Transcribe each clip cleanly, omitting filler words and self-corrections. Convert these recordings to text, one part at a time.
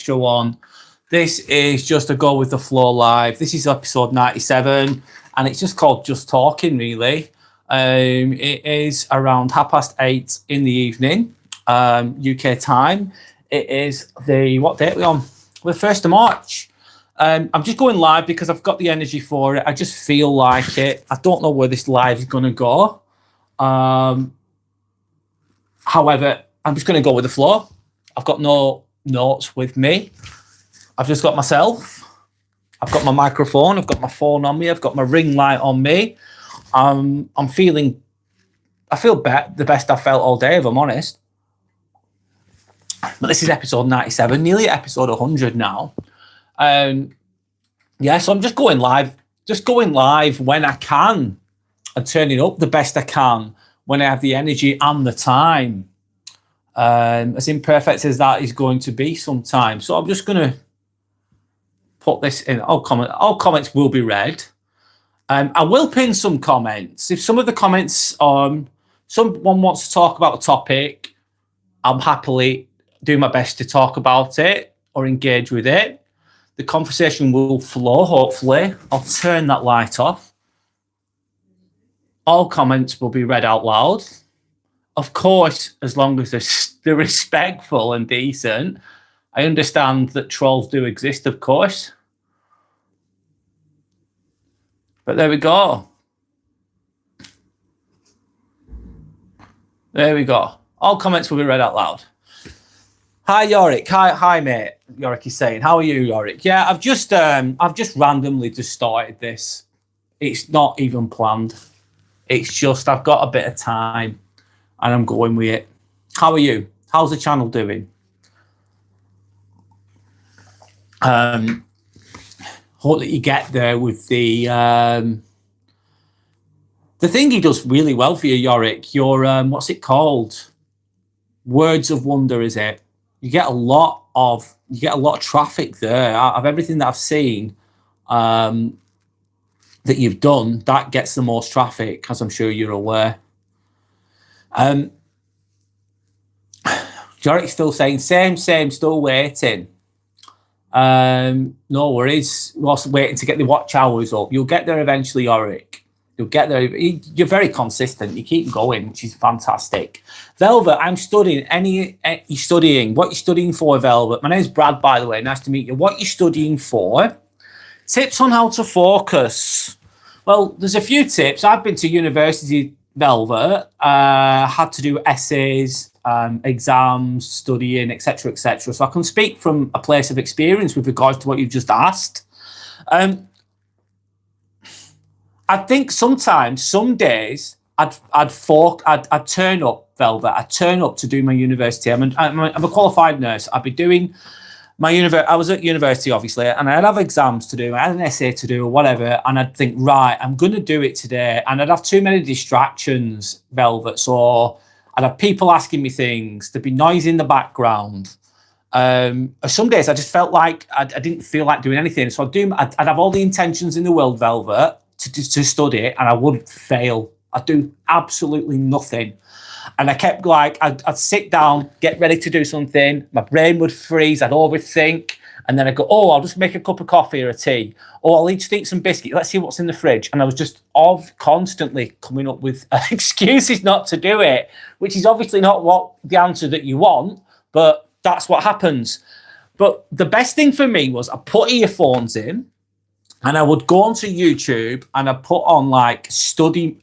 extra one. This is just a Go With The Flow live. This is episode 97, and it's just called Just Talking, really. It is around 8:30 in the evening, UK time. It is what date are we on? We're 1st of March. I'm just going live because I've got the energy for it. I just feel like it. I don't know where this live is going to go. However, I'm just going to go with the flow. I've got no notes with me. I've just got myself. I've got my microphone. I've got my phone on me. I've got my ring light on me. I feel the best I've felt all day, if I'm honest. But this is episode 97, nearly episode 100 now. So I'm just going live when I can and turning up the best I can when I have the energy and the time. As imperfect as that is going to be sometimes. So I'm just going to put this in. All comments will be read. I will pin some comments. If some of the comments, someone wants to talk about a topic, I'll happily do my best to talk about it or engage with it. The conversation will flow, hopefully. I'll turn that light off. All comments will be read out loud. Of course, as long as they're respectful and decent. I understand that trolls do exist, of course. But there we go. There we go. All comments will be read out loud. Hi, Yorick. Hi, mate. Yorick is saying, how are you, Yorick? Yeah, I've just randomly just started this. It's not even planned. It's just I've got a bit of time and I'm going with it. How are you? How's the channel doing? Hope that you get there with the thing he does really well for you, Yorick. Your what's it called? Words of Wonder, is it? You get a lot of traffic there. Of everything that I've seen that you've done, that gets the most traffic, as I'm sure you're aware. Yorick's still saying same, still waiting. No worries. We're also waiting to get the watch hours up. You'll get there eventually, Yorick. You'll get there. You're very consistent. You keep going, which is fantastic. Velvet, I'm studying. You studying? What are you studying for, Velvet? My name's Brad, by the way. Nice to meet you. What are you studying for? Tips on how to focus. Well, there's a few tips. I've been to university, Velvet. Had to do essays, exams, studying, etc., etc. So I can speak from a place of experience with regards to what you've just asked. I think sometimes, some days, I'd turn up, Velvet. I'd turn up to do my university. I'm a qualified nurse. I'd be doing my I was at university, obviously, and I'd have exams to do. I had an essay to do or whatever, and I'd think, right, I'm going to do it today. And I'd have too many distractions, Velvet. So I'd have people asking me things. There'd be noise in the background. Some days I just felt like I didn't feel like doing anything. So I'd have all the intentions in the world, Velvet, to study, and I wouldn't fail. I'd do absolutely nothing. And I kept I'd sit down, get ready to do something. My brain would freeze. I'd overthink. And then I'd go, I'll just make a cup of coffee or a tea. Or I'll just eat some biscuit. Let's see what's in the fridge. And I was just constantly coming up with excuses not to do it, which is obviously not what the answer that you want, but that's what happens. But the best thing for me was I put earphones in and I would go onto YouTube and I put on study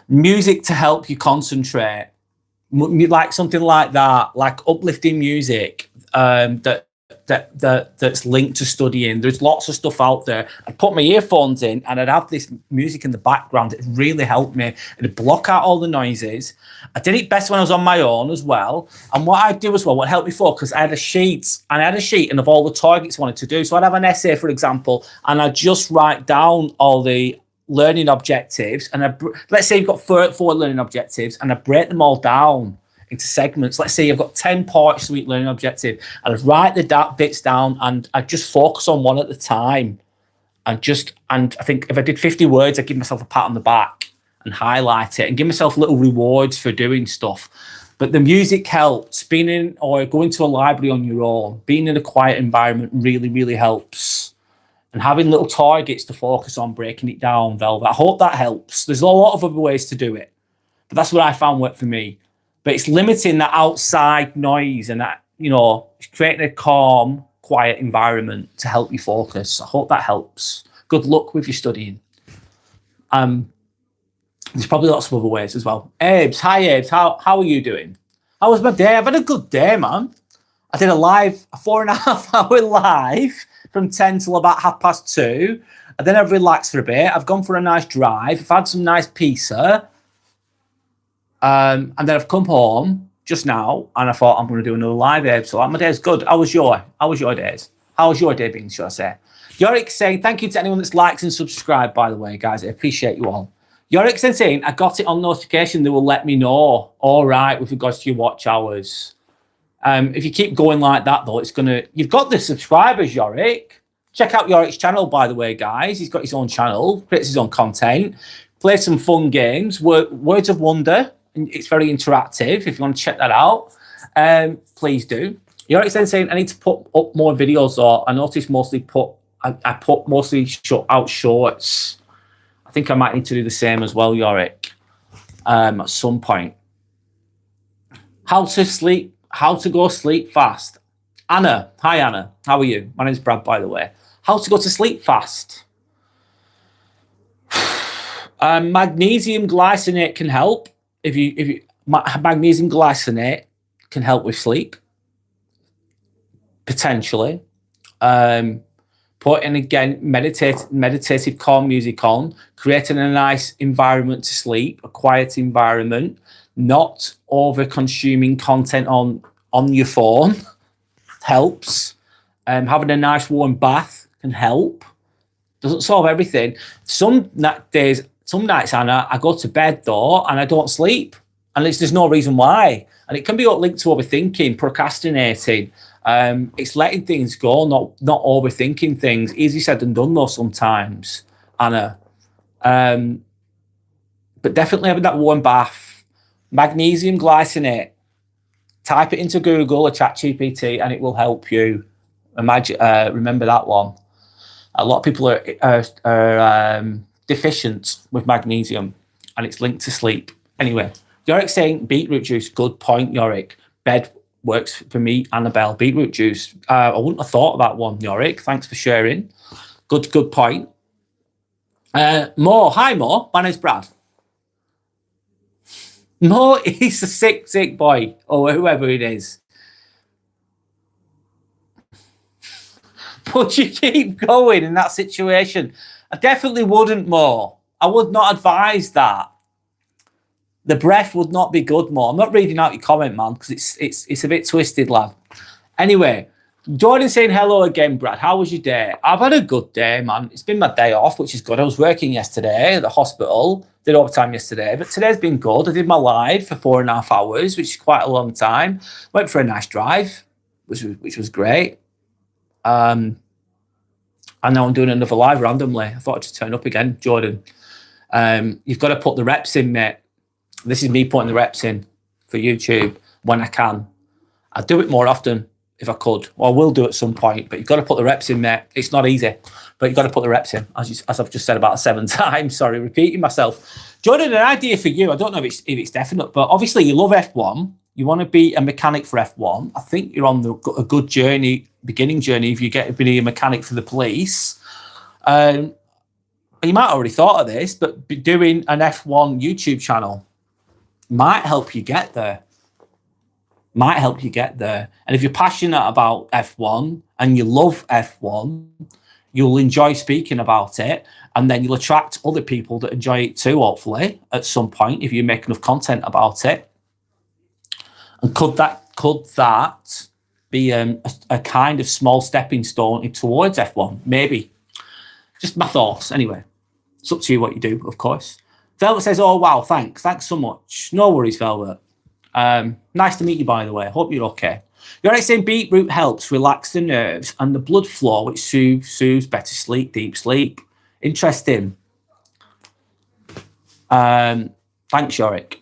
music to help you concentrate, like something like that, like uplifting music that's linked to studying. There's lots of stuff out there. I'd put my earphones in and I'd have this music in the background. It really helped me. It'd block out all the noises. I did it best when I was on my own as well. And what I'd do as well, what helped me focus, I had a sheet and of all the targets I wanted to do. So I'd have an essay, for example, and I'd just write down all the learning objectives. And let's say you've got four learning objectives, and I break them all down into segments. Let's say you've got 10 parts to each learning objective, and I'd write the bits down and I'd just focus on one at a time. And I think if I did 50 words, I'd give myself a pat on the back and highlight it and give myself little rewards for doing stuff. But the music helps. Being in or going to a library on your own, being in a quiet environment really, really helps. And having little targets to focus on, breaking it down, Velvet. I hope that helps. There's a lot of other ways to do it. But that's what I found worked for me. But it's limiting that outside noise and that, creating a calm, quiet environment to help you focus. I hope that helps. Good luck with your studying. There's probably lots of other ways as well. Abes, hi Abes, how are you doing? How was my day? I've had a good day, man. I did a 4.5 hour live from 10 till about 2:30. And then I've relaxed for a bit. I've gone for a nice drive. I've had some nice pizza. And then I've come home just now and I thought I'm going to do another live, Abe. So my day's good. How was your days? How was your day been, should I say? Yorick saying, thank you to anyone that's liked and subscribed, by the way, guys. I appreciate you all. Yorick saying, I got it on notification. They will let me know. All right, with regards to your watch hours. If you keep going like that, though, you've got the subscribers, Yorick. Check out Yorick's channel, by the way, guys. He's got his own channel, creates his own content, plays some fun games, Words of Wonder. It's very interactive. If you want to check that out, please do. Yorick's saying, I need to put up more videos, or I noticed I put mostly out shorts. I think I might need to do the same as well, Yorick, at some point. How to go sleep fast. Anna, hi Anna, how are you? My name's Brad, by the way. How to go to sleep fast. Magnesium glycinate can help. Magnesium glycinate can help with sleep, potentially. Putting again meditative calm music on, creating a nice environment to sleep, a quiet environment, not over consuming content on your phone helps. Having a nice warm bath can help. Doesn't solve everything. Some nights, Anna, I go to bed though and I don't sleep, and there's no reason why. And it can be linked to overthinking, procrastinating. It's letting things go, not overthinking things. Easy said than done though sometimes, Anna. But definitely having that warm bath, magnesium glycinate. Type it into Google or ChatGPT and it will help you. Remember that one. A lot of people are deficient with magnesium and it's linked to sleep. Anyway, Yorick saying beetroot juice. Good point, Yorick. Bed works for me, Annabelle. Beetroot juice. I wouldn't have thought of that one, Yorick. Thanks for sharing. Good point. Mo, hi Mo. My name's Brad. Mo, he's a sick boy, or whoever it is. But you keep going in that situation. I definitely wouldn't, Mo. I would not advise that. The breath would not be good, Mo. I'm not reading out your comment, man, because it's a bit twisted, lad. Anyway, Jordan saying hello again, Brad. How was your day? I've had a good day, man. It's been my day off, which is good. I was working yesterday at the hospital. Did overtime yesterday, but today's been good. I did my live for 4.5 hours, which is quite a long time. Went for a nice drive, which was great. And now I'm doing another live randomly. I thought I'd just turn up again, Jordan. You've got to put the reps in, mate. This is me putting the reps in for YouTube when I can. I'd do it more often if I could, or I will do at some point, but you've got to put the reps in, mate. It's not easy, but you've got to put the reps in, as I've just said about 7 times. Sorry, repeating myself. Jordan, an idea for you. I don't know if it's definite, but obviously you love F1. You want to be a mechanic for F1. I think you're on a good journey, beginning journey, if you get to be a mechanic for the police. You might have already thought of this, but doing an F1 YouTube channel might help you get there. And if you're passionate about F1 and you love F1, you'll enjoy speaking about it, and then you'll attract other people that enjoy it too, hopefully, at some point, if you make enough content about it. And could that be a kind of small stepping stone towards F1? Maybe. Just my thoughts. Anyway, it's up to you what you do, of course. Velvet says, oh, wow, thanks so much. No worries, Velvet. Nice to meet you, by the way. Hope you're okay. You're saying beetroot helps relax the nerves and the blood flow, which soothes better sleep, deep sleep. Interesting. Thanks, Yorick.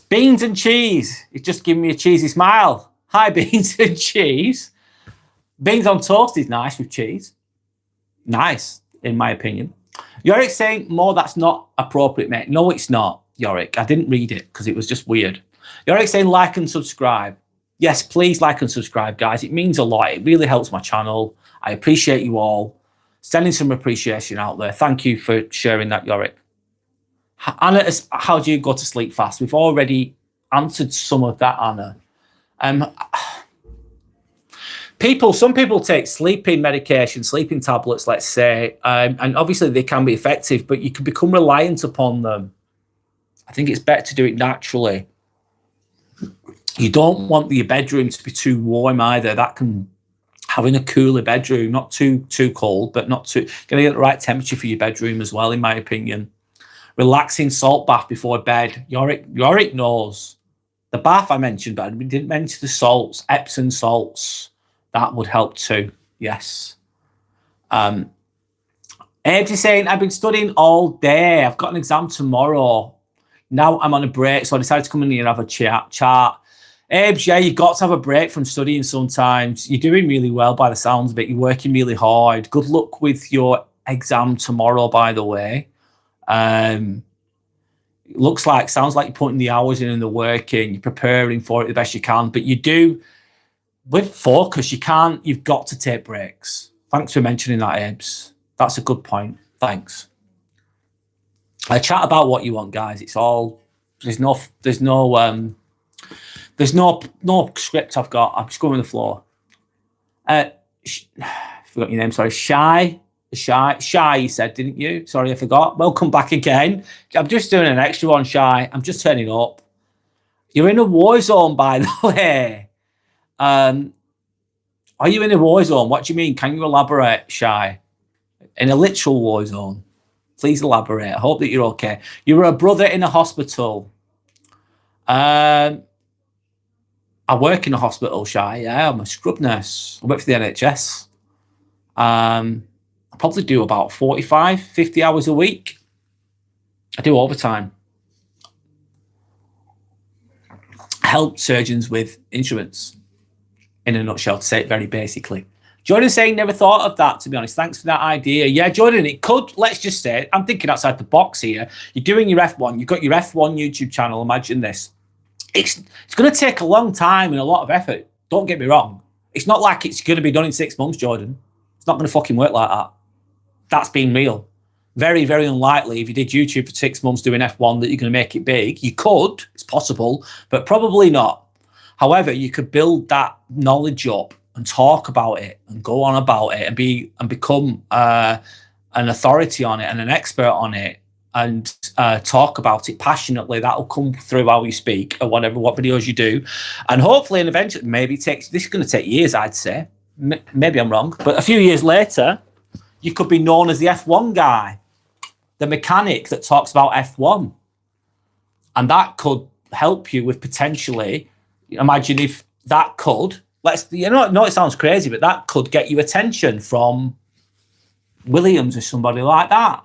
Beans and cheese. It's just giving me a cheesy smile. Hi, beans and cheese. Beans on toast is nice with cheese. Nice, in my opinion. Yorick saying, more, that's not appropriate, mate. No, it's not, Yorick. I didn't read it because it was just weird. Yorick saying, like and subscribe. Yes, please like and subscribe, guys. It means a lot. It really helps my channel. I appreciate you all. Sending some appreciation out there. Thank you for sharing that, Yorick. Anna, how do you go to sleep fast? We've already answered some of that, Anna. Some people take sleeping medication, sleeping tablets, let's say, and obviously they can be effective, but you can become reliant upon them. I think it's better to do it naturally. You don't want your bedroom to be too warm either. That can, having a cooler bedroom, not too cold, but not too, getting the right temperature for your bedroom as well, in my opinion. Relaxing salt bath before bed. Yorick knows. The bath I mentioned, but we didn't mention the salts, Epsom salts. That would help too. Yes. Abe's is saying, I've been studying all day. I've got an exam tomorrow. Now I'm on a break, so I decided to come in here and have a chat. Abe's, yeah, you've got to have a break from studying sometimes. You're doing really well by the sounds of it. You're working really hard. Good luck with your exam tomorrow, by the way. Sounds like you're putting the hours in and the work in. You're preparing for it the best you can, but you do, with focus, you've got to take breaks. Thanks for mentioning that, Abe's. That's a good point. Thanks. I chat about what you want, guys. It's all, there's no script I've got. I'm just going with the floor. Forgot your name, sorry. Shy, you said, didn't you? Sorry, I forgot. Welcome back again. I'm just doing an extra one, Shy. I'm just turning up. You're in a war zone, by the way. Are you in a war zone? What do you mean? Can you elaborate, Shy? In a literal war zone? Please elaborate. I hope that you're okay. You were a brother in a hospital. I work in a hospital, Shy. Yeah, I'm a scrub nurse. I work for the NHS. I probably do about 45, 50 hours a week. I do overtime. Help surgeons with instruments, in a nutshell, to say it very basically. Jordan saying, never thought of that, to be honest. Thanks for that idea. Yeah, Jordan, it could, let's just say, I'm thinking outside the box here. You're doing your F1. You've got your F1 YouTube channel. Imagine this. It's going to take a long time and a lot of effort. Don't get me wrong. It's not like it's going to be done in 6 months, Jordan. It's not going to fucking work like that. That's being real. Very, very unlikely if you did YouTube for 6 months doing F1 that you're going to make it big. You could, it's possible, but probably not. However, you could build that knowledge up and talk about it and go on about it and become an authority on it and an expert on it and talk about it passionately. That'll come through how you speak or whatever, what videos you do. And hopefully and eventually, this is going to take years, I'd say. Maybe I'm wrong, but a few years later, you could be known as the F1 guy, the mechanic that talks about F1. And that could help you with potentially, imagine if that could, it sounds crazy, but that could get you attention from Williams or somebody like that.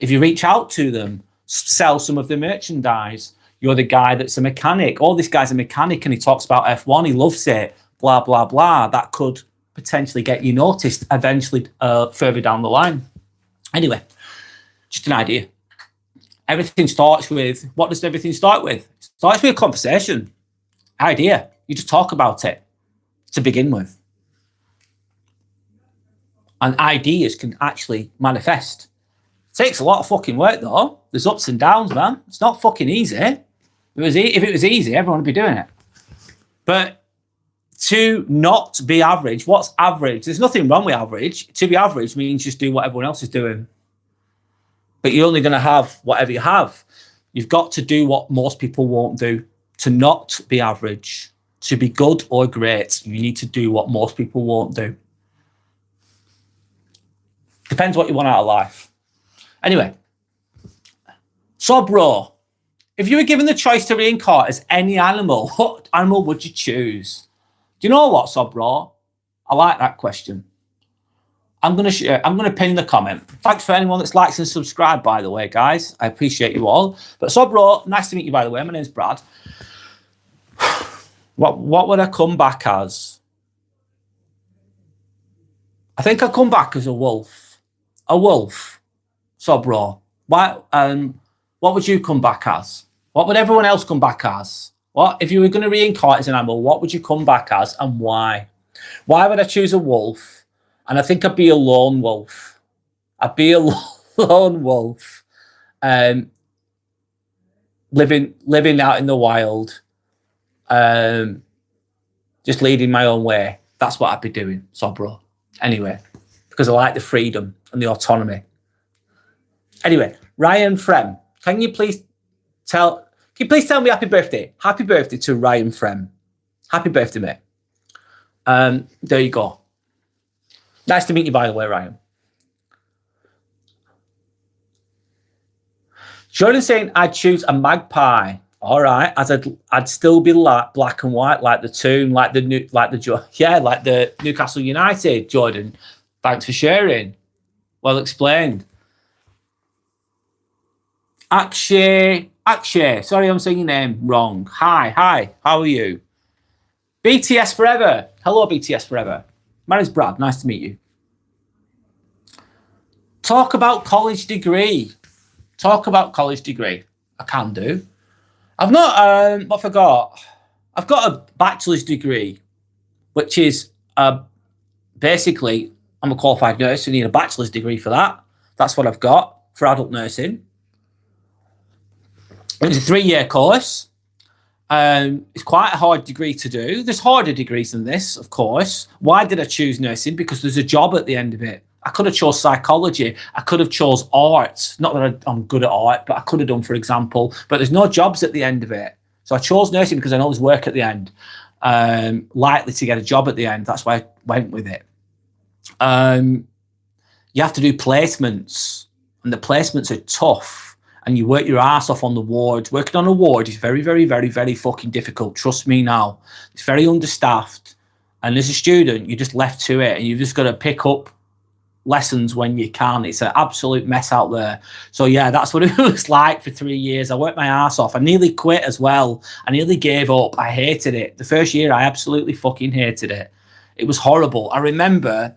If you reach out to them, sell some of the merchandise, you're the guy that's a mechanic. Oh, this guy's a mechanic and he talks about F1, he loves it, blah, blah, blah. That could potentially get you noticed eventually further down the line. Anyway, just an idea. Everything starts with, what does everything start with? It starts with a conversation. Idea. You just talk about it to begin with. And ideas can actually manifest. It takes a lot of fucking work though. There's ups and downs, man. It's not fucking easy. If it was easy, everyone would be doing it. But to not be average, what's average? There's nothing wrong with average. To be average means just do what everyone else is doing. But you're only going to have whatever you have. You've got to do what most people won't do. To not be average, to be good or great, you need to do what most people won't do. Depends what you want out of life. Anyway, so bro, if you were given the choice to reincarnate as any animal, what animal would you choose? Do you know what, so bro? I like that question. I'm gonna pin the comment. Thanks for anyone that's liked and subscribed, by the way, guys. I appreciate you all. But so, bro, nice to meet you, by the way. My name's Brad. What would I come back as? I think I come back as a wolf. A wolf. So, bro, what would you come back as? What would everyone else come back as? What if you were going to reincarnate as an animal? What would you come back as, and why? Why would I choose a wolf? And I think I'd be a lone wolf. I'd be a lone wolf, living out in the wild, just leading my own way. That's what I'd be doing, so bro. Anyway, because I like the freedom and the autonomy. Anyway, Ryan Frem, can you please tell me happy birthday? Happy birthday to Ryan Frem. Happy birthday, mate. There you go. Nice to meet you, by the way, Ryan. Jordan saying I'd choose a magpie. All right, as I'd still be black and white, like the tune, like the Newcastle United. Jordan, thanks for sharing. Well explained. Akshay, sorry I'm saying your name wrong. Hi, how are you? BTS Forever. Hello, BTS Forever. My name's Brad. Nice to meet you. Talk about college degree. I can do. I've not, I forgot. I've got a bachelor's degree, which is basically, I'm a qualified nurse. You need a bachelor's degree for that. That's what I've got for adult nursing. It's a 3-year course. It's quite a hard degree to do. There's harder degrees than this, of course. Why did I choose nursing? Because there's a job at the end of it. I could have chose psychology. I could have chose art. Not that I'm good at art, but I could have done, for example. But there's no jobs at the end of it. So I chose nursing because I know there's work at the end. Likely to get a job at the end. That's why I went with it. You have to do placements. And the placements are tough. And you work your ass off on the wards. Working on a ward is very, very, very, very fucking difficult. Trust me now. It's very understaffed. And as a student, you're just left to it. And you've just got to pick up lessons when you can. It's an absolute mess out there. So yeah, that's what it was like for 3 years. I worked my ass off. I nearly quit as well. I nearly gave up. I hated it. The first year, I absolutely fucking hated it. It was horrible. I remember,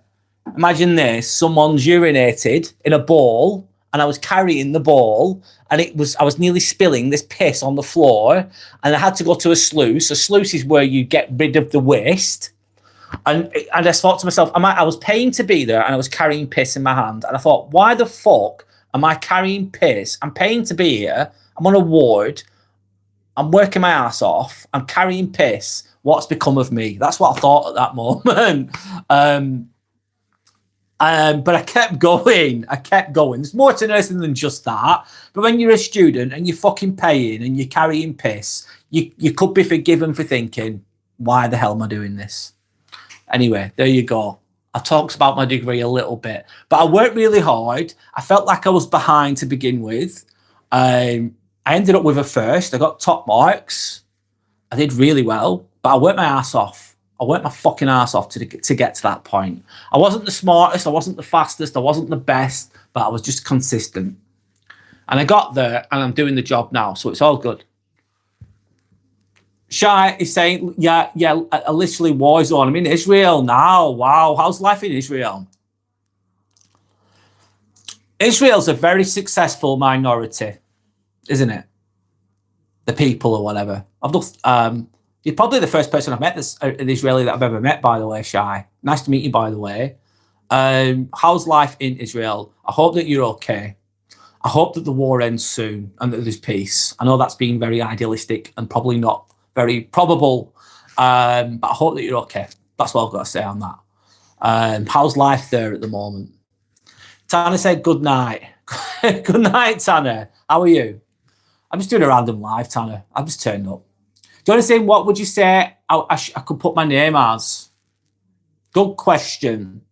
imagine this, someone's urinated in a bowl and I was carrying the ball and I was nearly spilling this piss on the floor and I had to go to a sluice. A sluice is where you get rid of the waste. And I thought to myself, I was paying to be there and I was carrying piss in my hand. And I thought, why the fuck am I carrying piss? I'm paying to be here. I'm on a ward. I'm working my ass off. I'm carrying piss. What's become of me? That's what I thought at that moment. But I kept going. There's more to nursing than just that. But when you're a student and you're fucking paying and you're carrying piss, you could be forgiven for thinking, why the hell am I doing this? Anyway, there you go. I talked about my degree a little bit, but I worked really hard. I felt like I was behind to begin with. I ended up with a first. I got top marks. I did really well, but I worked my ass off. I worked my fucking ass off to get to that point. I wasn't the smartest. I wasn't the fastest. I wasn't the best, but I was just consistent. And I got there and I'm doing the job now. So it's all good. Shai is saying, yeah, I literally war zone. I'm in Israel now. Wow. How's life in Israel? Israel's a very successful minority, isn't it? The people or whatever. You're probably the first person I've met that's an Israeli that I've ever met, by the way, Shai. Nice to meet you, by the way. How's life in Israel? I hope that you're okay. I hope that the war ends soon and that there's peace. I know that's being very idealistic and probably not very probable, but I hope that you're okay. That's what I've got to say on that. How's life there at the moment? Tanner said good night. Good night, Tanner. How are you? I'm just doing a random live, Tanner. I'm just turning up. Do you want to say, what would you say I could put my name as? Good question.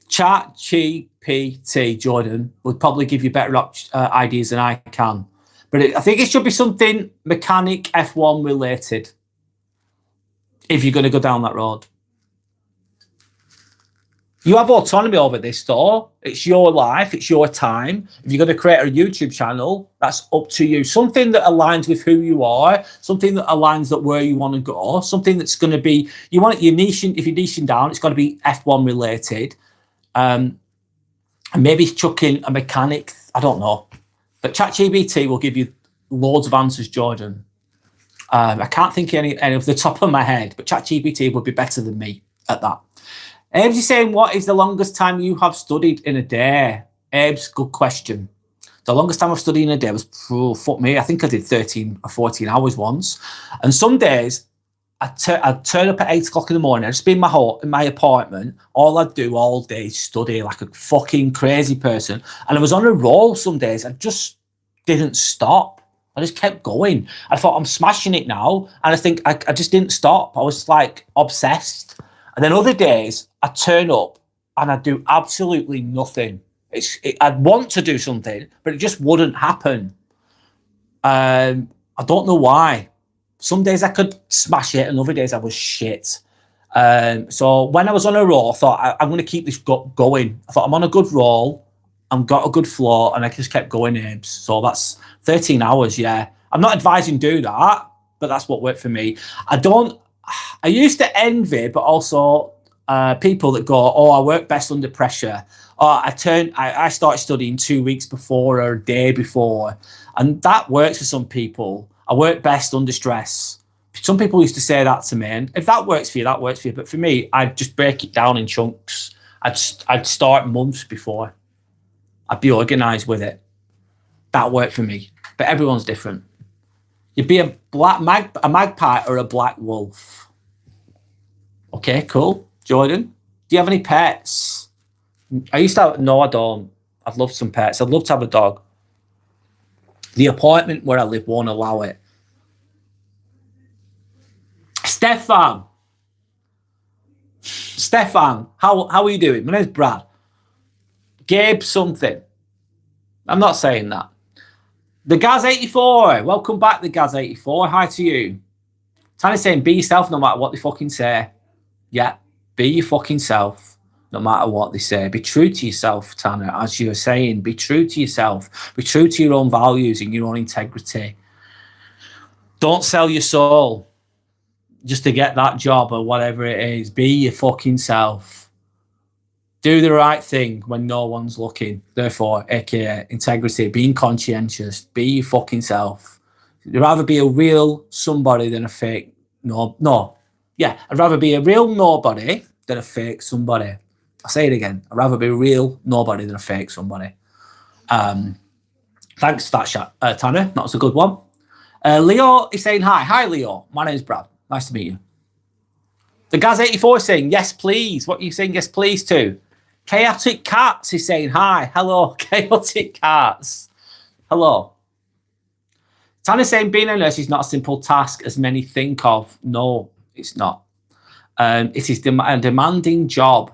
ChatGPT, Jordan, would probably give you better ideas than I can. But I think it should be something mechanic F1 related, if you're going to go down that road. You have autonomy over this, though. It's your life. It's your time. If you're going to create a YouTube channel, that's up to you. Something that aligns with who you are, something that aligns with where you want to go, something that's going to be, you want your niching, if you're niching down, it's got to be F1 related. And maybe chucking a mechanic, I don't know. But ChatGPT will give you loads of answers, Jordan. I can't think of any off the top of my head, but ChatGPT would be better than me at that. Abe's is saying, what is the longest time you have studied in a day? Abe's, good question. The longest time I've studied in a day was, fuck me, I think I did 13 or 14 hours once. And some days, I'd turn up at 8 o'clock in the morning, I'd just be in my apartment, all I'd do all day is study like a fucking crazy person. And I was on a roll some days, I just didn't stop. I just kept going. I thought, I'm smashing it now. And I think I just didn't stop. I was like obsessed. And then other days, I'd turn up and I'd do absolutely nothing. I'd want to do something, but it just wouldn't happen. I don't know why. Some days I could smash it and other days I was shit. So when I was on a roll, I thought, I'm going to keep this going. I thought, I'm on a good roll. I've got a good flow and I just kept going, Abes. So that's 13 hours, yeah. I'm not advising do that, but that's what worked for me. I used to envy, but also people that go, I work best under pressure. I started studying 2 weeks before or a day before. And that works for some people. I work best under stress. Some people used to say that to me. And if that works for you, that works for you. But for me, I'd just break it down in chunks. I'd start months before. I'd be organised with it. That worked for me. But everyone's different. You'd be a magpie or a black wolf. Okay, cool. Jordan, do you have any pets? No, I don't. I'd love some pets. I'd love to have a dog. The apartment where I live won't allow it. Stefan, how are you doing? My name's Brad. Gabe something. I'm not saying that. The Gaz84, welcome back, the Gaz84. Hi to you. Tanya's saying, be yourself no matter what they fucking say. Yeah, be your fucking self no matter what they say. Be true to yourself, Tanya, as you were saying. Be true to yourself. Be true to your own values and your own integrity. Don't sell your soul just to get that job or whatever it is. Be your fucking self. Do the right thing when no one's looking. Therefore, aka integrity, being conscientious, be your fucking self. You'd rather be a real somebody than a fake I'd rather be a real nobody than a fake somebody. I'll say it again. I'd rather be a real nobody than a fake somebody. Thanks for that chat, Tanner. That was a good one. Leo is saying hi. Hi, Leo. My name's Brad. Nice to meet you. The Gaz84 is saying, yes, please. What are you saying yes, please to? Chaotic Cats is saying hi. Hello, Chaotic Cats. Hello. Tanner's saying being a nurse is not a simple task as many think of. No, it's not. It is a demanding job,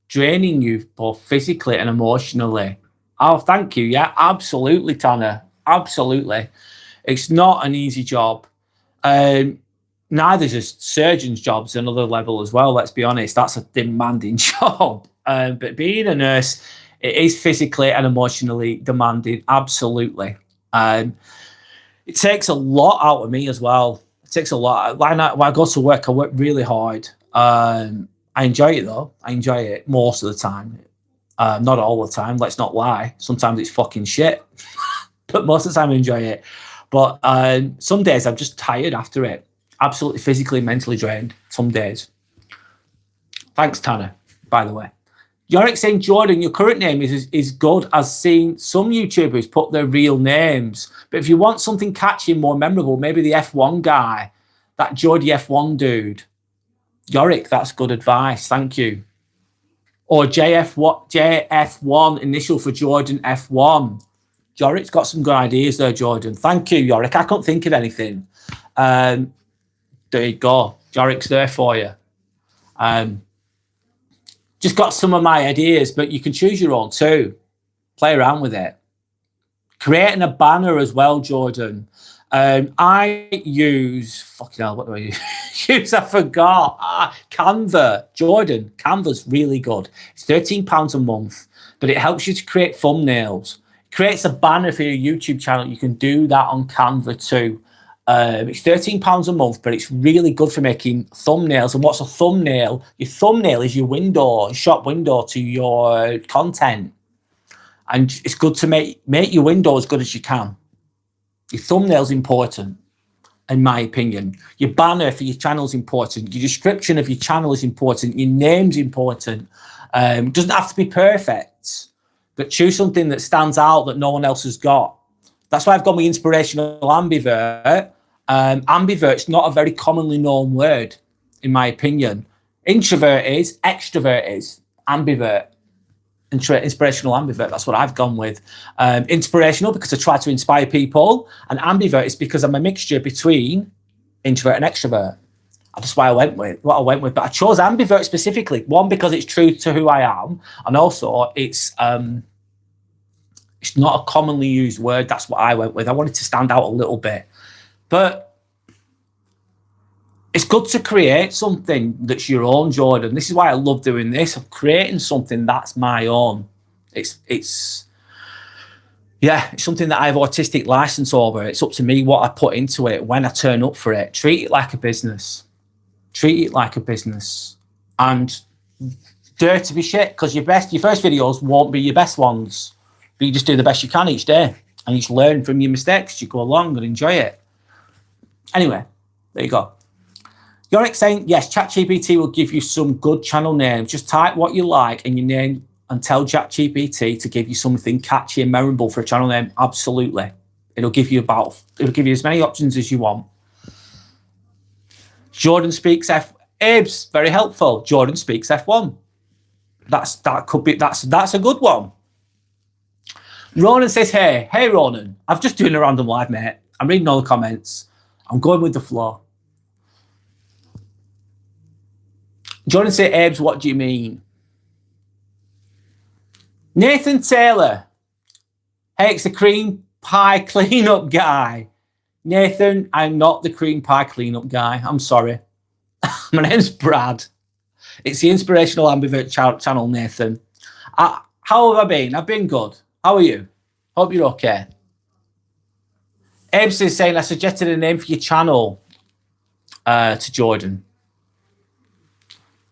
draining you both physically and emotionally. Oh, thank you. Yeah, absolutely, Tanner. Absolutely. It's not an easy job. Neither is surgeon's jobs another level as well. Let's be honest. That's a demanding job. But being a nurse, it is physically and emotionally demanding. Absolutely. It takes a lot out of me as well. It takes a lot. When I go to work, I work really hard. I enjoy it though. I enjoy it most of the time. Not all the time. Let's not lie. Sometimes it's fucking shit. But most of the time I enjoy it. But some days I'm just tired after it. Absolutely physically, mentally drained. Some days. Thanks, Tanner, by the way. Yorick saying, Jordan, your current name is good as seen some YouTubers put their real names. But if you want something catchy and more memorable, maybe the F1 guy, that Geordie F1 dude. Yorick, that's good advice. Thank you. Or JF1, initial for Jordan F1. Yorick's got some good ideas there, Jordan. Thank you, Yorick. I can't think of anything. There you go. Yorick's there for you. Just got some of my ideas, but you can choose your own too. Play around with it. Creating a banner as well, Jordan. I use, fucking hell, what do I use? I forgot. Canva. Jordan, Canva's really good. It's £13 a month, but it helps you to create thumbnails. It creates a banner for your YouTube channel. You can do that on Canva too. It's £13 a month, but it's really good for making thumbnails. And what's a thumbnail? Your thumbnail is your window, shop window to your content. And it's good to make your window as good as you can. Your thumbnail's important, in my opinion. Your banner for your channel is important. Your description of your channel is important. Your name's important. It doesn't have to be perfect, but choose something that stands out that no one else has got. That's why I've got my inspirational ambivert. Ambivert's not a very commonly known word, in my opinion. Introvert is, extrovert is, ambivert. Inspirational ambivert, that's what I've gone with. Inspirational because I try to inspire people, and ambivert is because I'm a mixture between introvert and extrovert. That's why I went with what I went with. But I chose ambivert specifically, one, because it's true to who I am, and also it's not a commonly used word. That's what I went with. I wanted to stand out a little bit. But it's good to create something that's your own, Jordan. This is why I love doing this. I'm creating something that's my own. It's something that I have artistic license over. It's up to me what I put into it when I turn up for it. Treat it like a business. Treat it like a business. And dare to be shit, because your first videos won't be your best ones. But you just do the best you can each day. And you just learn from your mistakes. You go along and enjoy it. Anyway, there you go. Yorick saying, yes, ChatGPT will give you some good channel names. Just type what you like in your name and tell ChatGPT to give you something catchy and memorable for a channel name. Absolutely. It'll give you as many options as you want. Jordan speaks Abe's very helpful. Jordan speaks F1. That's a good one. Ronan says, hey Ronan, I'm just doing a random live, mate. I'm reading all the comments. I'm going with the flow. Jordan said, Abe's, what do you mean? Nathan Taylor. Hey, it's the cream pie cleanup guy. Nathan, I'm not the cream pie cleanup guy. I'm sorry. My name's Brad. It's the Inspirational Ambivert channel, Nathan. How have I been? I've been good. How are you? Hope you're okay. Abe's is saying, I suggested a name for your channel to Jordan.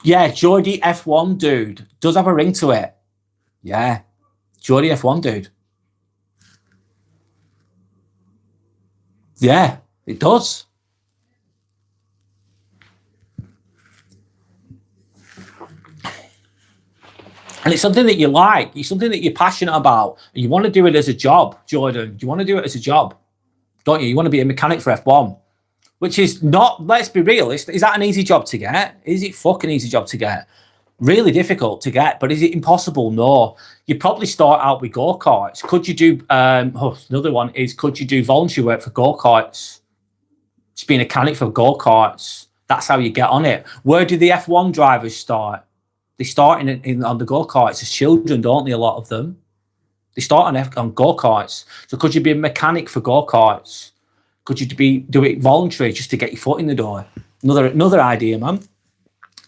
Yeah, Geordie F1 dude. Does have a ring to it. Yeah, Geordie F1 dude. Yeah, it does. And it's something that you like. It's something that you're passionate about. And you want to do it as a job, Jordan. You want to do it as a job, don't you? You want to be a mechanic for F1, which is not, let's be realistic. Is that an easy job to get? Is it fucking easy job to get? Really difficult to get, but is it impossible? No. You probably start out with go-karts. Could you do, another one is, could you do voluntary work for go-karts? Just be a mechanic for go-karts. That's how you get on it. Where do the F1 drivers start? They start on the go-karts as children, don't they, a lot of them? They start on go-karts. So could you be a mechanic for go-karts? Could you do it voluntary just to get your foot in the door? Another idea, man.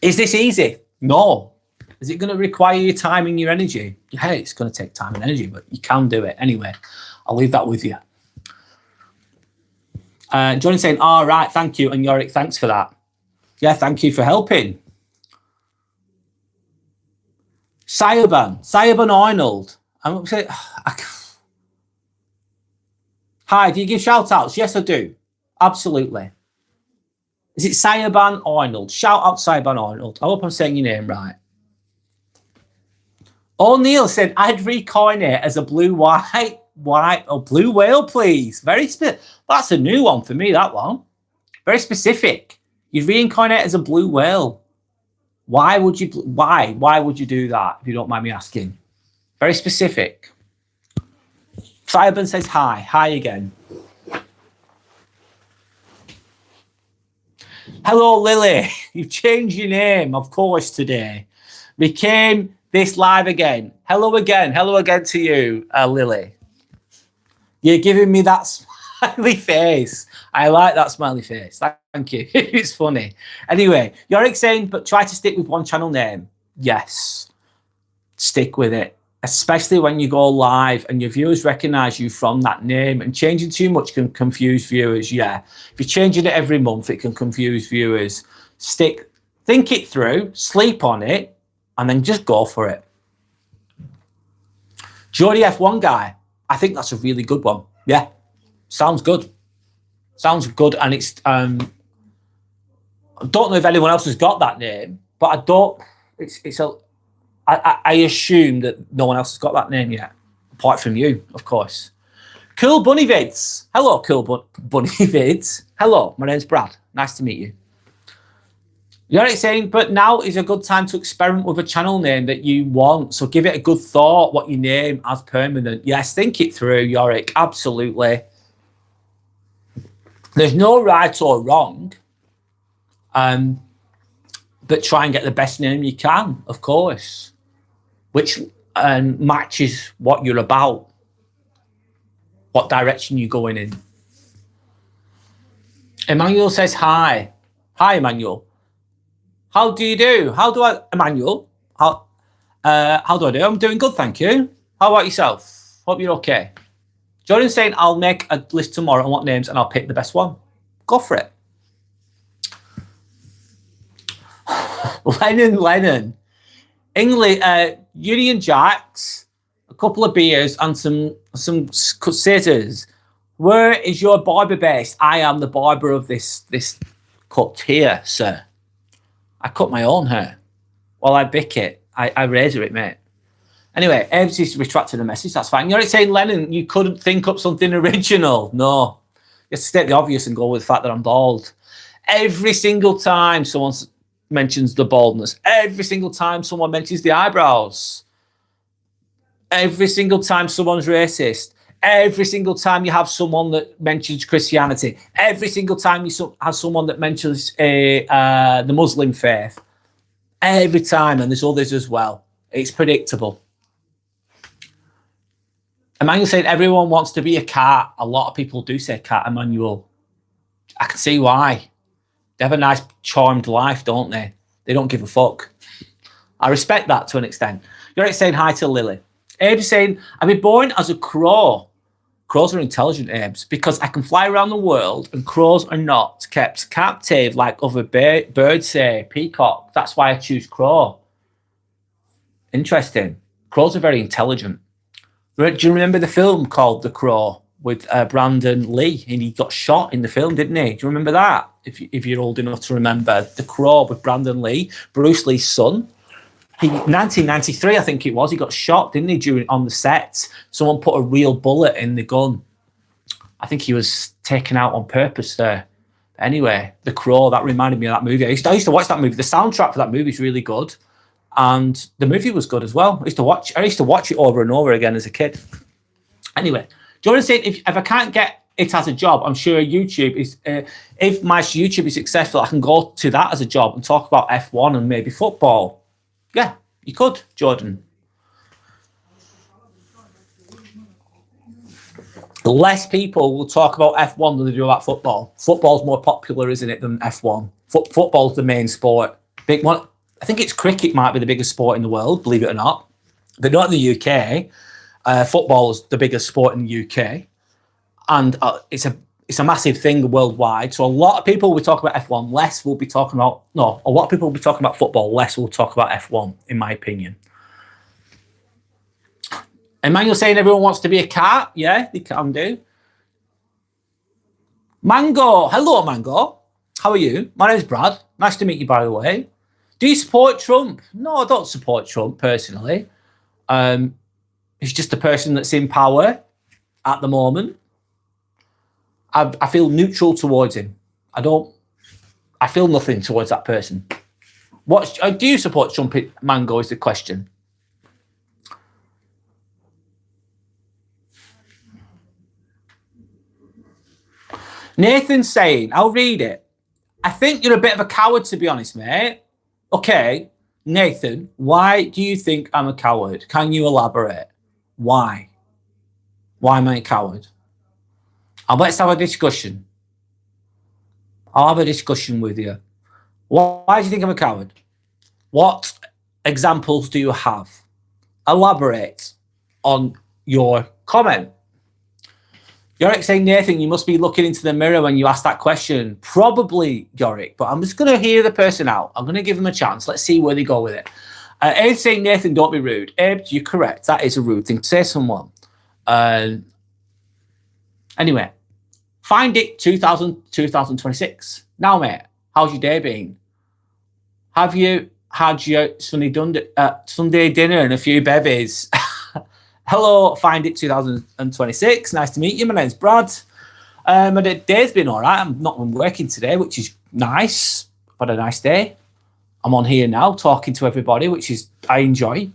Is this easy? No. Is it going to require your time and your energy? Yeah, it's going to take time and energy, but you can do it. Anyway, I'll leave that with you. Johnny's saying, all right, thank you. And Yorick, thanks for that. Yeah, thank you for helping. Sayaban Arnold. I'm saying, hi, do you give shout outs? Yes, I do. Absolutely. Is it Sayaban Arnold? Shout out Sayaban Arnold. I hope I'm saying your name right. O'Neill said, I'd recoin it as a blue whale, please. That's a new one for me, that one. Very specific. You'd reincarnate as a blue whale. Why would you do that, if you don't mind me asking? Very specific. Sayaban says hi. Hi again. Hello, Lily. You've changed your name, of course, today. Became this live again. Hello again. Hello again to you, Lily. You're giving me that Smiley face. I like that smiley face. Thank you. It's funny. Anyway, Yorick saying, but try to stick with one channel name. Yes. Stick with it. Especially when you go live and your viewers recognize you from that name, and changing too much can confuse viewers. Yeah. If you're changing it every month, it can confuse viewers. Think it through, sleep on it, and then just go for it. Geordie F1 guy. I think that's a really good one. Yeah. Sounds good. Sounds good. And it's, I don't know if anyone else has got that name, but I don't, I assume that no one else has got that name yet, apart from you, of course. Cool Bunny Vids. Hello, Cool Bunny Vids. Hello, my name's Brad. Nice to meet you. You're saying, but now is a good time to experiment with a channel name that you want. So give it a good thought what you name as permanent. Yes, think it through, Yorick. Absolutely. There's no right or wrong. But try and get the best name you can, of course, which matches what you're about, what direction you're going in. Emmanuel says hi. Hi, Emmanuel. How do you do? Emmanuel? How do I do? I'm doing good, thank you. How about yourself? Hope you're okay. Jordan's saying I'll make a list tomorrow on what names and I'll pick the best one. Go for it. Lennon. English, Union Jacks, a couple of beers and some scissors. Where is your barber based? I am the barber of this cut here, sir. I cut my own hair. Well, I bick it. I razor it, mate. Anyway, Abe's is retracting the message. That's fine. You're saying, Lennon, you couldn't think up something original. No. You have to state the obvious and go with the fact that I'm bald. Every single time someone mentions the baldness, every single time someone mentions the eyebrows, every single time someone's racist, every single time you have someone that mentions Christianity, every single time you have someone that mentions the Muslim faith, every time, and there's others as well. It's predictable. Emmanuel said everyone wants to be a cat. A lot of people do say cat, Emmanuel. I can see why. They have a nice, charmed life, don't they? They don't give a fuck. I respect that to an extent. You're saying hi to Lily. Abe is saying, I've been born as a crow. Crows are intelligent, Abes, because I can fly around the world and crows are not kept captive like other birds say, peacock. That's why I choose crow. Interesting. Crows are very intelligent. Do you remember the film called The Crow with Brandon Lee? And he got shot in the film, didn't he? Do you remember that? If you're old enough to remember The Crow with Brandon Lee, Bruce Lee's son. 1993, I think it was. He got shot, didn't he, on the set? Someone put a real bullet in the gun. I think he was taken out on purpose there. Anyway, The Crow, that reminded me of that movie. I used to watch that movie. The soundtrack for that movie is really good. And the movie was good as well. I used to watch it over and over again as a kid. Anyway, Jordan said, if I can't get it as a job, I'm sure YouTube is, if my YouTube is successful, I can go to that as a job and talk about F1 and maybe football. Yeah, you could, Jordan. Less people will talk about F1 than they do about football. Football's more popular, isn't it, than F1? Football's the main sport. Big one. I think it's cricket might be the biggest sport in the world, believe it or not. But not in the UK. Football is the biggest sport in the UK. And it's a massive thing worldwide. So a lot of people will talk about F1, less will be talking about, no, a lot of people will be talking about football, less will talk about F1, in my opinion. Emmanuel saying everyone wants to be a cat. Yeah, they can do. Mango. Hello, Mango. How are you? My name's Brad. Nice to meet you, by the way. Do you support Trump? No, I don't support Trump personally. He's just a person that's in power at the moment. I feel neutral towards him. I feel nothing towards that person. Do you support Trump, Mango, is the question. Nathan's saying, I'll read it. I think you're a bit of a coward, to be honest, mate. Okay, Nathan, why do you think I'm a coward? Can you elaborate? Why? Why am I a coward? And let's have a discussion. I'll have a discussion with you. Why do you think I'm a coward? What examples do you have? Elaborate on your comment. Yorick saying, Nathan, you must be looking into the mirror when you ask that question. Probably, Yorick, but I'm just going to hear the person out. I'm going to give them a chance. Let's see where they go with it. Abe saying, Nathan, don't be rude. Abe, you're correct. That is a rude thing to say to someone. Anyway, find it 2026. Now, mate, how's your day been? Have you had your Sunday dinner and a few bevies? Hello, Find It 2026. Nice to meet you. My name's Brad. My day's been all right. I'm not working today, which is nice. I've had a nice day. I'm on here now talking to everybody, which is I enjoy.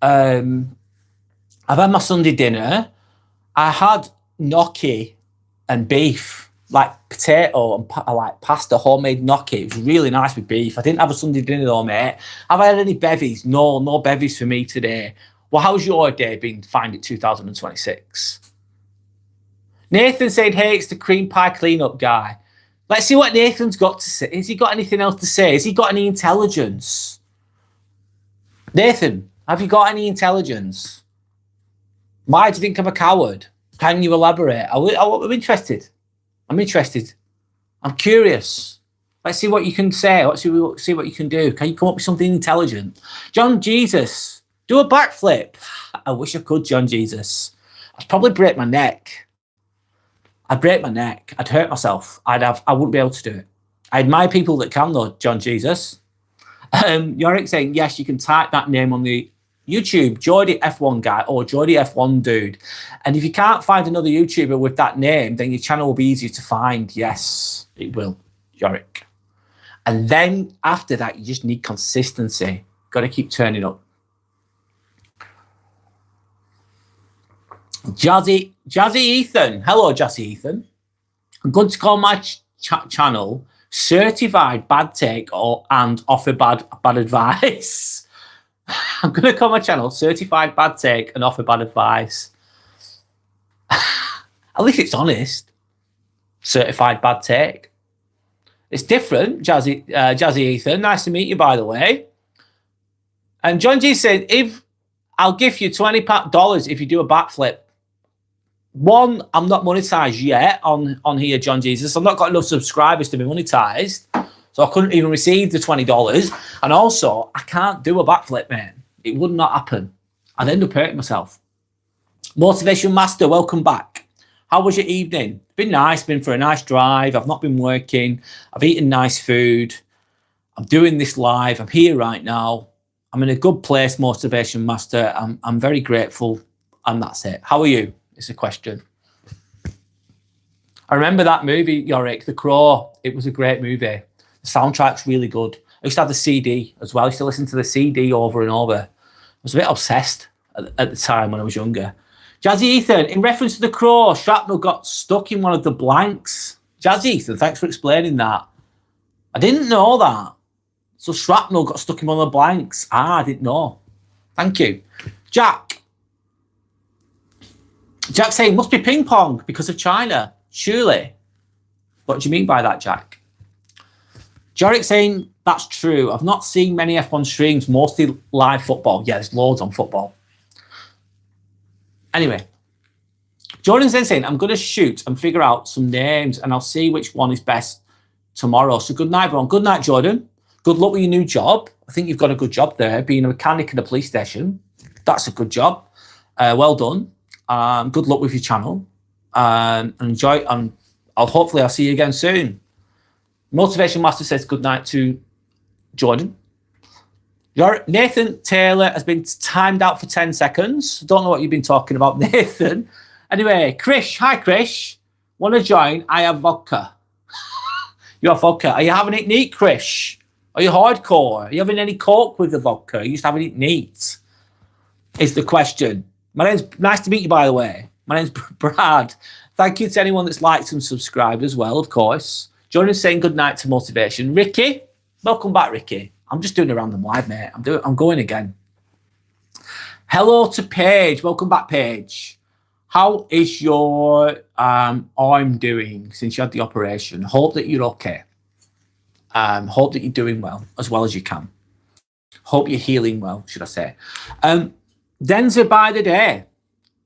I've had my Sunday dinner. I had gnocchi and beef, like potato and like pasta, homemade gnocchi. It was really nice with beef. I didn't have a Sunday dinner though, mate. Have I had any bevies? No bevies for me today. Well, how's your day been? Find It 2026. Nathan said, hey, it's the cream pie cleanup guy. Let's see what Nathan's got to say. Has he got anything else to say? Has he got any intelligence? Nathan, have you got any intelligence? Why do you think I'm a coward? Can you elaborate? I'm interested. I'm curious. Let's see what you can say. Let's see what you can do. Can you come up with something intelligent? John Jesus. Do a backflip. I wish I could, John Jesus. I'd probably break my neck. I'd break my neck. I'd hurt myself. I wouldn't be able to do it. I admire people that can though, John Jesus. Yorick saying, yes, you can type that name on the YouTube, Geordie F1 guy or Geordie F1 dude. And if you can't find another YouTuber with that name, then your channel will be easier to find. Yes, it will, Yorick. And then after that, you just need consistency. Got to keep turning up. Jazzy Ethan. Hello, Jazzy Ethan. I'm going to call my channel Certified Bad Take and Offer Bad Advice. I'm going to call my channel Certified Bad Take and Offer Bad Advice. At least it's honest. Certified Bad Take. It's different, Jazzy Ethan. Nice to meet you, by the way. And John G said, if I'll give you $20 if you do a backflip. One, I'm not monetized yet on here, John Jesus. I've not got enough subscribers to be monetized. So I couldn't even receive the $20. And also, I can't do a backflip, man. It would not happen. I'd end up hurting myself. Motivation Master, welcome back. How was your evening? Been nice, been for a nice drive. I've not been working. I've eaten nice food. I'm doing this live. I'm here right now. I'm in a good place, Motivation Master. I'm very grateful. And that's it. How are you? It's a question. I remember that movie, Yorick, The Crow. It was a great movie. The soundtrack's really good. I used to have the CD as well. I used to listen to the CD over and over. I was a bit obsessed at the time when I was younger. Jazzy Ethan, in reference to The Crow, shrapnel got stuck in one of the blanks. Jazzy Ethan, thanks for explaining that. I didn't know that. So shrapnel got stuck in one of the blanks. I didn't know. Thank you. Jack saying, must be ping pong because of China. Surely. What do you mean by that, Jack? Jarek saying, that's true. I've not seen many F1 streams, mostly live football. Yeah, there's loads on football. Anyway, Jordan's then saying, I'm going to shoot and figure out some names and I'll see which one is best tomorrow. So good night, everyone. Good night, Jordan. Good luck with your new job. I think you've got a good job there, being a mechanic in a police station. That's a good job. Well done. Good luck with your channel. And enjoy. Hopefully I'll see you again soon. Motivation Master says good night to Jordan. Nathan Taylor has been timed out for 10 seconds. Don't know what you've been talking about, Nathan. Anyway, Krish. Hi, Krish. Want to join? I have vodka. You have vodka. Are you having it neat, Krish? Are you hardcore? Are you having any coke with the vodka? Are you just having it neat? Is the question. Nice to meet you, by the way. My name's Brad. Thank you to anyone that's liked and subscribed as well, of course. Jordan's saying good night to Motivation. Ricky, welcome back, Ricky. I'm just doing a random live, mate. I'm going again. Hello to Paige. Welcome back, Paige. How is your arm doing since you had the operation? Hope that you're okay. Hope that you're doing well as you can. Hope you're healing well, should I say. Denzer by the day.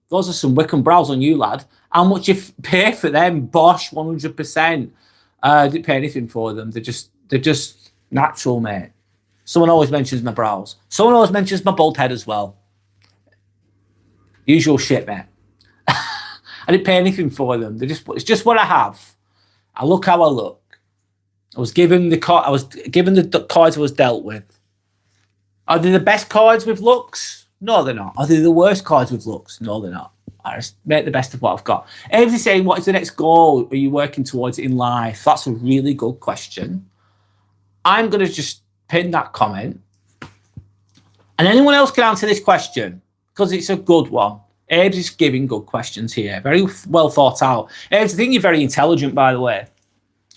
Those are some Wickham brows on you, lad. How much you pay for them? Bosh, 100%. Didn't pay anything for them. They're just natural, mate. Someone always mentions my brows. Someone always mentions my bald head as well. Usual shit, mate. I didn't pay anything for them. It's just what I have. I look how I look. I was given the cards I was dealt with. Are they the best cards with looks? No, they're not. Are they the worst cards with looks? No, they're not. I just make the best of what I've got. Everybody's saying, what is the next goal? Are you working towards in life? That's a really good question. I'm going to just pin that comment. And anyone else can answer this question because it's a good one. Abe's is giving good questions here. Very well thought out. Abe's, I think you're very intelligent, by the way.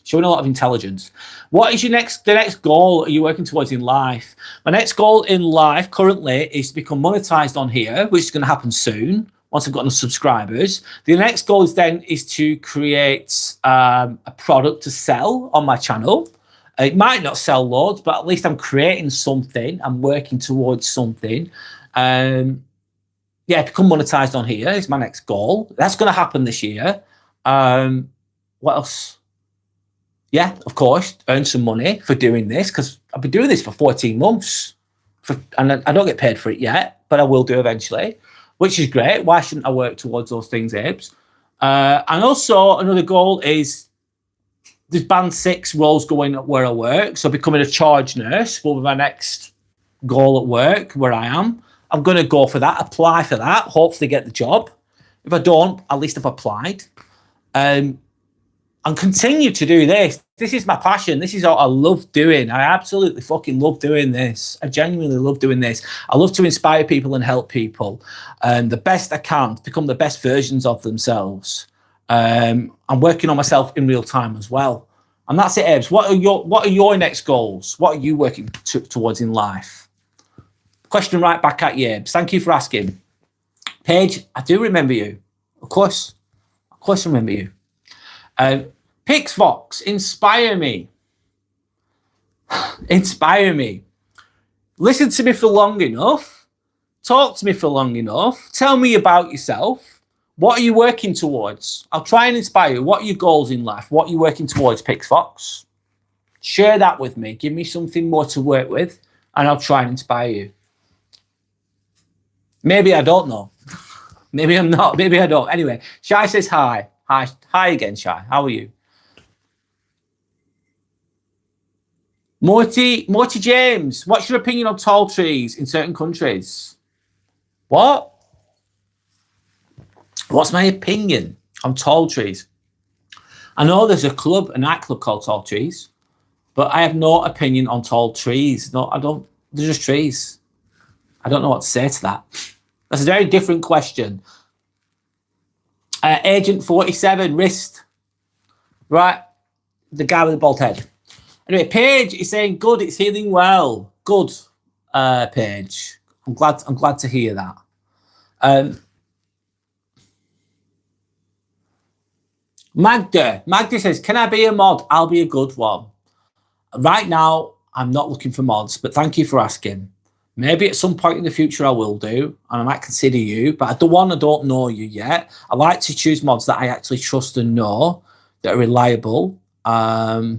Showing a lot of intelligence. What is the next goal are you working towards in life? My next goal in life currently is to become monetized on here, which is going to happen soon once I've got enough subscribers. The next goal is to create a product to sell on my channel. It might not sell loads, but at least I'm creating something. I'm working towards something. Yeah, become monetized on here is my next goal. That's going to happen this year. What else? Yeah, of course, earn some money for doing this because I've been doing this for 14 months. And I don't get paid for it yet, but I will do eventually, which is great. Why shouldn't I work towards those things, Abes? And also another goal is there's band 6 roles going up where I work. So becoming a charge nurse will be my next goal at work where I am. I'm going to go for that, apply for that, hopefully get the job. If I don't, at least I've applied. And continue to do this. This is my passion. This is what I love doing. I absolutely fucking love doing this. I genuinely love doing this. I love to inspire people and help people the best I can to become the best versions of themselves. I'm working on myself in real time as well. And that's it, Ebs. What are your next goals? What are you working towards in life? Question right back at you, Ebs. Thank you for asking. Paige, I do remember you. Of course I remember you. Pixvox, inspire me. Inspire me. Listen to me for long enough. Talk to me for long enough. Tell me about yourself. What are you working towards? I'll try and inspire you. What are your goals in life? What are you working towards, Pixvox? Share that with me. Give me something more to work with, and I'll try and inspire you. Maybe I don't know. Maybe I'm not. Maybe I don't. Anyway, Shai says hi. Hi again, Shai. How are you? Morty James, what's your opinion on tall trees in certain countries? What? What's my opinion on tall trees? I know there's a nightclub called Tall Trees, but I have no opinion on tall trees. No, I don't. They're just trees. I don't know what to say to that. That's a very different question. Agent 47, wrist. Right. The guy with the bald head. Anyway, Paige is saying, good, it's healing well. Good, Paige. I'm glad to hear that. Magda says, can I be a mod? I'll be a good one. Right now, I'm not looking for mods, but thank you for asking. Maybe at some point in the future I will do, and I might consider you, but I don't know you yet. I like to choose mods that I actually trust and know, that are reliable, that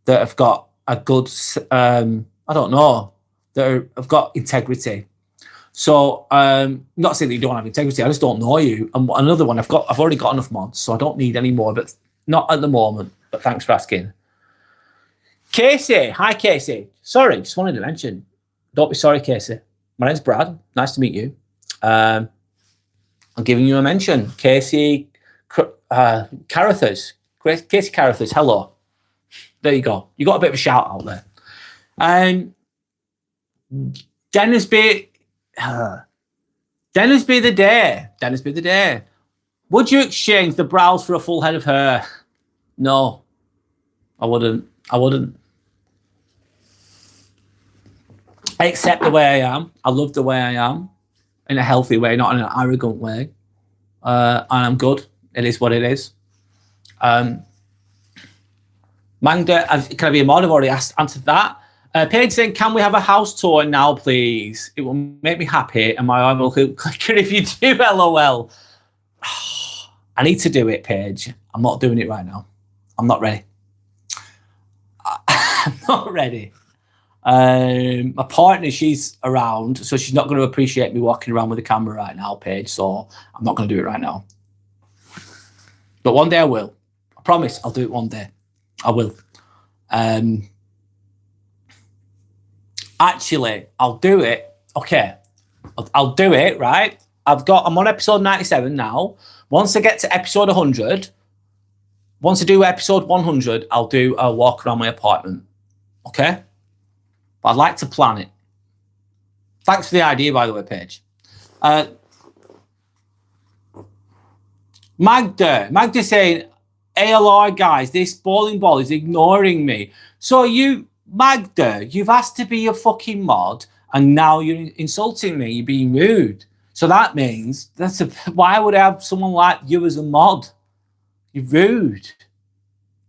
have got a good, that have got integrity. So, not saying that you don't have integrity, I just don't know you. And another one, I've already got enough mods, so I don't need any more, but not at the moment. But thanks for asking. Casey, hi Casey. Sorry, just wanted to mention. Don't be sorry, Casey. My name's Brad. Nice to meet you. I'm giving you a mention. Casey Carruthers. Casey Carruthers, hello. There you go. You got a bit of a shout out there. And Dennis be the day. Would you exchange the brows for a full head of hair? No, I wouldn't. I accept the way I am. I love the way I am in a healthy way, not in an arrogant way. and I'm good. It is what it is. Magda, can I be a mod? I've already answered that. Paige saying, can we have a house tour now, please? It will make me happy, and my eye will click if you do, LOL. I need to do it, Paige. I'm not doing it right now. I'm not ready. I'm not ready. My partner, she's around, so she's not going to appreciate me walking around with a camera right now, Paige, so I'm not going to do it right now. But one day I will. I promise I'll do it one day. I will. Actually, I'll do it. Okay. I'll do it, right? I'm on episode 97 now. Once I get to episode 100, once I do episode 100, I'll do a walk around my apartment. Okay? But I'd like to plan it. Thanks for the idea, by the way, Paige. Magda saying, ALR guys, this bowling ball is ignoring me. So Magda, you've asked to be a fucking mod, and now you're insulting me. You're being rude. So that means why would I have someone like you as a mod? You're rude,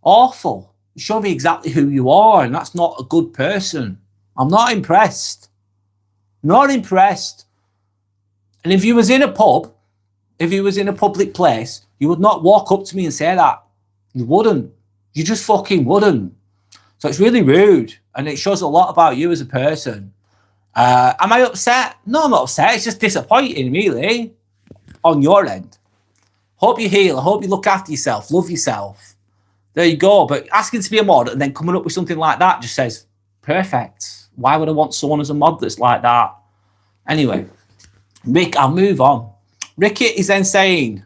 awful. You show me exactly who you are, and that's not a good person. I'm not impressed. Not impressed. And if you was in a pub, if you was in a public place, you would not walk up to me and say that. You wouldn't. You just fucking wouldn't. So it's really rude, and it shows a lot about you as a person. Am I upset? No, I'm not upset. It's just disappointing, really, on your end. Hope you heal. I hope you look after yourself. Love yourself. There you go. But asking to be a mod and then coming up with something like that just says, perfect. Why would I want someone as a mod that's like that? Anyway, Rick, I'll move on. Ricky is then saying,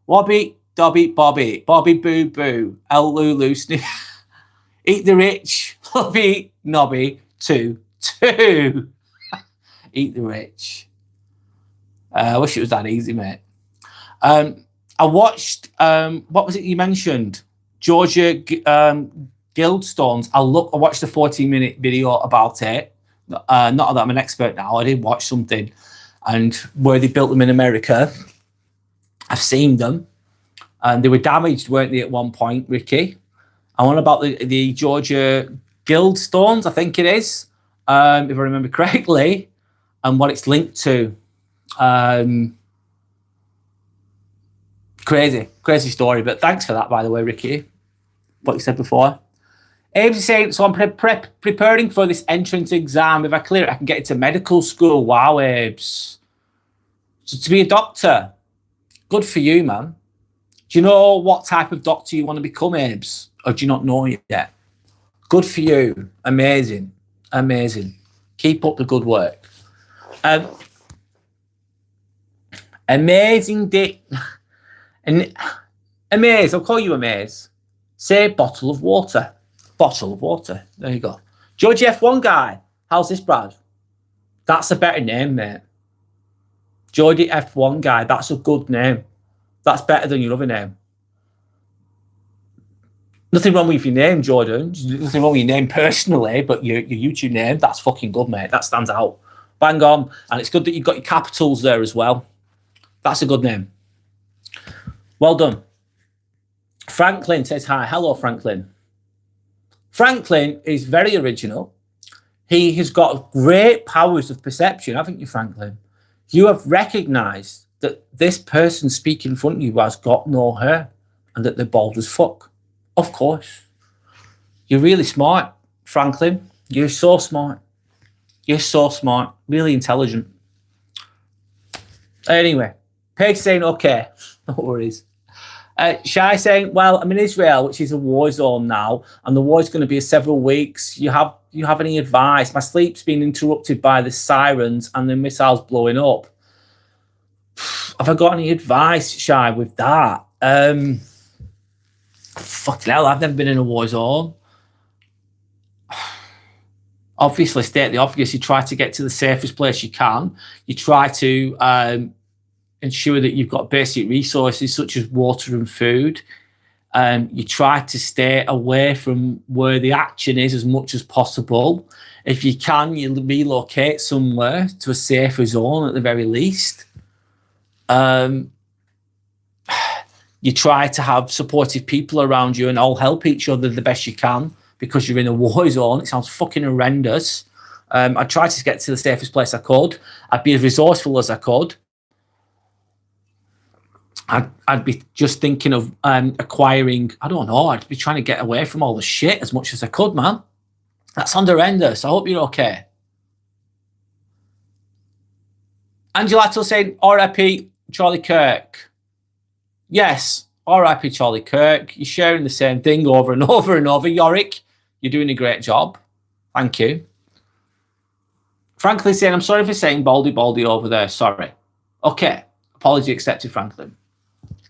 Wobby, Dobby, Bobby, Bobby, Boo, Boo, L, Lulu, Snoop, eat the rich, Lobby, Nobby, two. Eat the rich. I wish it was that easy, mate. I watched, what was it you mentioned? Georgia Guildstones. I watched a 14-minute video about it. Not that I'm an expert now. I did watch something, and where they built them in America. I've seen them, and they were damaged, weren't they, at one point, Ricky? I want about the Georgia Guildstones, I think it is, if I remember correctly, and what it's linked to. Crazy story. But thanks for that, by the way, Ricky. What you said before. Abe's saying, so I'm preparing for this entrance exam. If I clear it, I can get into medical school. Wow, Abes. So to be a doctor, good for you, man. Do you know what type of doctor you want to become, Abes? Or do you not know yet? Good for you. Amazing. Keep up the good work. Amazing Dick. Amaze, I'll call you Amaze. Say bottle of water. Bottle of water. There you go. George F1 guy. How's this, Brad? That's a better name, mate. Geordie F1 guy. That's a good name. That's better than your other name. Nothing wrong with your name, Jordan. Nothing wrong with your name personally, but your YouTube name, that's fucking good, mate. That stands out. Bang on. And it's good that you've got your capitals there as well. That's a good name. Well done. Franklin says hi. Hello, Franklin. Franklin is very original. He has got great powers of perception, haven't you, Franklin? You have recognised that this person speaking in front of you has got no hair and that they're bald as fuck. Of course. You're really smart, Franklin. You're so smart. You're so smart. Really intelligent. Anyway, Paige saying, okay, no worries. Shai saying, well, I'm in Israel, which is a war zone now, and the war is going to be several weeks. You have any advice? My sleep's been interrupted by the sirens and the missiles blowing up. Have I got any advice, Shai, with that? Fucking hell, I've never been in a war zone. Obviously, state the obvious. You try to get to the safest place you can. You try to ensure that you've got basic resources such as water and food. You try to stay away from where the action is as much as possible. If you can, you relocate somewhere to a safer zone at the very least. You try to have supportive people around you and all help each other the best you can because you're in a war zone. It sounds fucking horrendous. I tried to get to the safest place I could. I'd be as resourceful as I could. I'd be just thinking of acquiring, I don't know, I'd be trying to get away from all the shit as much as I could, man. That sounds horrendous. I hope you're okay. Angelato saying, R.I.P. Charlie Kirk. Yes, R.I.P. Charlie Kirk. You're sharing the same thing over and over and over. Yorick, you're doing a great job. Thank you. Franklin saying, I'm sorry for saying baldy over there. Sorry. Okay. Apology accepted, Franklin.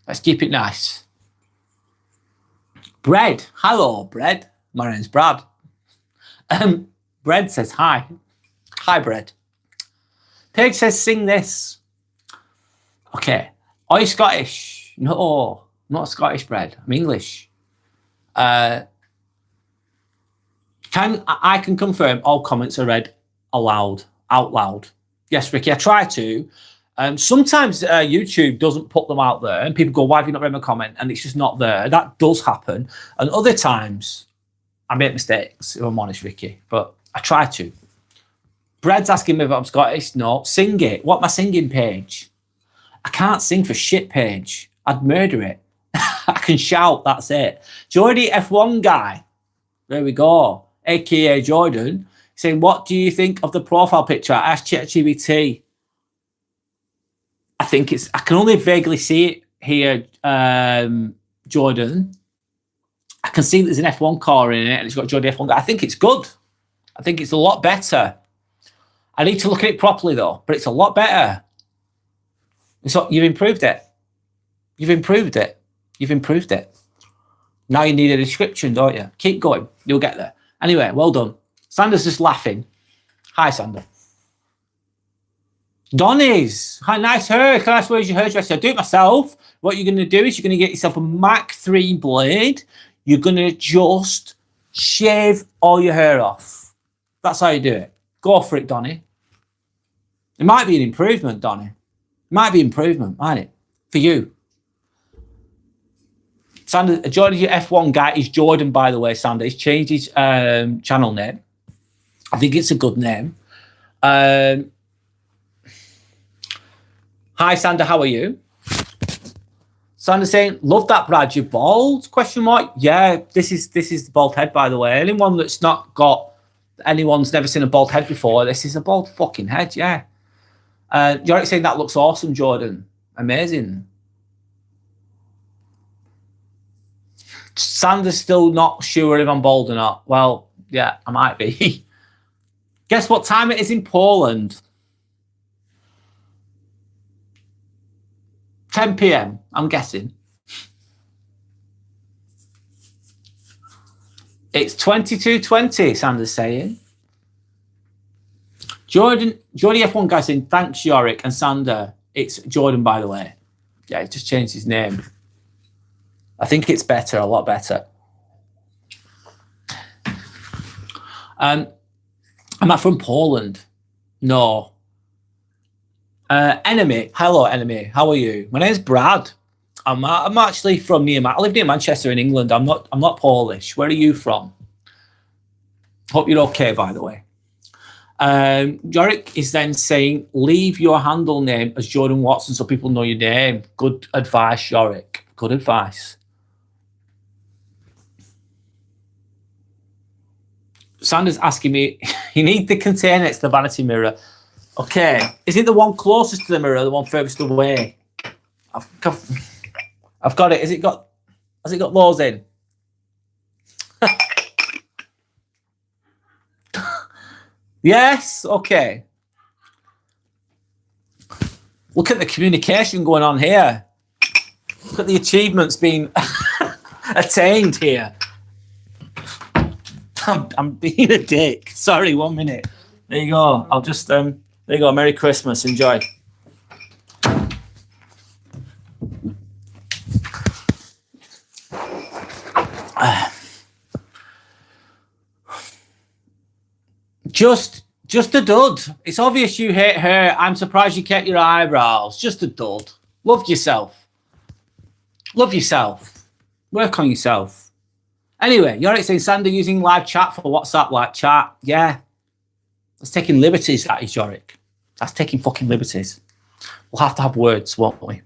Let's keep it nice. Bread. Hello, Bread. My name's Brad. Bread says hi. Hi, Bread. Paige says, sing this. Okay. Are you Scottish? No, I'm not Scottish, Bread. I'm English. I can confirm all comments are read out loud. Yes, Ricky, I try to. Sometimes YouTube doesn't put them out there and people go, why have you not read my comment? And it's just not there. That does happen. And other times I make mistakes, if I'm honest, Ricky, but I try to. Bread's asking me if I'm Scottish. No, sing it. What my singing page? I can't sing for shit, Page. I'd murder it. I can shout, that's it. Jordy F1 guy. There we go. AKA Jordan. Saying, what do you think of the profile picture? I asked ChatGPT. I think I can only vaguely see it here, Jordan. I can see there's an F1 car in it and it's got Jordy F1 guy. I think it's good. I think it's a lot better. I need to look at it properly though, but it's a lot better. So you've improved it. You've improved it. You've improved it. Now you need a description, don't you? Keep going. You'll get there. Anyway, well done. Sander's just laughing. Hi, Sander. Donny's. Hi, nice hair. Can I ask where's your hairdresser? I do it myself. What you're going to do is you're going to get yourself a Mach 3 blade. You're going to just shave all your hair off. That's how you do it. Go for it, Donny. It might be an improvement, Donny. It might be improvement, might it? For you. Sander, Jordan, your F1 guy is Jordan, by the way, Sander. He's changed his channel name. I think it's a good name. Hi, Sander, how are you? Sander saying, love that, Brad, you're bald? Question mark. Yeah, this is the bald head, by the way. Anyone that's not got, anyone's never seen a bald head before, this is a bald fucking head, yeah. You're saying that looks awesome, Jordan. Amazing. Sander's still not sure if I'm bald or not. Well, yeah, I might be. Guess what time it is in Poland? 10 p.m, I'm guessing. It's 22:20, Sander's saying. Jordy F1 guy saying, thanks, Yorick and Sander. It's Jordan, by the way. Yeah, he just changed his name. I think it's better, a lot better. Am I from Poland? No. Enemy. Hello, Enemy. How are you? My name's Brad. I'm actually from I live near Manchester in England. I'm not Polish. Where are you from? Hope you're okay, by the way. Yorick is then saying, leave your handle name as Jordan Watson so people know your name. Good advice, Yorick. Good advice. Sander's asking me, you need the container, it's the vanity mirror. Okay. Is it the one closest to the mirror or the one furthest away? I've got it. Has it got those in? Yes, okay. Look at the communication going on here. Look at the achievements being attained here. I'm being a dick. Sorry, 1 minute. There you go. I'll just there you go. Merry Christmas. Enjoy. Just a dud. It's obvious you hate her. I'm surprised you kept your eyebrows. Just a dud. Love yourself. Love yourself. Work on yourself. Anyway, Yorick saying, Sander using live chat for WhatsApp live chat. Yeah. That's taking liberties, that is, Yorick. That's taking fucking liberties. We'll have to have words, won't we?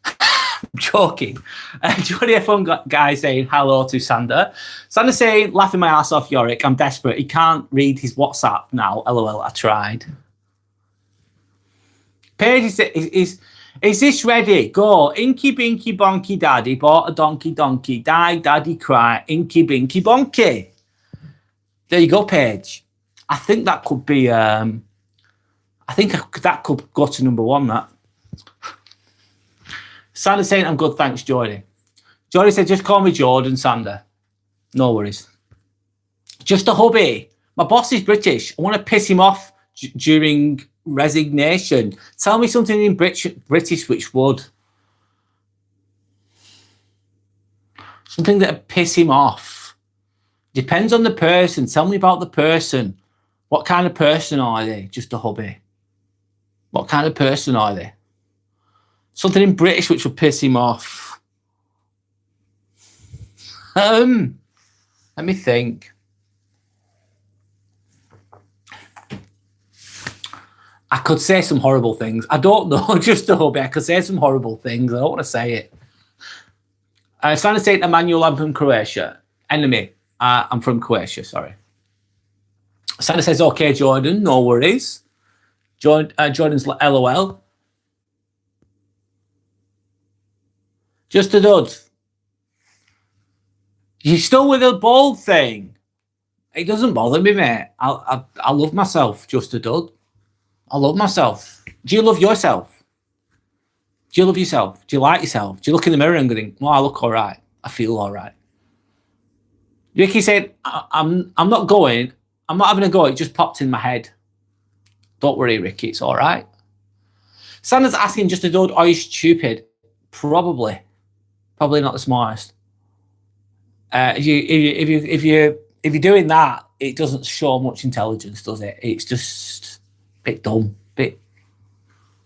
I'm joking. Johnny F1 guy saying hello to Sander. Sander saying, laughing my ass off, Yorick. I'm desperate. He can't read his WhatsApp now. LOL, I tried. Paige is this ready? Go. Inky binky bonky daddy bought a donkey donkey. Die daddy cry. Inky binky bonky. There you go, Paige. I think that could be I think that could go to number one, that. Sander saying, I'm good, thanks, Jordy. Jordy said, just call me Jordan, Sander. No worries. Just a hubby. My boss is British. I want to piss him off during resignation. Tell me something in British which would. Something that would piss him off. Depends on the person. Tell me about the person. What kind of person are they? Just a hubby. What kind of person are they? Something in British which would piss him off. Let me think. I could say some horrible things. I don't know, just a hubby. I could say some horrible things. I don't want to say it. Sander saying, Emmanuel, I'm from Croatia. Enemy. I'm from Croatia, sorry. Sander says, okay, Jordan, no worries. Jordan's LOL. Just a dud. You still with the bald thing? It doesn't bother me, mate. I love myself, just a dud. I love myself. Do you love yourself? Do you love yourself? Do you like yourself? Do you look in the mirror and think, well, I look all right. I feel all right. Ricky said, I'm not going. I'm not having a go. It just popped in my head. Don't worry, Ricky. It's all right. Sander's asking, just a dud, are you stupid? Probably. Probably not the smartest. If you're doing that, it doesn't show much intelligence, does it? It's just a bit dumb. It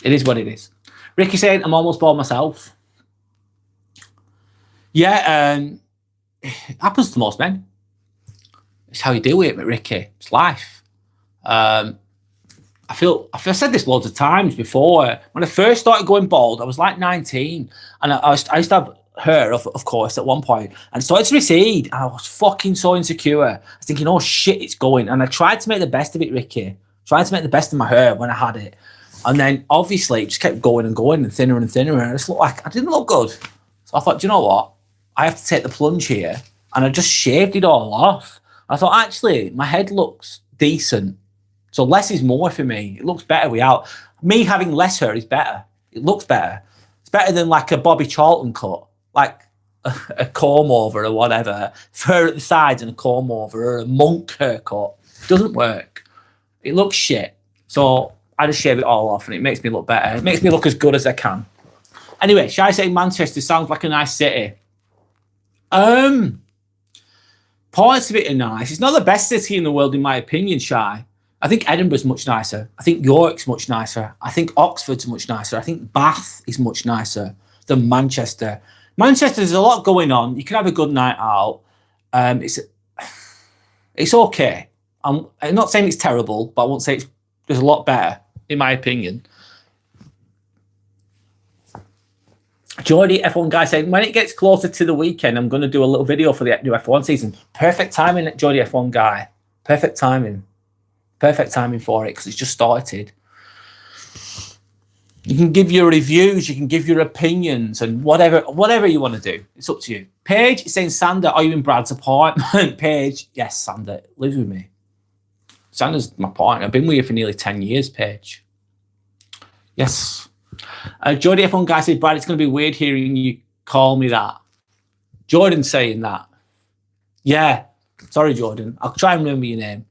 is what it is. Ricky saying, I'm almost bored myself. Yeah, it happens to most men. It's how you deal with it, Ricky. It's life. I've said this loads of times before. When I first started going bald, I was like 19, and I used to have hair, of course, at one point, and it started to recede, and I was fucking so insecure. I was thinking, oh shit, it's going, and I tried to make the best of it, Ricky. Tried to make the best of my hair when I had it, and then obviously it just kept going and going, and thinner, and I just looked like I didn't look good. So I thought, do you know what? I have to take the plunge here, and I just shaved it all off. I thought, actually, my head looks decent, so less is more for me. It looks better without me having less hair. Is better. It looks better. It's better than like a Bobby Charlton cut, like a comb over or whatever, fur at the sides and a comb over, or a monk haircut. It doesn't work. It looks shit. So I just shave it all off, and it makes me look better. It makes me look as good as I can. Anyway, shall I say Manchester sounds like a nice city? Port's a bit nice. It's not the best city in the world, in my opinion, Shy. I think Edinburgh's much nicer. I think York's much nicer. I think Oxford's much nicer. I think Bath is much nicer than Manchester. Manchester, there's a lot going on. You can have a good night out. It's okay. I'm not saying it's terrible, but I won't say there's a lot better, in my opinion. Jordy, F1 guy, saying, when it gets closer to the weekend, I'm going to do a little video for the new F1 season. Perfect timing, Jordy, F1 guy. Perfect timing. Perfect timing for it, because it's just started. You can give your reviews, you can give your opinions, and whatever you want to do. It's up to you. Paige is saying, Sander, are you in Brad's apartment? Paige, yes, Sander, lives with me. Sander's my partner. I've been with you for nearly 10 years, Paige. Yes. Jordy F1 guy said, Brad, it's going to be weird hearing you call me that. Jordan's saying that. Yeah. Sorry, Jordan. I'll try and remember your name.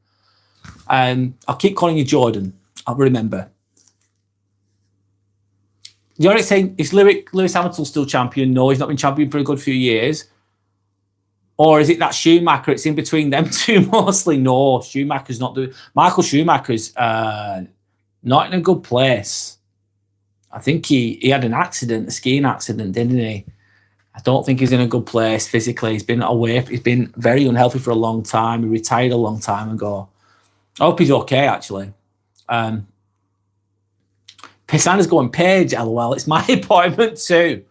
I'll keep calling you Jordan. I'll remember. You're saying, is Lewis Hamilton still champion? No, he's not been champion for a good few years. Or is it that Schumacher? It's in between them two mostly. No, Schumacher's not doing. Michael Schumacher's not in a good place. I think he had an accident, a skiing accident, didn't he? I don't think he's in a good place physically. He's been away. He's been very unhealthy for a long time. He retired a long time ago. I hope he's okay, actually. Pisana's going, Paige, LOL. It's my appointment too.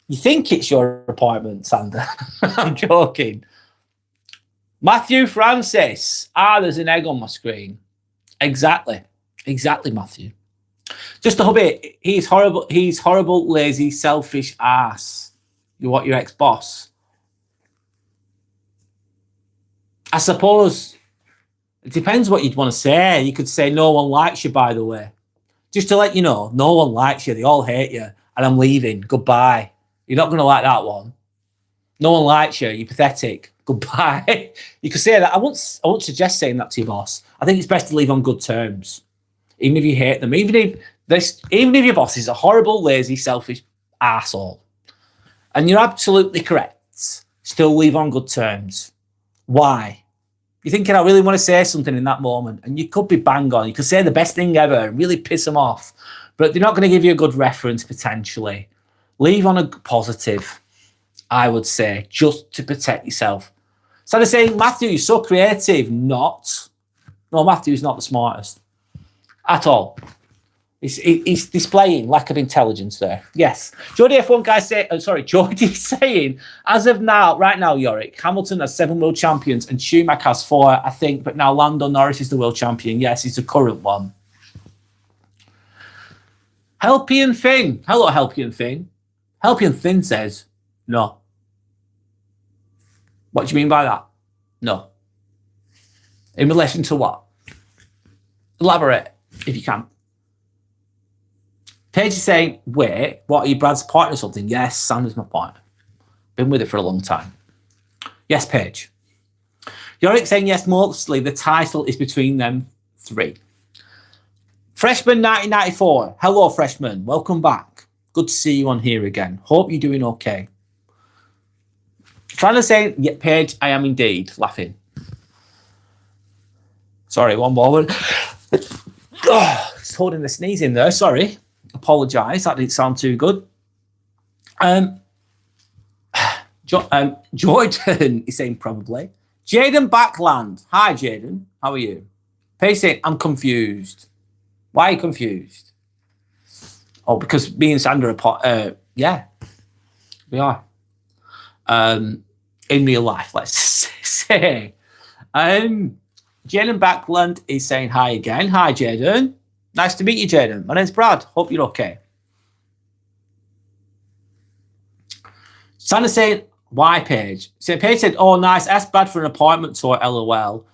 You think it's your appointment, Sander? I'm joking. Matthew Francis. There's an egg on my screen. Exactly, Matthew. Just a hubby. He's horrible. He's horrible, lazy, selfish ass. You want your ex-boss? I suppose it depends what you'd want to say. You could say no one likes you, by the way. Just to let you know, no one likes you. They all hate you. And I'm leaving. Goodbye. You're not going to like that one. No one likes you. You're pathetic. Goodbye. You could say that. I won't suggest saying that to your boss. I think it's best to leave on good terms. Even if you hate them. Even if your boss is a horrible, lazy, selfish arsehole. And you're absolutely correct. Still leave on good terms. Why? You're thinking, I really want to say something in that moment. And you could be bang on. You could say the best thing ever and really piss them off. But they're not going to give you a good reference, potentially. Leave on a positive, I would say, just to protect yourself. So they're saying, Matthew, you're so creative. Not. No, Matthew's not the smartest. At all. He's displaying lack of intelligence there. Yes. Jody F1 guy Jody's saying, as of now, right now, Yorick, Hamilton has 7 world champions and Schumacher has 4, I think, but now Lando Norris is the world champion. Yes, he's the current one. Helpian Finn. Hello, Helpian Finn. Helpian Finn says, no. What do you mean by that? No. In relation to what? Elaborate, if you can. Paige is saying, wait, what, are you Brad's partner or something? Yes, Sandra's my partner. Been with it for a long time. Yes, Paige. Yorick saying, yes, mostly the title is between them 3. Freshman 1994. Hello, freshman. Welcome back. Good to see you on here again. Hope you're doing okay. Trying to say, yeah, Paige, I am indeed. Laughing. Sorry, one moment. Just holding the sneeze in there. Sorry. Apologise. That didn't sound too good. Jordan is saying probably. Jaden Backland. Hi, Jaden. How are you? Paige saying, I'm confused. Why are you confused? Oh, because me and Sandra are yeah, we are. In real life, let's say. Jaden Backland is saying hi again. Hi, Jaden. Nice to meet you, Jaden. My name's Brad. Hope you're okay. Sandra's saying, why, Paige? So Paige said, oh, nice. Ask Brad for an appointment tour, LOL.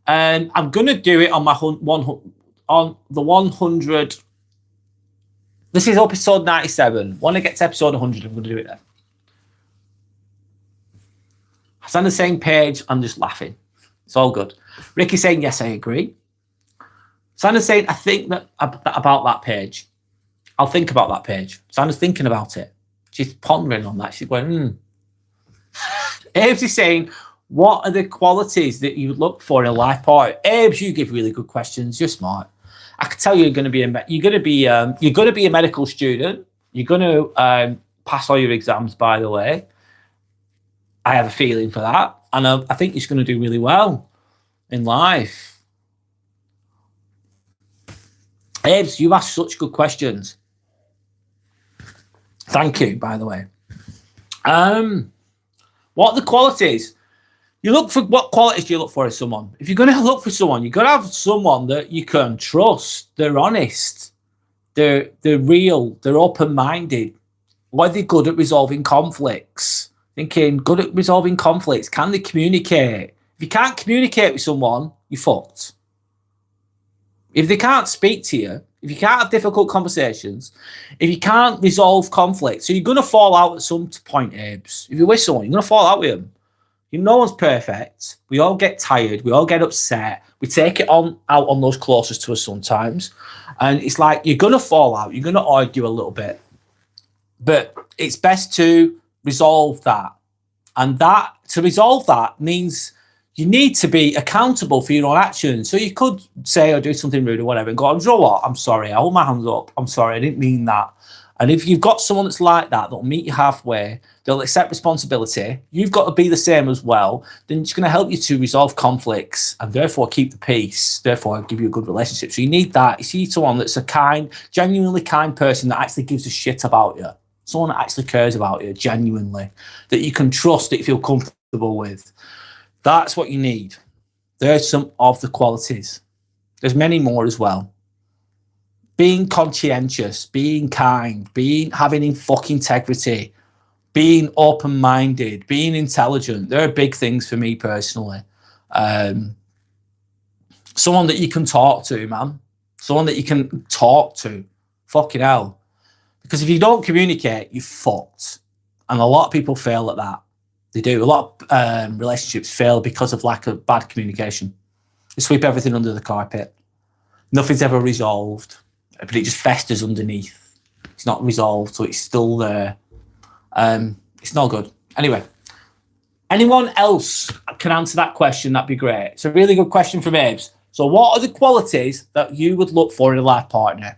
I'm going to do it on my on the 100. This is episode 97. When I get to episode 100, I'm going to do it then. Sandra's saying, Paige, I'm just laughing. It's all good. Ricky's saying, yes, I agree. Sandra's saying, I think that about that page. I'll think about that page. Sandra's thinking about it. She's pondering on that. She's going, Abe's is saying, what are the qualities that you look for in a life partner? Abe's, you give really good questions. You're smart. I can tell you're going to be a medical student. You're going to pass all your exams, by the way. I have a feeling for that. And I think you're going to do really well in life. Abe's, you ask such good questions. Thank you, by the way. What are the qualities? You look for, what qualities do you look for in someone? If you're going to look for someone, you've got to have someone that you can trust. They're honest. They're real. They're open-minded. Are they good at resolving conflicts? Thinking, good at resolving conflicts. Can they communicate? If you can't communicate with someone, you're fucked. If they can't speak to you, if you can't have difficult conversations, if you can't resolve conflict, so you're going to fall out at some point, Abes. If you're with someone, you're going to fall out with them. No one's perfect. We all get tired. We all get upset. We take it out on those closest to us sometimes. And it's like, you're going to fall out. You're going to argue a little bit. But it's best to resolve that. And that, to resolve that means you need to be accountable for your own actions. So you could say or do something rude or whatever and go, you know what? I'm sorry. I hold my hands up. I'm sorry. I didn't mean that. And if you've got someone that's like that, that'll meet you halfway, they'll accept responsibility, you've got to be the same as well, then it's going to help you to resolve conflicts and therefore keep the peace, therefore give you a good relationship. So you need that. You need someone that's a kind, genuinely kind person that actually gives a shit about you. Someone that actually cares about you, genuinely, that you can trust, that you feel comfortable with. That's what you need. There's some of the qualities. There's many more as well. Being conscientious, being kind, having fucking integrity, being open-minded, being intelligent. They're big things for me personally. Someone that you can talk to, man. Someone that you can talk to. Fucking hell. Because if you don't communicate, you're fucked. And a lot of people fail at that. They do. A lot of relationships fail because of lack of bad communication. They sweep everything under the carpet. Nothing's ever resolved, but it just festers underneath. It's not resolved, so it's still there. It's not good. Anyway, anyone else can answer that question, that'd be great. It's a really good question from Abe's. So what are the qualities that you would look for in a life partner?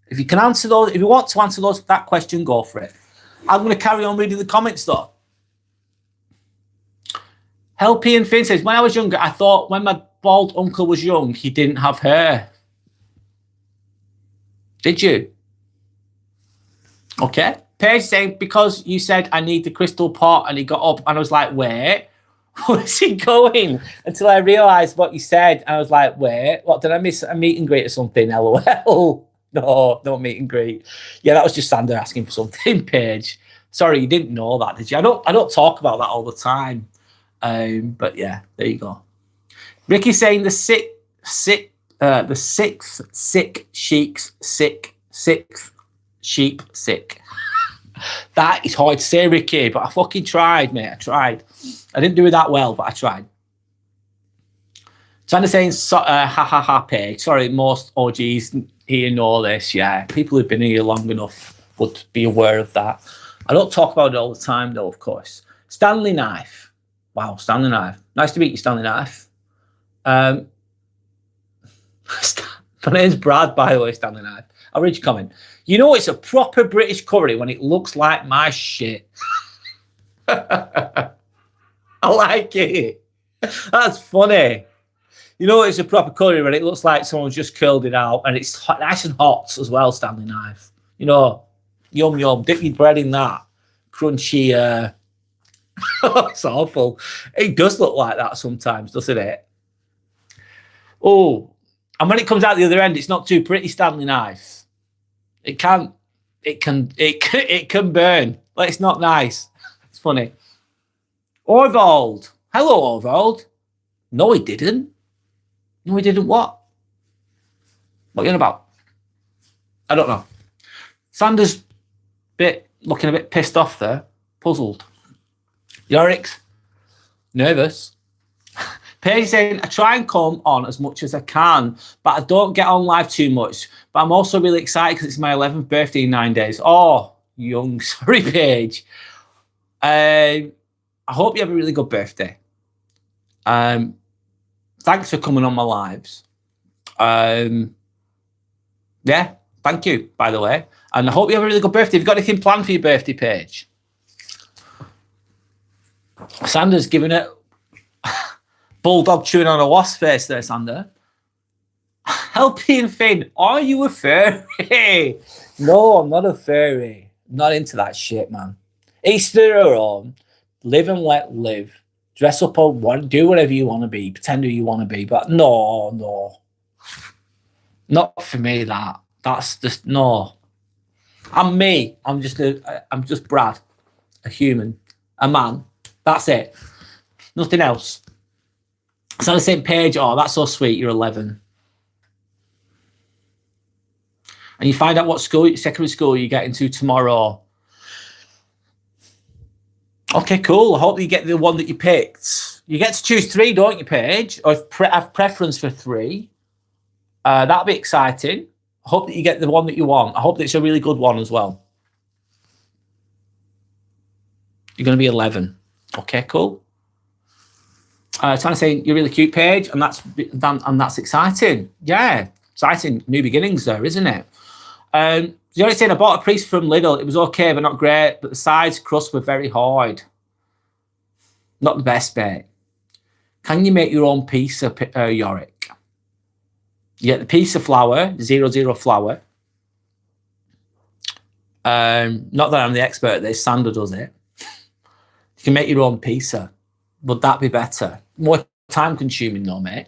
If you can answer those, if you want to answer that question, go for it. I'm going to carry on reading the comments though. Helpy and Finn says, when I was younger, I thought when my bald uncle was young, he didn't have hair. Did you? Okay. Paige saying, because you said I need the crystal pot, and he got up and I was like, wait, where's he going? Until I realised what you said. And I was like, wait, what, did I miss a meet and greet or something? LOL. No meet and greet. Yeah, that was just Sander asking for something, Paige. Sorry, you didn't know that, did you? I don't talk about that all the time. But yeah, there you go. Ricky's saying the sixth sheep sick. That is hard to say, Ricky, but I fucking tried, mate. I tried. I didn't do it that well, but I tried. Sander saying, Page. Sorry, most OGs here know this. Yeah, people who've been here long enough would be aware of that. I don't talk about it all the time, though, of course. Stanley Knife. Wow, Stanley Knife. Nice to meet you, Stanley Knife. My name's Brad, by the way, Stanley Knife. I'll read your comment. You know it's a proper British curry when it looks like my shit. I like it. That's funny. You know it's a proper curry when it looks like someone's just curled it out and it's hot, nice and hot as well, Stanley Knife. You know, yum, yum. Dip your bread in that. Crunchy. It's awful. It does look like that sometimes, doesn't it? Oh, and when it comes out the other end, it's not too pretty, Stanley Knife. It can burn. Like, it's not nice. It's funny. Orvald. Hello, Orvald. No, he didn't. No, he didn't what? What are you on about? I don't know. Sanders looking a bit pissed off there. Puzzled. Yorick's nervous. Paige saying, I try and come on as much as I can, but I don't get on live too much. But I'm also really excited because it's my 11th birthday in 9 days. Oh, young. Sorry, Paige. I hope you have a really good birthday. Thanks for coming on my lives. Yeah, thank you, by the way. And I hope you have a really good birthday. Have you got anything planned for your birthday, Paige? Sander's giving it bulldog chewing on a wasp face there, Sander. Helpy and Finn, are you a furry? No, I'm not a furry. I'm not into that shit, man. Each to their own. Live and let live. Dress up or do whatever you want to be. Pretend who you want to be. But no. Not for me, that. That's just, no. I'm me. I'm just Brad. A human. A man. That's it. Nothing else. It's on the same page. Oh, that's so sweet. You're 11. And you find out what secondary school you get into tomorrow. Okay, cool. I hope you get the one that you picked. You get to choose 3, don't you, Paige? Or have preference for 3. That'll be exciting. I hope that you get the one that you want. I hope that it's a really good one as well. You're going to be 11. Okay, cool. Trying to say you're really cute, Paige, and that's exciting. Yeah, exciting new beginnings there, isn't it? You're saying I bought a piece from Lidl. It was okay, but not great. But the sides crust were very hard. Not the best, mate. Can you make your own pizza, Yorick? You get the pizza flour, 00 flour. Not that I'm the expert at this. Sandra does it. You can make your own pizza. Would that be better? More time consuming though, mate.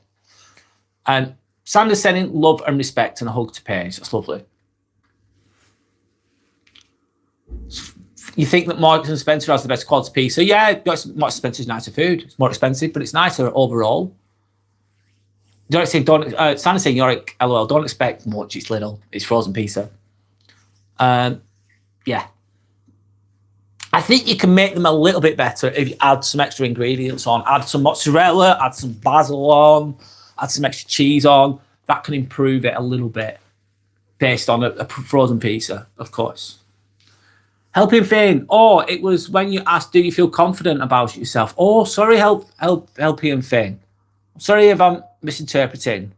And Sandra's sending love and respect and a hug to Paige. That's lovely. You think that Marks and Spencer has the best quality pizza? Yeah, Marks and Spencer's nicer food. It's more expensive, but it's nicer overall. Sandra's saying, Yorick, LOL, don't expect much. It's little. It's frozen pizza. Yeah. I think you can make them a little bit better if you add some extra ingredients on. Add some mozzarella, add some basil on, add some extra cheese on. That can improve it a little bit based on a frozen pizza, of course. Helping Finn. Oh, it was when you asked, do you feel confident about yourself? Oh, sorry, Helping Finn. Sorry if I'm misinterpreting.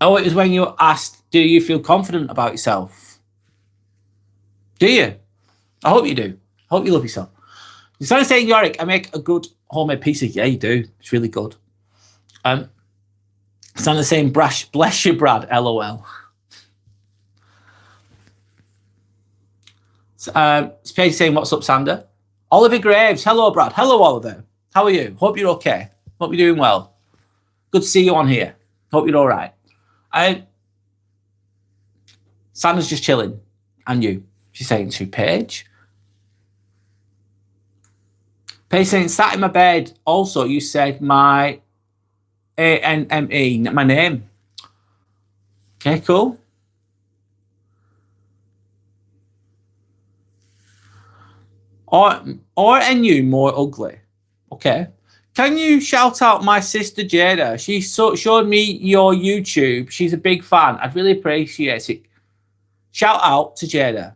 Oh, it was when you asked, do you feel confident about yourself? Do you? I hope you do. I hope you love yourself. You're starting saying, Yorick, I make a good homemade pizza. Yeah, you do. It's really good. Sandra saying, bless you, Brad, LOL. Paige saying, what's up, Sandra? Oliver Graves. Hello, Brad. Hello, Oliver. How are you? Hope you're okay. Hope you're doing well. Good to see you on here. Hope you're all right. Sandra's just chilling. And you? She's saying to Paige. Paige saying, sat in my bed. Also, you said my ANME, my name. Okay, cool. Or you more ugly. Okay. Can you shout out my sister Jada? She showed me your YouTube. She's a big fan. I'd really appreciate it. Shout out to Jada.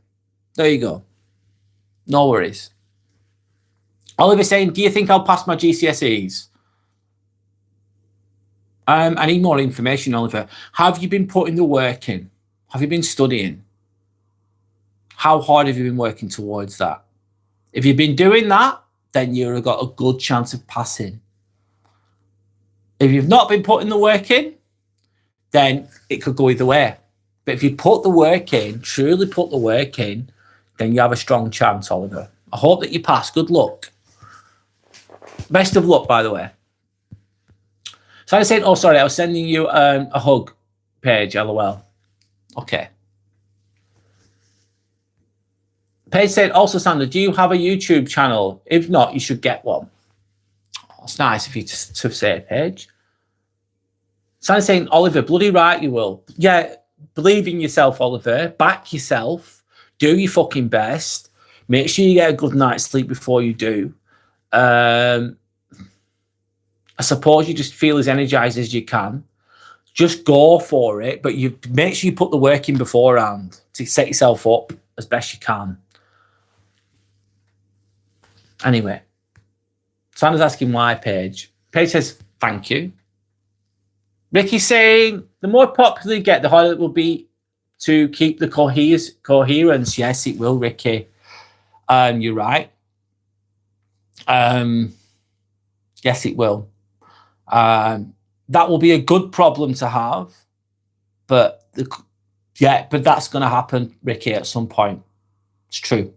There you go. No worries. Oliver saying, do you think I'll pass my GCSEs? I need more information, Oliver. Have you been putting the work in? Have you been studying? How hard have you been working towards that? If you've been doing that, then you've got a good chance of passing. If you've not been putting the work in, then it could go either way. But if you put the work in, truly put the work in, then you have a strong chance, Oliver. I hope that you pass. Good luck. Best of luck, by the way. So I said, oh, sorry, I was sending you a hug, Paige, LOL. Okay. Paige said, also, Sandra, do you have a YouTube channel? If not, you should get one. Oh, it's nice of you to say, Paige. Sandra's saying, Oliver, bloody right you will. Yeah, believe in yourself, Oliver. Back yourself. Do your fucking best. Make sure you get a good night's sleep before you do. I suppose you just feel as energized as you can. Just go for it, but you make sure you put the work in beforehand to set yourself up as best you can. Anyway, Sandra's asking why, Paige. Paige says, thank you. Ricky's saying, the more popular you get, the harder it will be to keep the coherence. Yes, it will, Ricky. You're right. Yes, it will. That will be a good problem to have. But but that's going to happen, Ricky, at some point. It's true.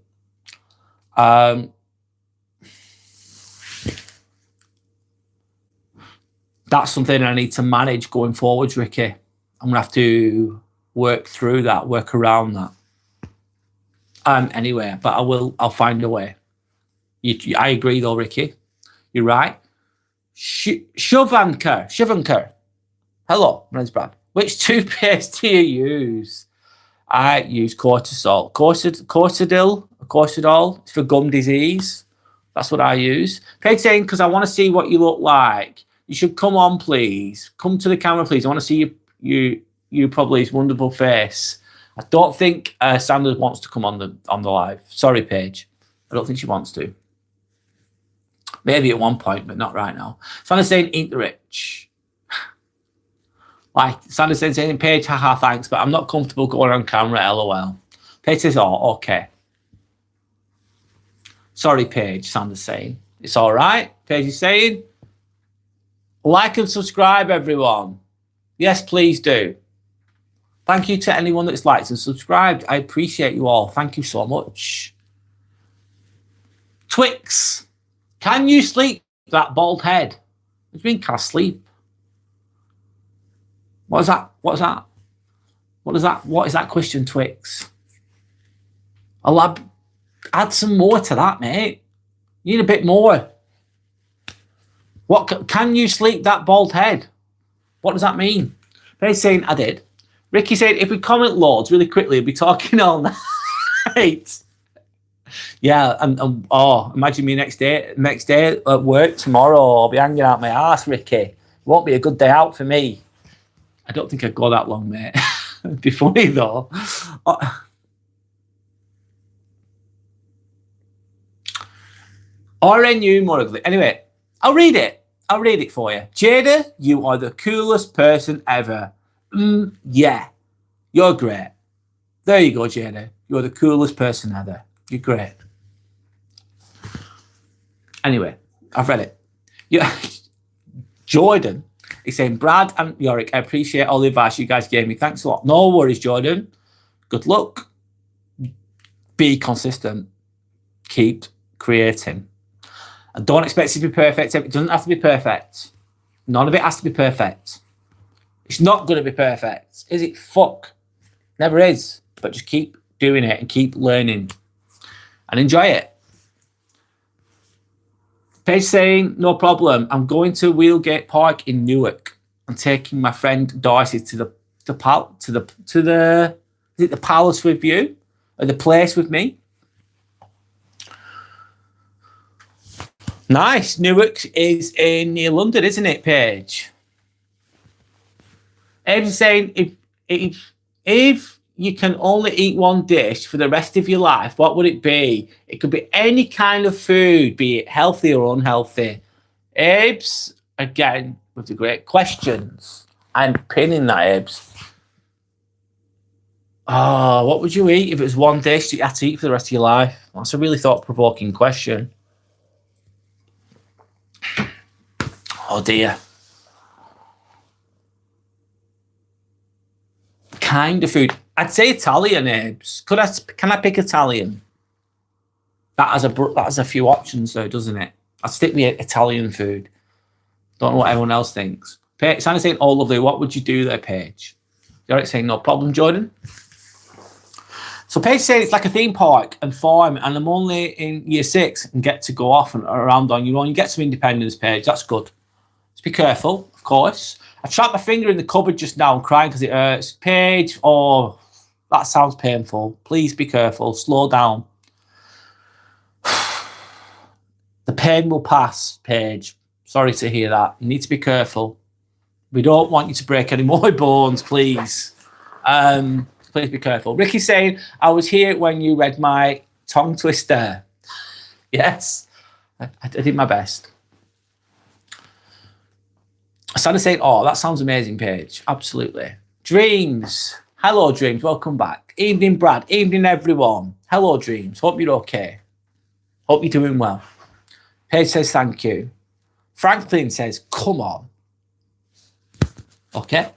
That's something I need to manage going forwards, Ricky. I'm going to have to work through that, work around that. Anyway, but I'll find a way. I agree though, Ricky. You're right. Shivankar. Hello, my name's Brad. Which toothpaste do you use? I use cortisol. Cortisol. It's for gum disease. That's what I use. Paige saying, because I want to see what you look like. You should come on, please. Come to the camera, please. I want to see you probably his wonderful face. I don't think Sanders wants to come on the live. Sorry, Paige. I don't think she wants to. Maybe at one point, but not right now. Sandra's saying, eat the rich. Like Sandra saying, Paige, haha, thanks, but I'm not comfortable going on camera, lol. Paige says, oh, okay. Sorry, Paige, Sandra's saying. It's all right. Paige is saying, like and subscribe, everyone. Yes, please do. Thank you to anyone that's liked and subscribed. I appreciate you all. Thank you so much. Twix, can you sleep that bald head? What do you mean, can I sleep? What is that? What is that? What is that? What is that question, Twix? I'll add some more to that, mate. You need a bit more. What can you sleep that bald head? What does that mean? They're saying I did. Ricky said if we comment loads really quickly, we'll be talking all night. Yeah, and oh, imagine me next day at work tomorrow. I'll be hanging out my ass, Ricky. It won't be a good day out for me. I don't think I'd go that long, mate. It'd be funny though. RNU more ugly. Anyway, I'll read it. I'll read it for you. Jada, you are the coolest person ever. Yeah, you're great. There you go, Jada. You're the coolest person ever. You're great. Anyway, I've read it. Yeah, Jordan is saying, Brad and Yorick, I appreciate all the advice you guys gave me. Thanks a lot. No worries, Jordan. Good luck. Be consistent. Keep creating. And don't expect it to be perfect. It doesn't have to be perfect. None of it has to be perfect. It's not going to be perfect, is it? Fuck. Never is. But just keep doing it and keep learning. And enjoy it. Paige saying, no problem. I'm going to Wheelgate Park in Newark. I'm taking my friend Darcy to the palace with you, or the place with me. Nice. Newark is near London, isn't it, Paige? Abe's saying, if you can only eat one dish for the rest of your life, what would it be? It could be any kind of food, be it healthy or unhealthy. Abe's, again, with the great questions. I'm pinning that, Abe's. Oh, what would you eat if it was one dish that you had to eat for the rest of your life? That's a really thought-provoking question. Oh, dear. Kind of food. I'd say Italian, Abe's. Can I pick Italian? That has a few options, though, doesn't it? I'd stick with Italian food. Don't know what everyone else thinks. Paige, Sandra's saying, oh, lovely. What would you do there, Paige? You're saying, no problem, Jordan. So Paige said it's like a theme park and farm, and I'm only in year 6 and get to go off and around on your own. You get some independence, Paige. That's good. Just be careful, of course. I trapped my finger in the cupboard just now and crying because it hurts. Paige, oh, that sounds painful. Please be careful. Slow down. The pain will pass, Paige. Sorry to hear that. You need to be careful. We don't want you to break any more bones, please. Please be careful. Ricky's saying, I was here when you read my tongue twister. Yes, I did my best. Sandra's saying, oh, that sounds amazing, Paige. Absolutely. Dreams. Hello, Dreams. Welcome back. Evening, Brad. Evening, everyone. Hello, Dreams. Hope you're okay. Hope you're doing well. Paige says, thank you. Franklin says, come on. Okay.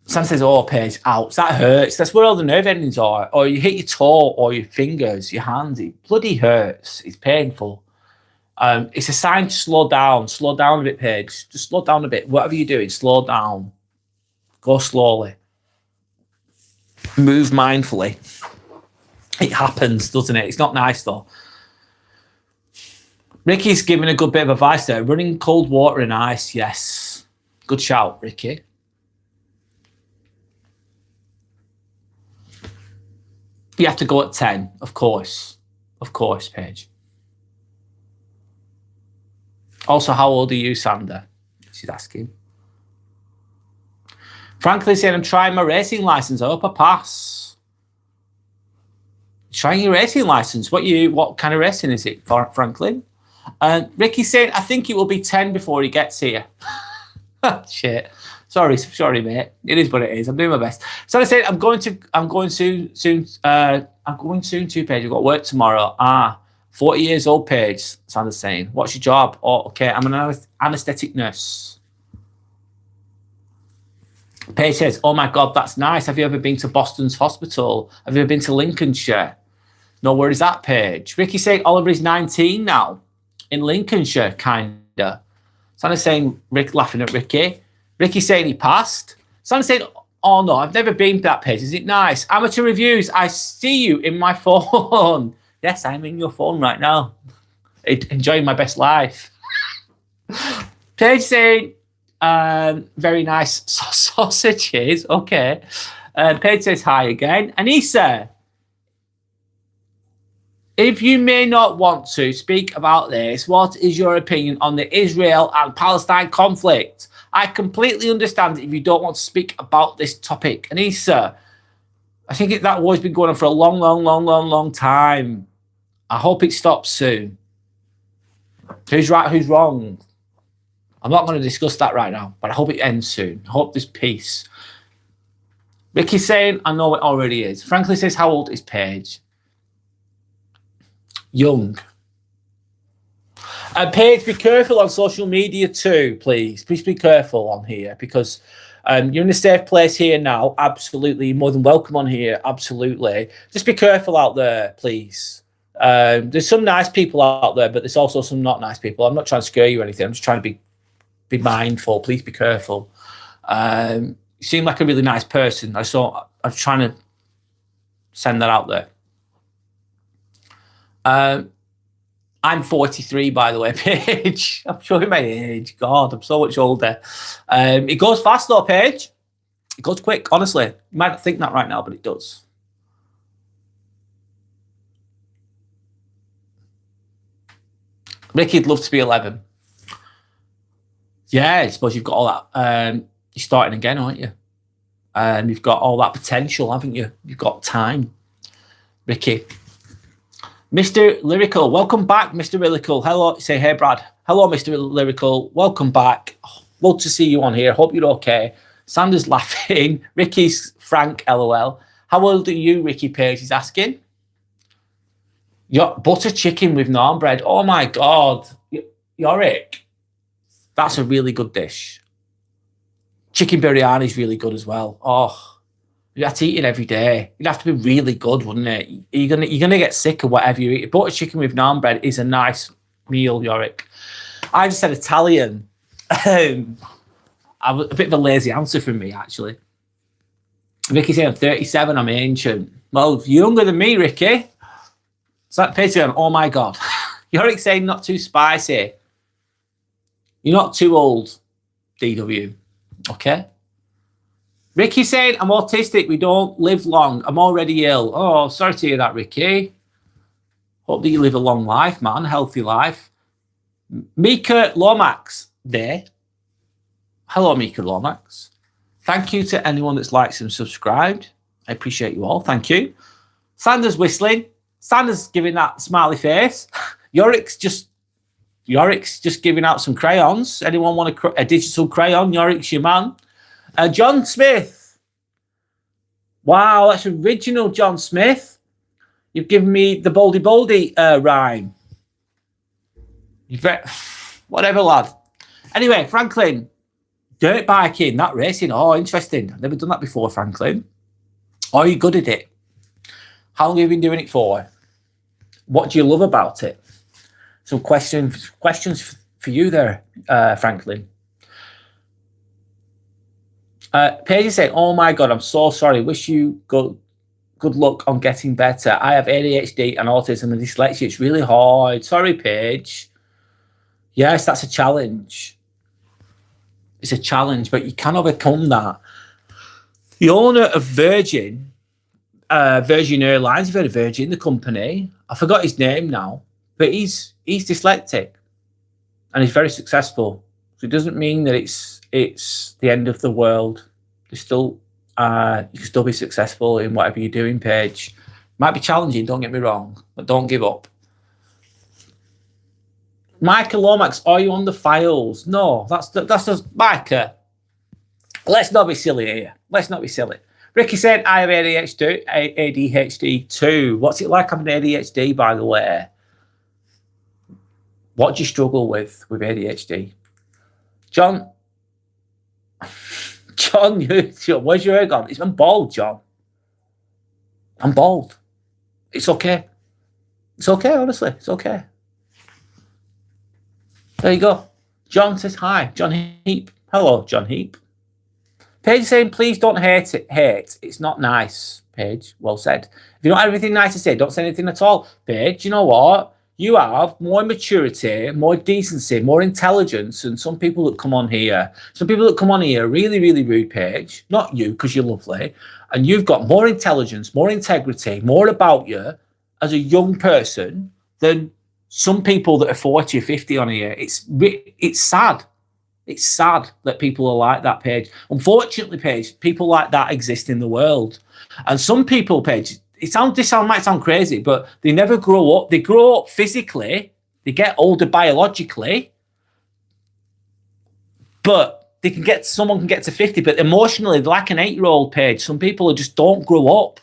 Sandra says, oh, Paige, ouch. That hurts. That's where all the nerve endings are. Or you hit your toe or your fingers, your hands. It bloody hurts. It's painful. It's a sign to slow down. Slow down a bit, Paige. Just slow down a bit. Whatever you're doing, slow down. Go slowly. Move mindfully. It happens, doesn't it? It's not nice, though. Ricky's giving a good bit of advice there. Running cold water and ice, yes. Good shout, Ricky. You have to go at 10, of course. Of course, Paige. Also, how old are you, Sandra? She's asking. Franklin saying, I'm trying my racing license. I hope I pass. Trying your racing license. What kind of racing is it, Franklin? Ricky's saying, I think it will be 10 before he gets here. Shit. Sorry, mate. It is what it is. I'm doing my best. So I said I'm going soon. I'm going soon to Paige. I've got work tomorrow. 40 years old, Paige. Sandra's saying. What's your job? Oh, okay. I'm an anesthetic nurse. Paige says, oh my God, that's nice. Have you ever been to Boston's hospital? Have you ever been to Lincolnshire? No, where is that, Paige? Ricky saying Oliver is 19 now. In Lincolnshire, kinda. Sandra's saying, Rick laughing at Ricky. Ricky saying he passed. Sandra's saying, oh no, I've never been to that page. Is it nice? Amateur reviews, I see you in my phone. Yes, I'm in your phone right now. Enjoying my best life. Paige saying, very nice sausages. Okay. Paige says hi again. Anissa, if you may not want to speak about this, what is your opinion on the Israel and Palestine conflict? I completely understand if you don't want to speak about this topic. Anissa, I think that war's been going on for a long time. I hope it stops soon. Who's right, who's wrong? I'm not going to discuss that right now, but I hope it ends soon. I hope there's peace. Ricky's saying, I know it already is. Franklin says, how old is Paige? Young. Paige, be careful on social media too, please. Please be careful on here because you're in a safe place here now. Absolutely. You're more than welcome on here. Absolutely. Just be careful out there, please. There's some nice people out there, but there's also some not nice people. I'm not trying to scare you or anything. I'm just trying to be mindful. Please be careful. You seem like a really nice person. I'm trying to send that out there. I'm 43, by the way, Paige. I'm showing my age. God, I'm so much older. It goes fast, though, Paige. It goes quick, honestly. You might not think that right now, but it does. Ricky'd love to be 11. Yeah, I suppose you've got all that. You're starting again, aren't you? You've got all that potential, haven't you? You've got time. Ricky. Mr. Lyrical, welcome back, Mr. Lyrical. Hello, say, hey, Brad. Hello, Mr. Lyrical. Welcome back. Love to see you on here. Hope you're okay. Sandra's laughing. Ricky's frank, LOL. How old are you, Ricky Page is asking? Your butter chicken with naan bread. Oh, my God. Yorick. That's a really good dish. Chicken biryani is really good as well. Oh. You'd have to eat it every day. It'd have to be really good, wouldn't it? You're gonna get sick of whatever you eat. Butter chicken with naan bread is a nice meal, Yorick. I just said Italian. A bit of a lazy answer from me, actually. Ricky saying I'm 37, I'm ancient. Well, you're younger than me, Ricky. So that Patreon, oh my God. Yorick saying not too spicy. You're not too old, DW. Okay? Ricky saying, I'm autistic. We don't live long. I'm already ill. Oh, sorry to hear that, Ricky. Hope that you live a long life, man. Healthy life. Mika Lomax there. Hello, Mika Lomax. Thank you to anyone that's liked and subscribed. I appreciate you all. Thank you. Sandra's whistling. Sandra's giving that smiley face. Yorick's just giving out some crayons. Anyone want a digital crayon? Yorick's your man. John Smith. Wow, that's original, John Smith. You've given me the boldy rhyme. Whatever, lad. Anyway, Franklin. Dirt biking, that racing. Oh, interesting. I've never done that before, Franklin. Are you good at it? How long have you been doing it for? What do you love about it? Some questions for you there, Franklin. Paige is saying, oh my God, I'm so sorry. Wish you good luck on getting better. I have ADHD and autism and dyslexia. It's really hard. Sorry, Paige. Yes, that's a challenge. It's a challenge, but you can overcome that. The owner of Virgin Airlines, you've heard of Virgin, the company. I forgot his name now, but he's dyslexic and he's very successful. So it doesn't mean that it's the end of the world. There's still you can still be successful in whatever you're doing, Paige. Might be challenging, don't get me wrong, but don't give up. Micah Lomax, are you on the files? No, that's just Micah. Let's not be silly here. Let's not be silly. Ricky said, I have ADHD too. What's it like having ADHD, by the way? What do you struggle with ADHD? John, where's your hair gone? I'm bald, John. I'm bald. It's okay. It's okay, honestly. It's okay. There you go. John says hi. John Heap. Hello, John Heap. Paige saying, please don't hate it. It's not nice, Paige. Well said. If you don't have anything nice to say, don't say anything at all. Paige, you know what? You have more maturity, more decency, more intelligence than some people that come on here. Some people that come on here are really, really rude, Paige. Not you, because you're lovely. And you've got more intelligence, more integrity, more about you as a young person than some people that are 40 or 50 on here. It's sad. It's sad that people are like that, Paige. Unfortunately, Paige, people like that exist in the world. And some people, Paige, this might sound crazy, but they never grow up. They grow up physically. They get older biologically. But someone can get to 50, but emotionally, they're like an 8-year-old, Paige. Some people just don't grow up.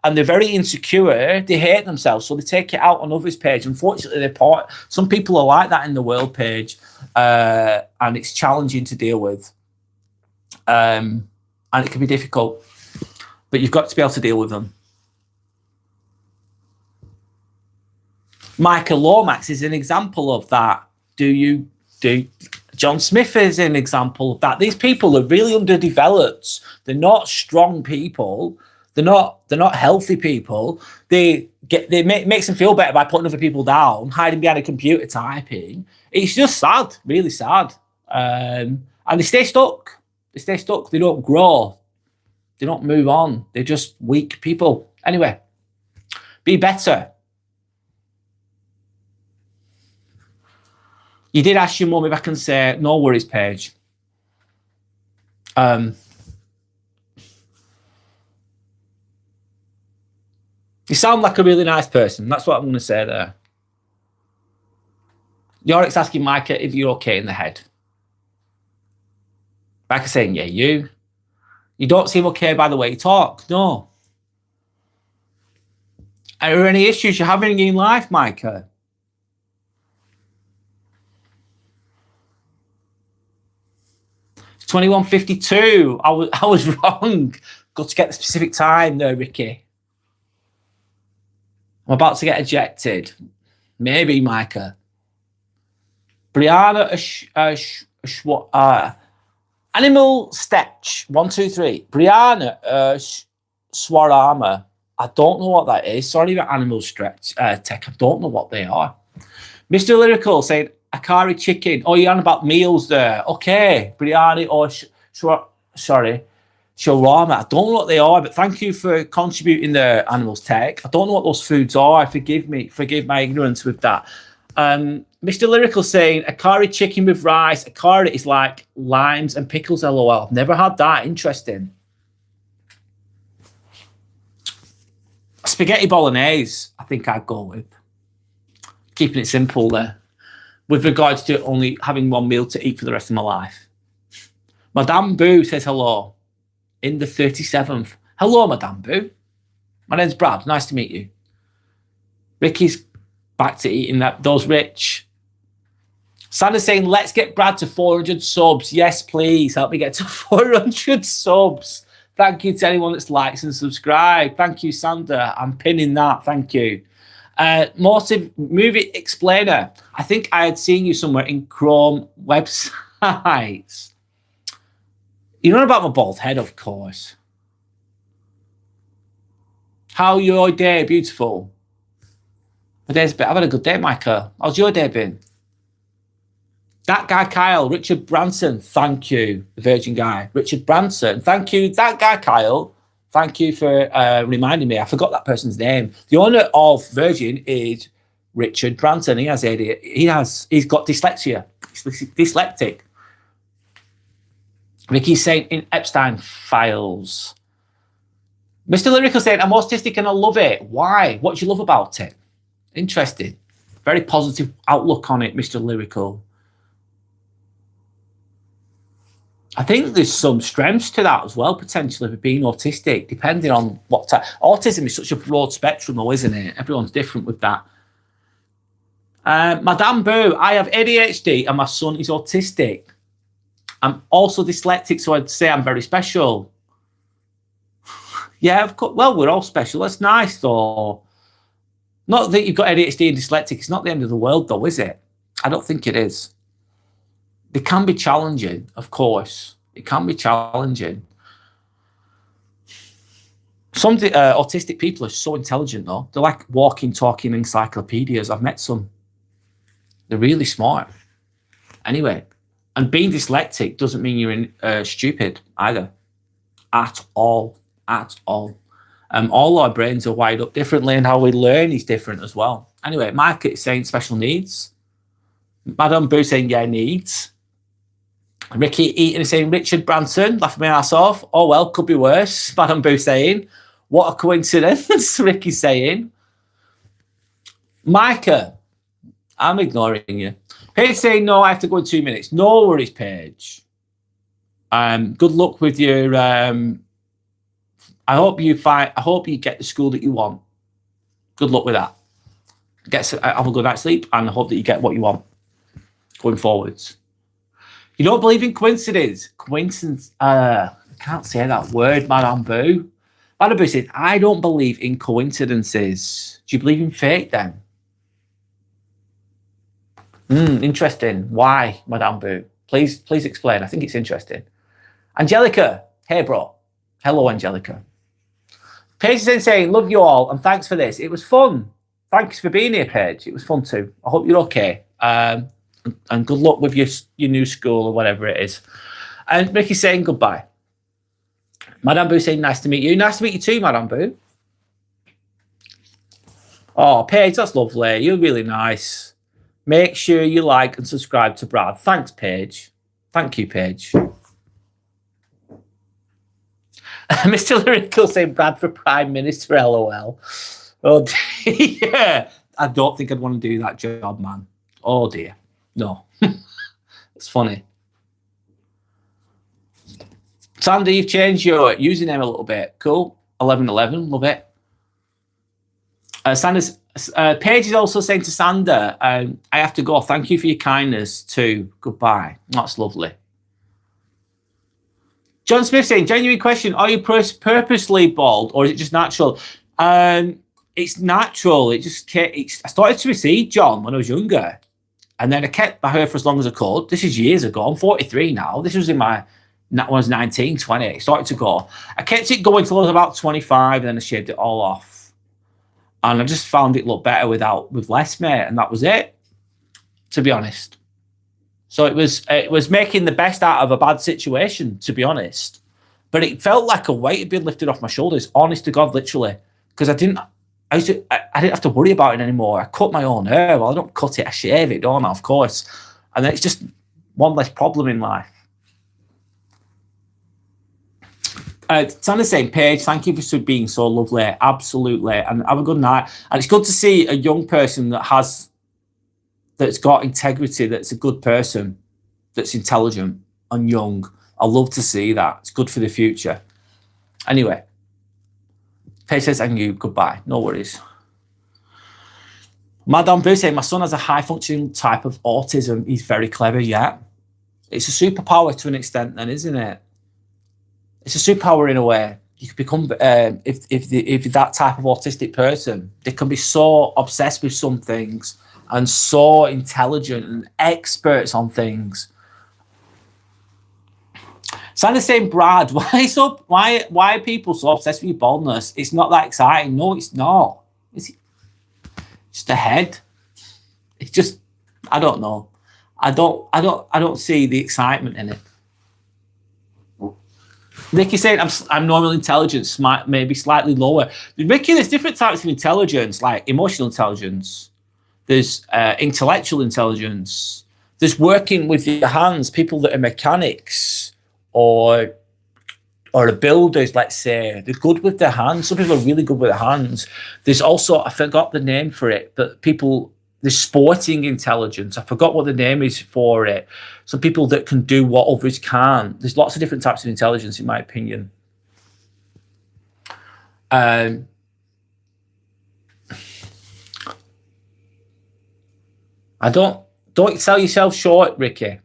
And they're very insecure. They hate themselves, so they take it out on others, Paige. Unfortunately, some people are like that in the world, Paige, and it's challenging to deal with. And it can be difficult, but you've got to be able to deal with them. Micah Lomax is an example of that. John Smith is an example of that. These people are really underdeveloped. They're not strong people. They're not healthy people. Makes them feel better by putting other people down, hiding behind a computer typing. It's just sad, really sad. And they stay stuck. They don't grow. They don't move on. They're just weak people. Anyway, be better. You did ask your mum if I can say, no worries, Paige. You sound like a really nice person. That's what I'm going to say there. Yorick's asking Micah if you're okay in the head. Micah's saying, yeah, you don't seem okay by the way you talk. No. Are there any issues you're having in life, Micah? It's 21:52. I was wrong. Got to get the specific time there, Ricky. I'm about to get ejected. Maybe, Micah. Brianna Animal Stitch 1 2 3. Brianna Swarama. I don't know what that is. Sorry about Animal Stretch Tech. I don't know what they are. Mr. Lyrical saying Akari chicken. Oh, you're on about meals there. Okay. Brianna or sorry. Shawarma. I don't know what they are, but thank you for contributing the Animals Tech. I don't know what those foods are. Forgive my ignorance with that. Mr. Lyrical saying a curry chicken with rice. A curry is like limes and pickles. LOL. I've never had that. Interesting. Spaghetti bolognese. I think I'd go with. Keeping it simple there. With regards to only having one meal to eat for the rest of my life. Madame Boo says hello. In the 37th. Hello, Madame Boo. My name's Brad. Nice to meet you. Ricky's back to eating those rich. Sandra's saying, let's get Brad to 400 subs. Yes, please. Help me get to 400 subs. Thank you to anyone that's likes and subscribed. Thank you, Sandra. I'm pinning that. Thank you. Motive Movie Explainer. I think I had seen you somewhere in Chrome websites. You know about my bald head, of course. How your day? Beautiful. My day's been. I've had a good day, Micah. How's your day been? That guy, Kyle. Richard Branson. Thank you. The Virgin guy. Richard Branson. Thank you. That guy, Kyle. Thank you for reminding me. I forgot that person's name. The owner of Virgin is Richard Branson. He's got dyslexia. He's dyslexic. Ricky's saying in Epstein files. Mr. Lyrical saying, I'm autistic and I love it. Why? What do you love about it? Interesting. Very positive outlook on it, Mr. Lyrical. I think there's some strengths to that as well, potentially, for being autistic, depending on what type. Autism is such a broad spectrum, though, isn't it? Everyone's different with that. Madame Boo, I have ADHD and my son is autistic. I'm also dyslexic, so I'd say I'm very special. Yeah, of course. Well, we're all special. That's nice, though. Not that you've got ADHD and dyslexic. It's not the end of the world, though, is it? I don't think it is. They can be challenging, of course. It can be challenging. Some autistic people are so intelligent, though. They're like walking, talking encyclopedias. I've met some. They're really smart. Anyway, and being dyslexic doesn't mean you're stupid either. At all. At all. All our brains are wired up differently, and how we learn is different as well. Anyway, Mike is saying special needs. Madame Boo saying, yeah, needs. Ricky Eaton is saying, Richard Branson, laughing my ass off. Oh, well, could be worse. Madame Boo saying, what a coincidence. Ricky's saying. Micah, I'm ignoring you. Paige saying, no, I have to go in 2 minutes. No worries, Paige. Good luck with your... I hope you get the school that you want. Good luck with that. Have a good night's sleep, and I hope that you get what you want going forwards. You don't believe in coincidence? Coincidence. I can't say that word, Madame Boo. Madame Boo said, I don't believe in coincidences. Do you believe in fate then? Interesting. Why, Madame Boo? Please explain. I think it's interesting. Angelica. Hey, bro. Hello, Angelica. Paige is saying, love you all, and thanks for this. It was fun. Thanks for being here, Paige. It was fun too. I hope you're okay. And good luck with your new school or whatever it is. And Ricky's saying goodbye. Madame Boo saying, nice to meet you. Nice to meet you too, Madame Boo. Oh, Paige, that's lovely. You're really nice. Make sure you like and subscribe to Brad. Thanks, Paige. Thank you, Paige. Mr. Lyrical saying Brad for Prime Minister, LOL. Oh, dear. I don't think I'd want to do that job, man. Oh, dear. No. It's funny. Sandy, you've changed your username a little bit. Cool. 1111. Love it. Sanders, Paige is also saying to Sander, I have to go. Thank you for your kindness too. Goodbye. That's lovely. John Smith saying, genuine question, are you purposely bald or is it just natural? It's natural. I started to recede, John, when I was younger. And then I kept my hair for as long as I could. This is years ago. I'm 43 now. This was when I was 19, 20. It started to go. I kept it going until I was about 25, and then I shaved it all off. And I just found it looked better with less, mate. And that was it, to be honest. So it was making the best out of a bad situation, to be honest. But it felt like a weight had been lifted off my shoulders, honest to God, literally. Because I didn't have to worry about it anymore. I cut my own hair. Well, I don't cut it, I shave it, don't I? Of course. And then it's just one less problem in life. It's on the same page. Thank you for being so lovely. Absolutely. And have a good night. And it's good to see a young person that's got integrity, that's a good person, that's intelligent and young. I love to see that. It's good for the future. Anyway, Paige says, and you, goodbye. No worries. Madame Boo saying, my son has a high-functioning type of autism. He's very clever, yeah. It's a superpower to an extent then, isn't it? It's a superpower in a way. You could become, if that type of autistic person, they can be so obsessed with some things and so intelligent and experts on things. Sandy's saying, Brad, why are people so obsessed with your baldness? It's not that exciting. No, it's not. It's just a head. It's just, I don't know. I don't see the excitement in it. Ricky's saying I'm normal intelligence, maybe slightly lower. Ricky, there's different types of intelligence, like emotional intelligence. There's intellectual intelligence. There's working with your hands, people that are mechanics or are builders, let's say. They're good with their hands. Some people are really good with their hands. There's also, I forgot the name for it, but people there's sporting intelligence. I forgot what the name is for it. Some people that can do what others can't. There's lots of different types of intelligence, in my opinion. Don't sell yourself short, Ricky.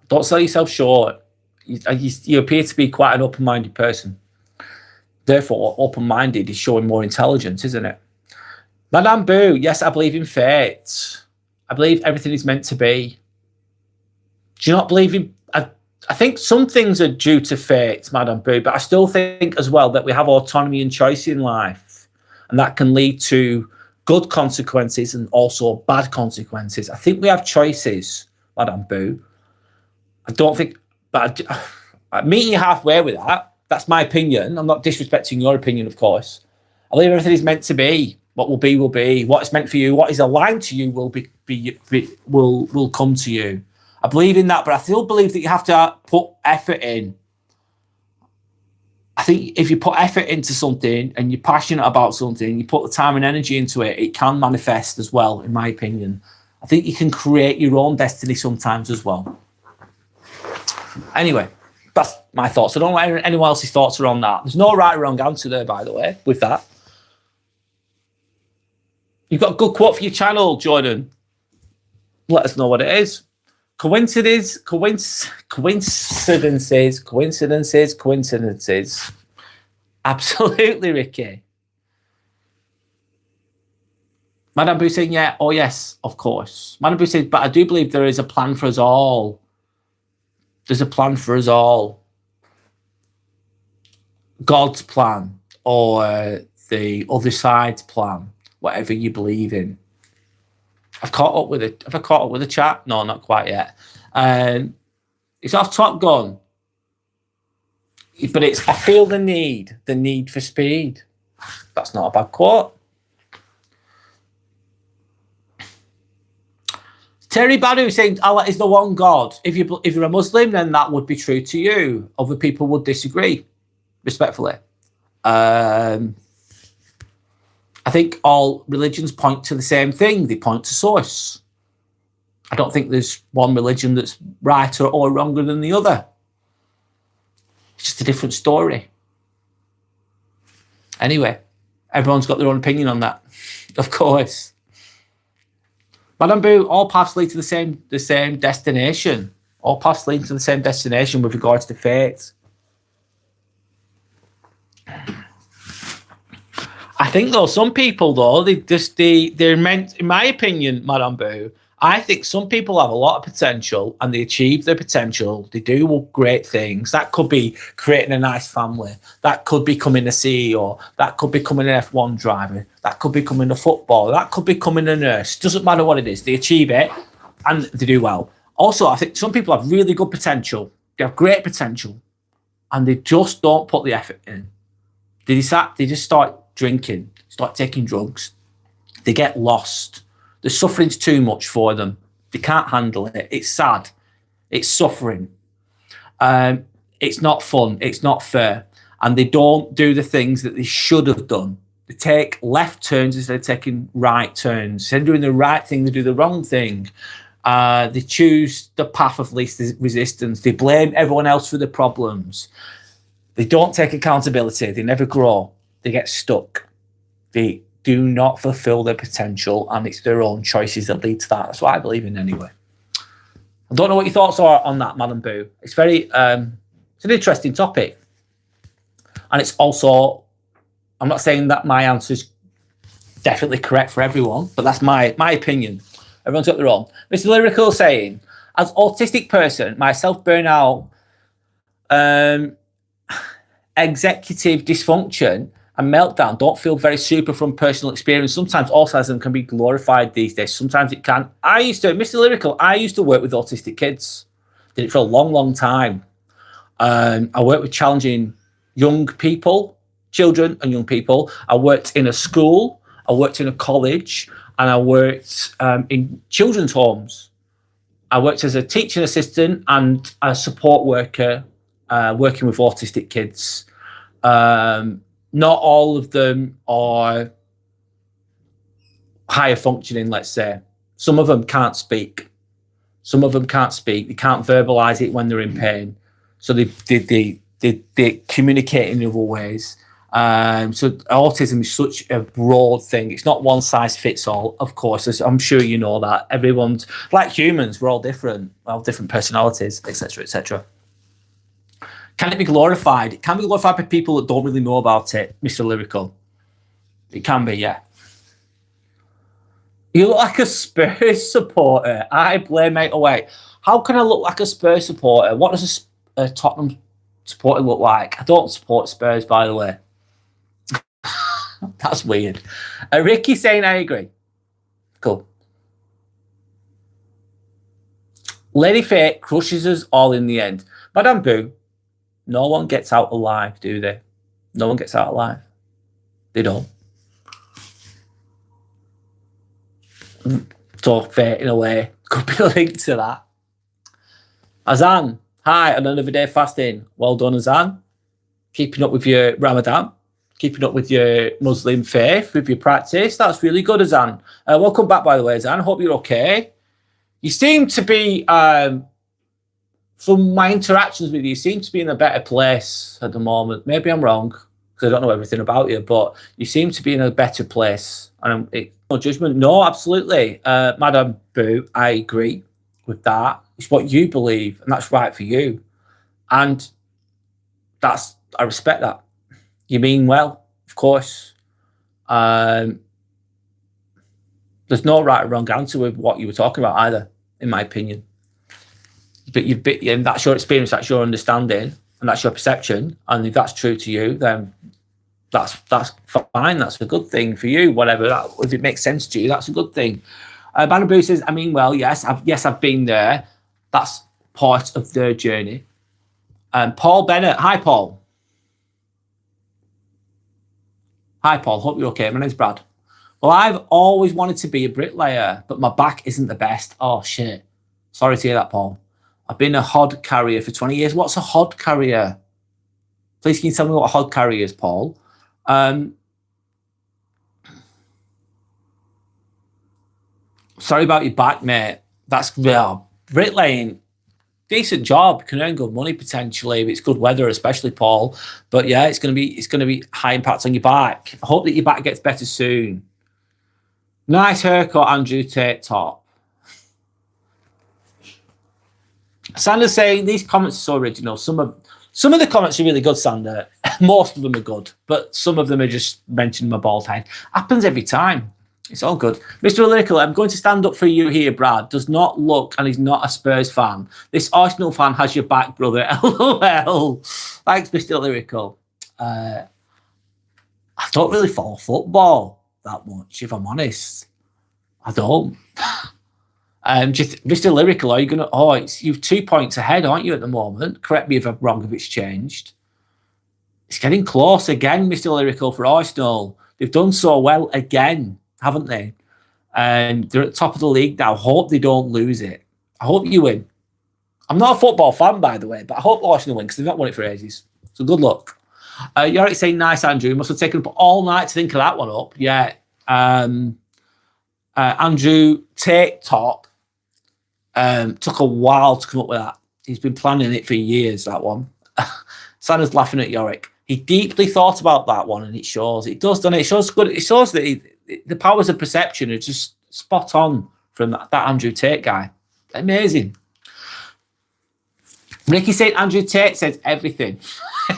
Don't sell yourself short. You appear to be quite an open-minded person. Therefore, open-minded is showing more intelligence, isn't it? Madame Boo, yes, I believe in fate. I believe everything is meant to be. Do you not believe in... I think some things are due to fate, Madame Boo, but I still think as well that we have autonomy and choice in life, and that can lead to good consequences and also bad consequences. I think we have choices, Madame Boo. I don't think... But I'm meeting you halfway with that. That's my opinion. I'm not disrespecting your opinion, of course. I believe everything is meant to be. What will be will be. What is meant for you, what is aligned to you will come to you. I believe in that, but I still believe that you have to put effort in. I think if you put effort into something and you're passionate about something, you put the time and energy into it, it can manifest as well, in my opinion. I think you can create your own destiny sometimes as well. Anyway, that's my thoughts. I don't know what anyone else's thoughts are on that. There's no right or wrong answer there, by the way, with that. You've got a good quote for your channel, Jordan. Let us know what it is. Coincidences. Absolutely, Ricky. Madame Boo saying, yeah, oh yes, of course. Madame Boo says, but I do believe there is a plan for us all. There's a plan for us all. God's plan or the other side's plan, whatever you believe in. I've caught up with it. Have I caught up with the chat? No, not quite yet. It's off Top Gun. But it's, I feel the need for speed. That's not a bad quote. Terry Badu saying Allah is the one God. If you're a Muslim, then that would be true to you. Other people would disagree, respectfully. I think all religions point to the same thing. They point to source. I don't think there's one religion that's right or wronger than the other. It's just a different story. Anyway, everyone's got their own opinion on that, of course. Madame Boo, all paths lead to the same destination. All paths lead to the same destination with regards to fate. I think though, some people though, they're meant, in my opinion, Madame Boo, I think some people have a lot of potential and they achieve their potential. They do great things. That could be creating a nice family. That could be becoming a CEO. That could be becoming an F1 driver. That could be becoming a footballer. That could be becoming a nurse. Doesn't matter what it is. They achieve it and they do well. Also, I think some people have really good potential. They have great potential and they just don't put the effort in. They just start drinking, start taking drugs. They get lost. The suffering's too much for them. They can't handle it. It's sad. It's suffering. It's not fun. It's not fair. And they don't do the things that they should have done. They take left turns instead of taking right turns. Instead of doing the right thing, they do the wrong thing. They choose the path of least resistance. They blame everyone else for the problems. They don't take accountability. They never grow. They get stuck. They do not fulfill their potential, and it's their own choices that lead to that. That's what I believe in anyway. I don't know what your thoughts are on that, Madam Boo. It's very, it's an interesting topic. And it's also, I'm not saying that my answer is definitely correct for everyone, but that's my opinion. Everyone's got their own. Mr. Lyrical saying, as autistic person, my self-burnout, executive dysfunction, and meltdown don't feel very super from personal experience. Sometimes autism can be glorified these days. Sometimes it can. Mr. Lyrical, I used to work with autistic kids. Did it for a long, long time. I worked with challenging young people, children and young people. I worked in a school, I worked in a college, and I worked in children's homes. I worked as a teaching assistant and a support worker working with autistic kids. Not all of them are higher functioning, let's say. Some of them can't speak. Some of them can't speak. They can't verbalise it when they're in pain. So they communicate in other ways. So autism is such a broad thing. It's not one size fits all, of course. As I'm sure you know that. Everyone's like humans. We're all different. We have different personalities, etc., etc. Can it be glorified? It can be glorified by people that don't really know about it, Mr. Lyrical. It can be, yeah. You look like a Spurs supporter. I blame it away. How can I look like a Spurs supporter? What does a Tottenham supporter look like? I don't support Spurs, by the way. That's weird. Ricky saying I agree. Cool. Lady Fate crushes us all in the end. Madame Boo, no one gets out alive, do they? No one gets out alive. They don't. So Fate, in a way, could be linked to that. Azan, hi, on another day fasting. Well done, Azan. Keeping up with your Ramadan. Keeping up with your Muslim faith, with your practice. That's really good, Azan. Welcome back, by the way, Azan. Hope you're okay. You seem to be, from my interactions with you, you seem to be in a better place at the moment. Maybe I'm wrong, because I don't know everything about you, but you seem to be in a better place. And no judgment. No, absolutely. Madam Boo, I agree with that. It's what you believe, and that's right for you. And I respect that. You mean well, of course. There's no right or wrong answer with what you were talking about either, in my opinion. But and that's your experience, that's your understanding, and that's your perception. And if that's true to you, then that's fine. That's a good thing for you. Whatever that, if it makes sense to you, that's a good thing. Banner Boo says, I mean, well, yes, I've been there. That's part of their journey. Paul Bennett, hi Paul. Hi Paul, hope you're okay. My name's Brad. Well, I've always wanted to be a bricklayer, but my back isn't the best. Oh shit. Sorry to hear that, Paul. I've been a hod carrier for 20 years. What's a hod carrier? Please can you tell me what a hod carrier is, Paul? Sorry about your back, mate. That's bricklaying. Decent job, can earn good money potentially if it's good weather, especially Paul. But yeah, it's gonna be high impact on your back. I hope that your back gets better soon. Nice haircut, Andrew Tate top. Sander's saying these comments are so original. Some of the comments are really good, Sander. Most of them are good, but some of them are just mentioning my bald head. Happens every time. It's all good. Mr. Lyrical, I'm going to stand up for you here, Brad. Does not look and he's not a Spurs fan. This Arsenal fan has your back, brother. LOL. Thanks, Mr. Lyrical. I don't really follow football that much, if I'm honest. I don't. Just Mr. Lyrical, are you going to... you're 2 points ahead, aren't you, at the moment? Correct me if I'm wrong, if it's changed. It's getting close again, Mr. Lyrical, for Arsenal. They've done so well again, haven't they? And they're at the top of the league now. I hope they don't lose it. I hope you win. I'm not a football fan, by the way, but I hope Arsenal win because they've not won it for ages. So good luck. You're already saying nice, Andrew. You must have taken up all night to think of that one up. Yeah. Andrew Tate top. Took a while to come up with that. He's been planning it for years, that one. Santa's laughing at Yorick. He deeply thought about that one, and it shows. It does, doesn't it? It shows good. It shows that the powers of perception are just spot on from that Andrew Tate guy. Amazing. Ricky said Andrew Tate says everything.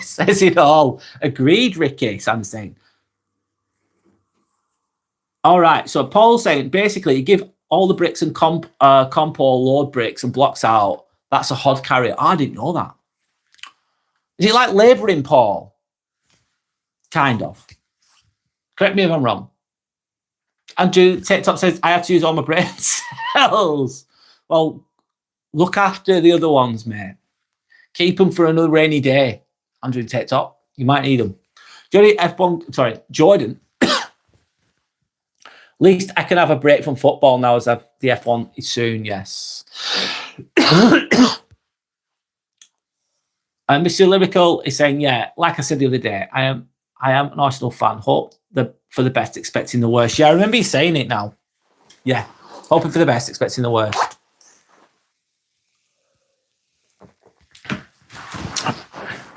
Says it all. Agreed, Ricky, Sam's saying. All right, so Paul's saying, basically, you give all the bricks and comp or load bricks and blocks out. That's a hod carrier. I didn't know that. Is it like labouring, Paul? Kind of. Correct me if I'm wrong. Andrew TikTok says, I have to use all my brain cells. Well, look after the other ones, mate. Keep them for another rainy day. Andrew TikTok, you might need them. Jordan. At least I can have a break from football now as the F1 is soon, yes. And Mr. Lyrical is saying, yeah, like I said the other day, I am an Arsenal fan. Hope for the best, expecting the worst. Yeah, I remember you saying it now. Yeah. Hoping for the best, expecting the worst.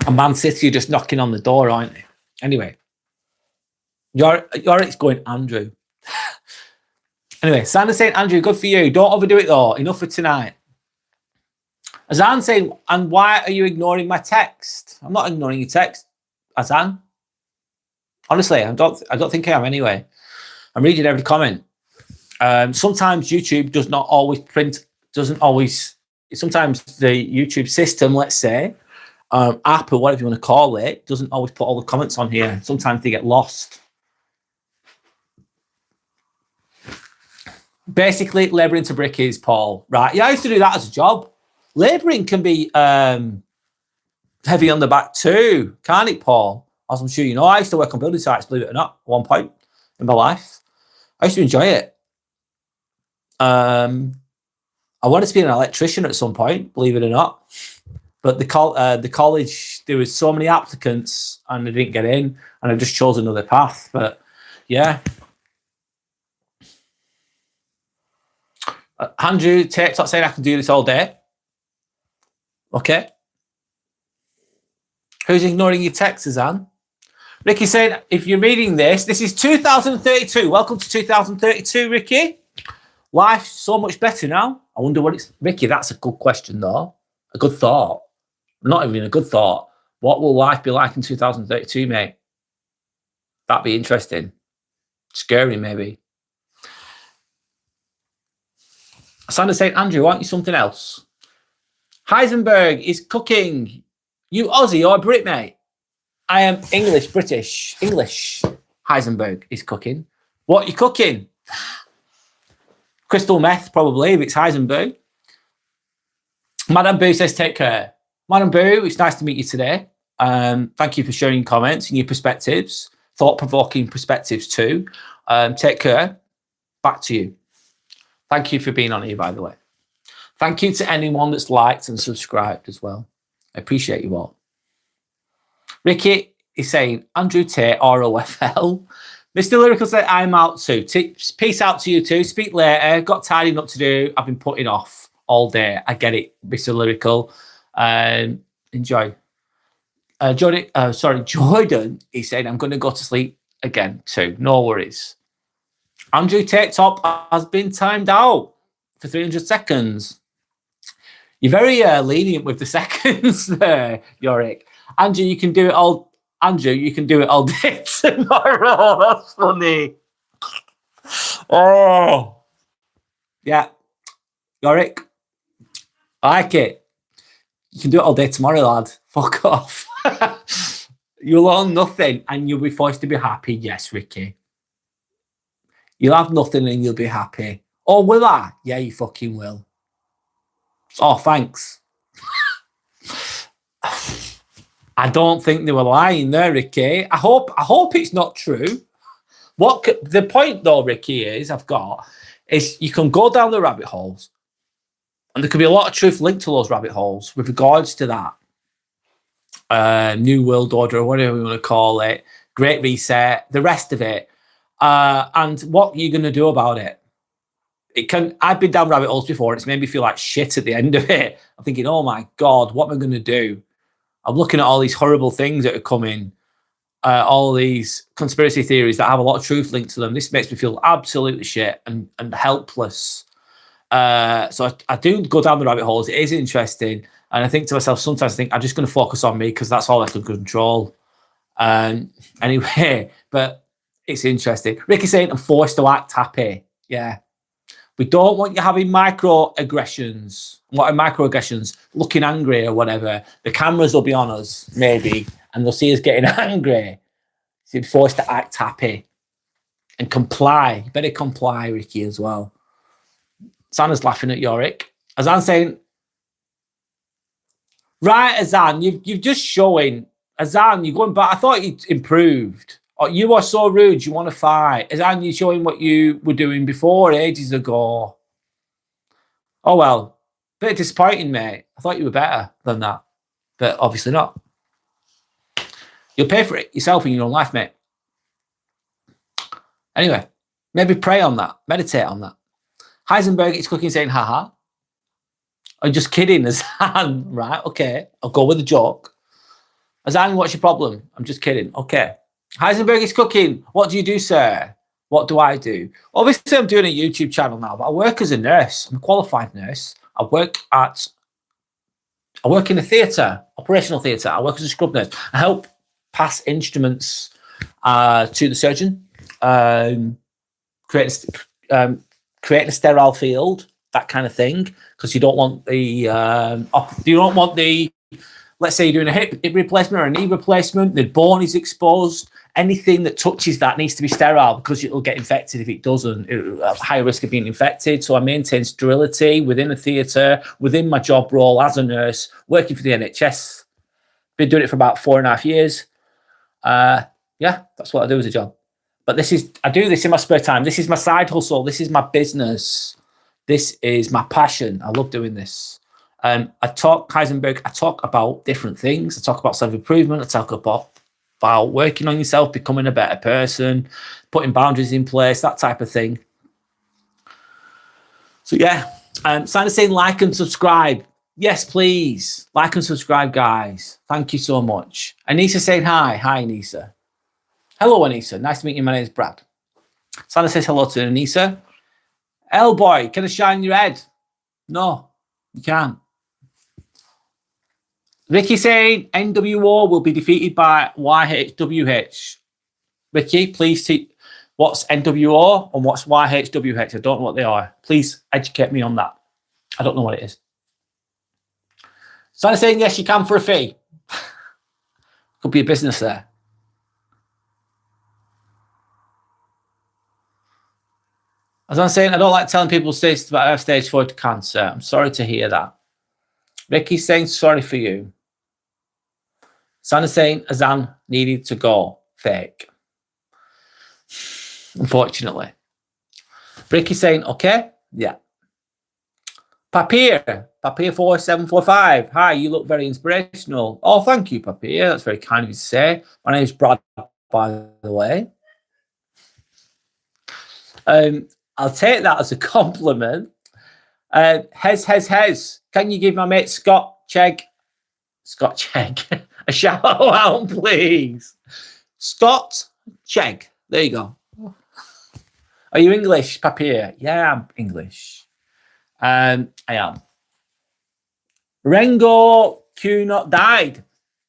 And Man City are just knocking on the door, aren't they? Anyway. Yorick's going, Andrew. Anyway, Sanders saying, Andrew, good for you. Don't overdo it though. Enough for tonight. Azan saying, and why are you ignoring my text? I'm not ignoring your text, Azan. Honestly, I don't think I am anyway. I'm reading every comment. Sometimes YouTube does not always print, sometimes the YouTube system, let's say, app or whatever you want to call it, doesn't always put all the comments on here. Sometimes they get lost. Basically, labouring to brickies, Paul. Right. Yeah, I used to do that as a job. Labouring can be heavy on the back too, can't it, Paul? As I'm sure you know, I used to work on building sites, believe it or not, at one point in my life. I used to enjoy it. I wanted to be an electrician at some point, believe it or not. But the college, there was so many applicants and I didn't get in, and I just chose another path. But yeah. Andrew takes up saying I can do this all day. Okay. Who's ignoring your texts, Azan? Ricky saying, if you're reading this, this is 2032. Welcome to 2032, Ricky. Life's so much better now. I wonder what it's... Ricky, that's a good question, though. A good thought. Not even a good thought. What will life be like in 2032, mate? That'd be interesting. Scary, maybe. Sanders saying, Andrew, aren't you something else? Heisenberg is cooking. You Aussie or Brit, mate? I am English, British. English. Heisenberg is cooking. What are you cooking? Crystal meth, probably, if it's Heisenberg. Madame Boo says, take care. Madame Boo, it's nice to meet you today. Thank you for sharing comments and your perspectives. Thought-provoking perspectives too. Take care. Back to you. Thank you for being on here, by the way. Thank you to anyone that's liked and subscribed as well. I appreciate you all. Ricky is saying, Andrew Tate, ROFL. Mr. Lyrical said, I'm out too. Peace out to you too. Speak later. Got tidying up to do. I've been putting off all day. I get it, Mr. Lyrical. Enjoy. Jordan is saying, I'm going to go to sleep again too. No worries. Andrew Tate Top has been timed out for 300 seconds. You're very lenient with the seconds there, Yorick. Andrew, you can do it all. Andrew, you can do it all day tomorrow. That's funny. Oh, yeah, Yorick, I like it. You can do it all day tomorrow, lad. Fuck off. You'll own nothing and you'll be forced to be happy. Yes, Ricky. You'll have nothing and you'll be happy. Oh, will I? Yeah, you fucking will. Oh, thanks. I don't think they were lying there, Ricky. I hope it's not true. The point though, Ricky, is you can go down the rabbit holes, and there could be a lot of truth linked to those rabbit holes with regards to that New World Order, or whatever you want to call it, Great Reset, the rest of it, and what you're going to do about it. I've been down rabbit holes before, and it's made me feel like shit at the end of it. I'm thinking, oh my God, what am I going to do? I'm looking at all these horrible things that are coming, all these conspiracy theories that have a lot of truth linked to them. This makes me feel absolutely shit and helpless. So I do go down the rabbit holes. It is interesting. And I think to myself, sometimes I think I'm just going to focus on me because that's all I can control. Anyway, but it's interesting. Ricky's saying, I'm forced to act happy. Yeah. We don't want you having microaggressions. What are microaggressions? Looking angry or whatever. The cameras will be on us, maybe, and they'll see us getting angry. So you're forced to act happy and comply. You better comply, Ricky, as well. Sanna's laughing at Yorick. Azan saying, right, Azan, you've just showing. Azan, you're going back. I thought you'd improved. Oh, you are so rude. You want to fight. Azan, you're showing what you were doing before ages ago. Oh, well. Bit disappointing, mate. I thought you were better than that. But obviously not. You'll pay for it yourself in your own life, mate. Anyway, maybe pray on that. Meditate on that. Heisenberg is cooking saying, haha. I'm just kidding, Azan. Right, okay. I'll go with the joke. Azan, what's your problem? I'm just kidding. Okay. Heisenberg is cooking. What do you do, sir? What do I do? Obviously, I'm doing a YouTube channel now, but I work as a nurse. I'm a qualified nurse. I work in a theatre, operational theatre. I work as a scrub nurse. I help pass instruments to the surgeon, create a sterile field, that kind of thing, because you don't want the let's say you're doing a hip replacement or a knee replacement, the bone is exposed. Anything that touches that needs to be sterile because it'll get infected if it doesn't. It'll have high risk of being infected. So I maintain sterility within a theatre, within my job role as a nurse, working for the NHS. Been doing it for about 4.5 years. Yeah, that's what I do as a job. But I do this in my spare time. This is my side hustle. This is my business. This is my passion. I love doing this. I talk about different things. I talk about self-improvement. I talk about working on yourself, becoming a better person, putting boundaries in place, that type of thing. So yeah, Sandra's saying like and subscribe. Yes, please. Like and subscribe, guys. Thank you so much. Anissa saying hi. Hi, Anissa. Hello, Anissa. Nice to meet you. My name is Brad. Sandra says hello to Anissa. L boy, can I shine your head? No, you can't. Ricky saying NWO will be defeated by YHWH. Ricky, please see what's NWO and what's YHWH. I don't know what they are. Please educate me on that. I don't know what it is. Sandra saying yes, you can for a fee. Could be a business there. As I'm saying, I don't like telling people that I have stage 4 cancer. I'm sorry to hear that. Ricky's saying sorry for you. Sandra's saying Azan needed to go. Fake. Unfortunately. Ricky's saying, okay. Yeah. Papier 4745. Hi, you look very inspirational. Oh, thank you, Papier. That's very kind of you to say. My name is Brad, by the way. I'll take that as a compliment. Hez. Can you give my mate Scott Chegg a shout out, please? Scott Chegg. There you go. Are you English, Papier? Yeah, I'm English. I am. Rengo Q not died.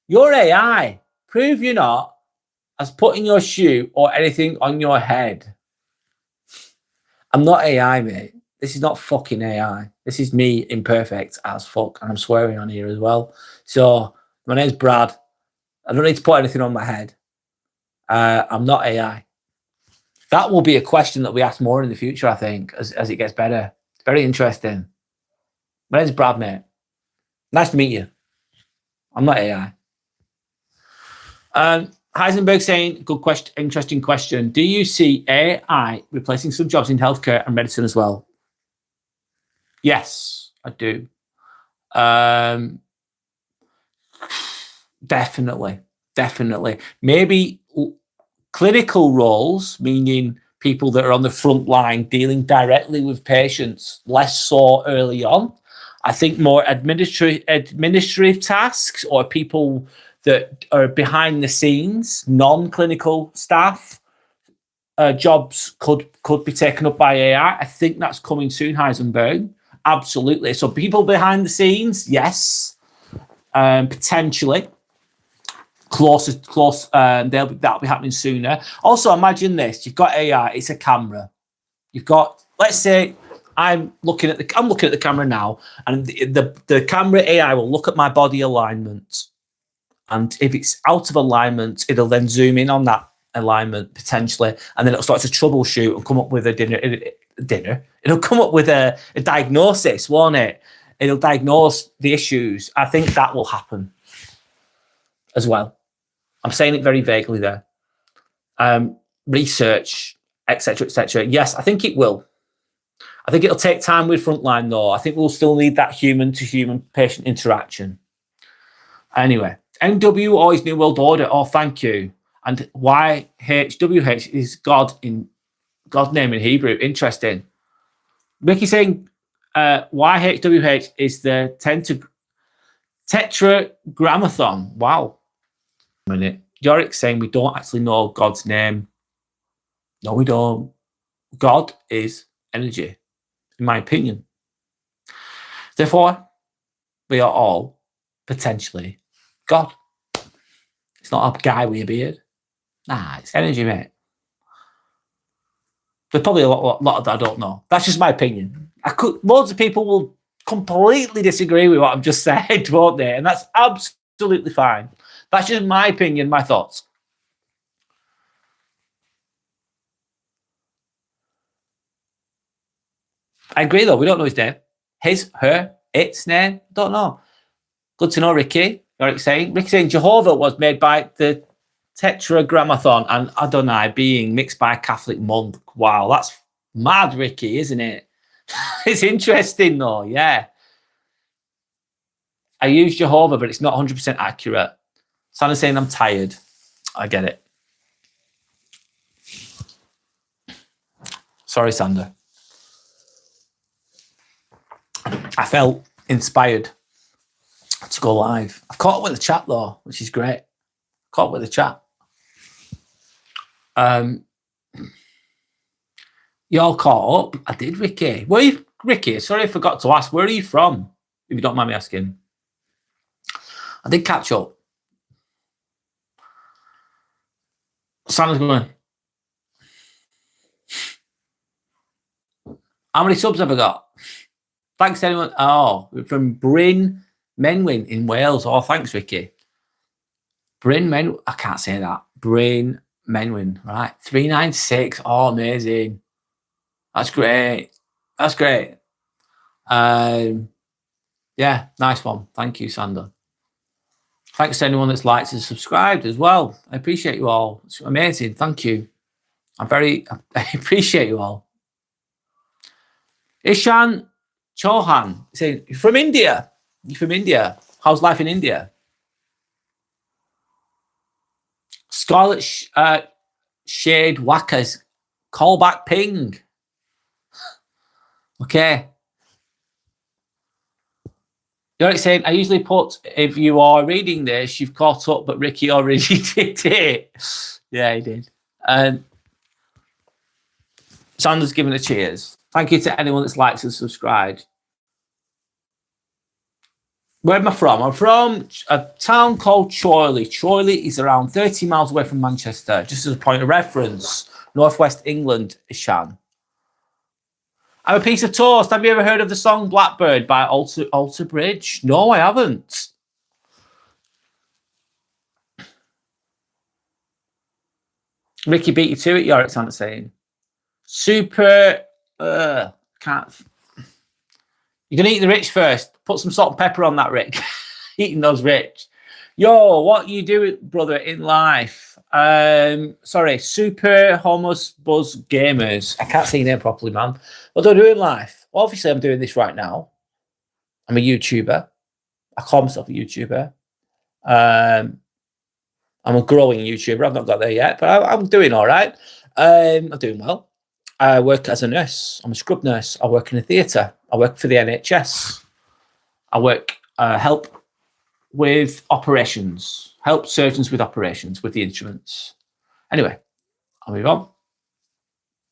You're AI. Prove you're not as putting your shoe or anything on your head. I'm not AI, mate. This is not fucking AI. This is me imperfect as fuck. And I'm swearing on here as well. So my name's Brad. I don't need to put anything on my head. I'm not AI. That will be a question that we ask more in the future, I think, as it gets better. It's very interesting. My name's Brad, mate. Nice to meet you. I'm not AI. Heisenberg saying, good question, interesting question. Do you see AI replacing some jobs in healthcare and medicine as well? Yes, I do. Definitely. Maybe clinical roles, meaning people that are on the front line dealing directly with patients, less so early on. I think more administrative tasks or people that are behind the scenes, non-clinical staff, jobs could be taken up by AI. I think that's coming soon, Heisenberg. Absolutely. So people behind the scenes, yes, potentially. Close. That'll be happening sooner. Also, imagine this: you've got AI. It's a camera. You've got, let's say, I'm looking at the camera now, and the camera AI will look at my body alignment, and if it's out of alignment, it'll then zoom in on that alignment potentially, and then it'll start to troubleshoot and come up with a It'll come up with a diagnosis, won't it? It'll diagnose the issues. I think that will happen as well. I'm saying it very vaguely there. Research, etc. Yes, I think it will. I think it'll take time with frontline though. I think we'll still need that human-to-human patient interaction. Anyway, NWO is New World Order. Oh, thank you. And YHWH is God name in Hebrew. Interesting. Ricky saying YHWH is the tetragrammaton. Wow. A minute. Yorick saying we don't actually know God's name. No, we don't. God is energy, in my opinion. Therefore, we are all potentially God. It's not a guy with a beard. Nah, it's energy, mate. There's probably a lot of that I don't know. That's just my opinion. Loads of people will completely disagree with what I've just said, won't they? And that's absolutely fine. That's just my opinion, my thoughts. I agree, though. We don't know his name. His, her, its name. Don't know. Good to know, Ricky. Ricky saying Jehovah was made by the Tetragrammaton and Adonai being mixed by a Catholic monk. Wow, that's mad, Ricky, isn't it? It's interesting, though. Yeah. I use Jehovah, but it's not 100% accurate. Sandra's saying I'm tired. I get it. Sorry, Sandra. I felt inspired to go live. I've caught up with the chat, though, which is great. Caught up with the chat. You all caught up? I did, Ricky. Where are you, Ricky? Sorry, I forgot to ask. Where are you from? If you don't mind me asking. I did catch up. Sandra's going, how many subs have I got? Thanks to anyone. Oh, from Bryn Menwyn in Wales. Oh, thanks, Ricky. Bryn Menwyn. I can't say that. Bryn Menwyn. Right. 396. Oh, amazing. That's great. That's great. Yeah, nice one. Thank you, Sandra. Thanks to anyone that's liked and subscribed as well. I appreciate you all. It's amazing. Thank you. I appreciate you all. Ishan Chauhan saying, you're from India. You're from India. How's life in India? Scarlet Shade Whackers. Callback ping. Okay. You're saying, I usually put, if you are reading this, you've caught up, but Ricky already did it. Yeah, he did. Sandra's giving a cheers. Thank you to anyone that's liked and subscribed. Where am I from? I'm from a town called Chorley. Chorley is around 30 miles away from Manchester, just as a point of reference. Northwest England, Ishan. I'm a piece of toast. Have you ever heard of the song Blackbird by Alter Bridge? No, I haven't. Ricky beat you to it, Yorick Santa saying. Super, can't. You're going to eat the rich first. Put some salt and pepper on that, Rick. Eating those rich. Yo, what you do, brother, in life? Sorry, Super Homos Buzz Gamers. I can't say your name properly, man. What do I do in life? Well, obviously, I'm doing this right now. I'm a YouTuber. I call myself a YouTuber. I'm a growing YouTuber. I've not got there yet, but I'm doing all right. I'm doing well. I work as a nurse. I'm a scrub nurse. I work in a theatre. I work for the NHS. I work, help with operations, help surgeons with operations, with the instruments. Anyway, I'll move on.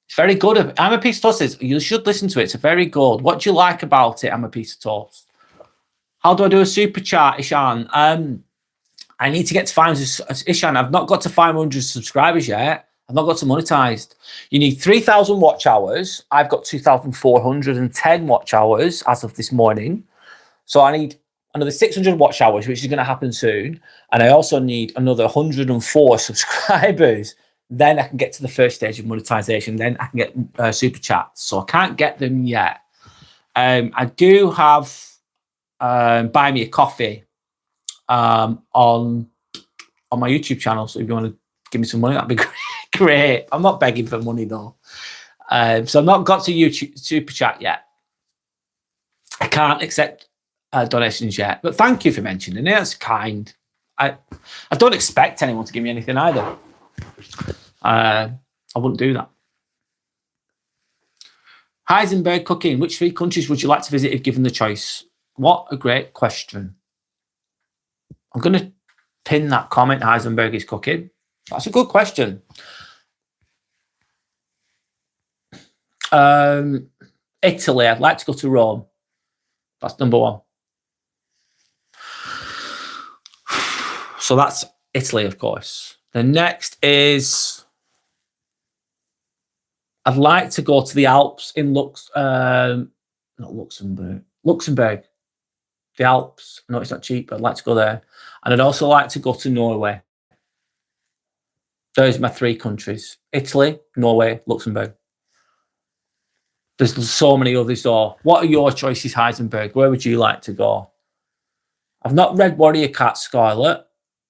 It's very good. I'm a Piece of Toast. You should listen to it. It's very good. What do you like about it? I'm a Piece of Toast. How do I do a super chat, Ishan? I need to get to 500. Ishan, I've not got to 500 subscribers yet. I've not got to monetized. You need 3,000 watch hours. I've got 2,410 watch hours as of this morning. So I need another 600 watch hours, which is going to happen soon. And I also need another 104 subscribers. Then I can get to the first stage of monetization. Then I can get super chats. So I can't get them yet. I do have buy me a coffee on my YouTube channel. So if you want to give me some money, that'd be great. I'm not begging for money though. So I've not got to YouTube super chat yet. I can't accept donations yet, but thank you for mentioning it. That's kind. I don't expect anyone to give me anything either. I wouldn't do that. Heisenberg cooking. Which 3 countries would you like to visit if given the choice? What a great question. I'm going to pin that comment. Heisenberg is cooking. That's a good question. Italy. I'd like to go to Rome. That's number 1. So that's Italy, of course. The next is I'd like to go to the Alps in not Luxembourg. Luxembourg. The Alps. No, it's not cheap, but I'd like to go there. And I'd also like to go to Norway. Those are my 3 countries. Italy, Norway, Luxembourg. There's so many others though. What are your choices, Heisenberg? Where would you like to go? I've not read Warrior Cat, Scarlet.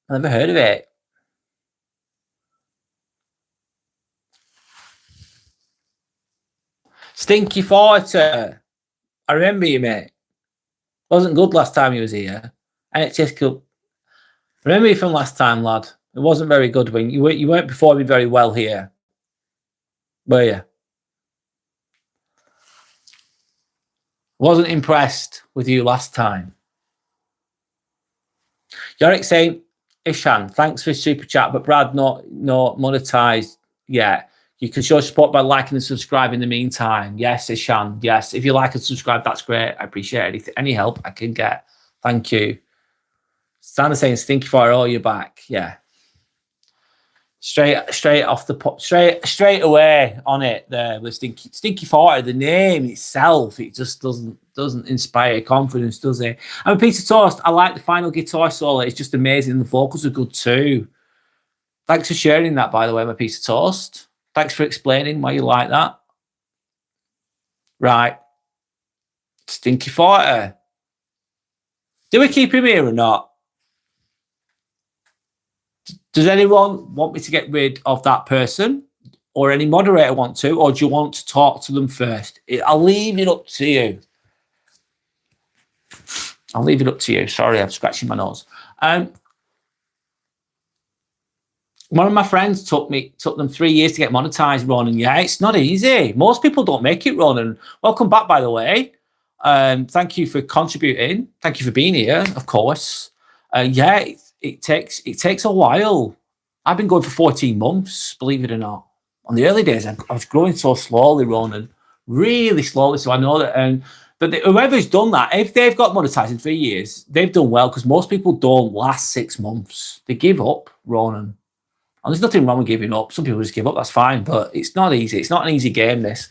I've never heard of it. Stinky 40. I remember you, mate. Wasn't good last time you was here. NHS Cup. Remember you from last time, lad. It wasn't very good when you weren't performing very well here. Were you? Wasn't impressed with you last time. Yorick saying, Ishan, thanks for super chat, but Brad not monetized yet. You can show support by liking and subscribing in the meantime. Yes, Ishan. Yes, if you like and subscribe, that's great. I appreciate it. Any help I can get. Thank you. Santa saying Stinky Fire, oh, you're back. Yeah. Straight off the pot, straight away on it there with Stinky Fire. The name itself, it just doesn't inspire confidence, does it? I'm Peter Toast. I like the final guitar solo. It's just amazing. The vocals are good too. Thanks for sharing that, by the way, my piece of toast. Thanks for explaining why you like that. Right. Stinky Fighter. Do we keep him here or not? Does anyone want me to get rid of that person? Or any moderator want to? Or do you want to talk to them first? I'll leave it up to you. I'll leave it up to you. Sorry, I'm scratching my nose. One of my friends took them 3 years to get monetized, Ronan. Yeah, it's not easy. Most people don't make it, Ronan. Welcome back, by the way. Thank you for contributing. Thank you for being here, of course. Yeah, it takes a while. I've been going for 14 months, believe it or not. On the early days, I was growing so slowly, Ronan, really slowly. So I know that. But whoever's done that, if they've got monetized in 3 years, they've done well because most people don't last 6 months. They give up, Ronan. And there's nothing wrong with giving up. Some people just give up. That's fine, but it's not easy. It's not an easy game, this.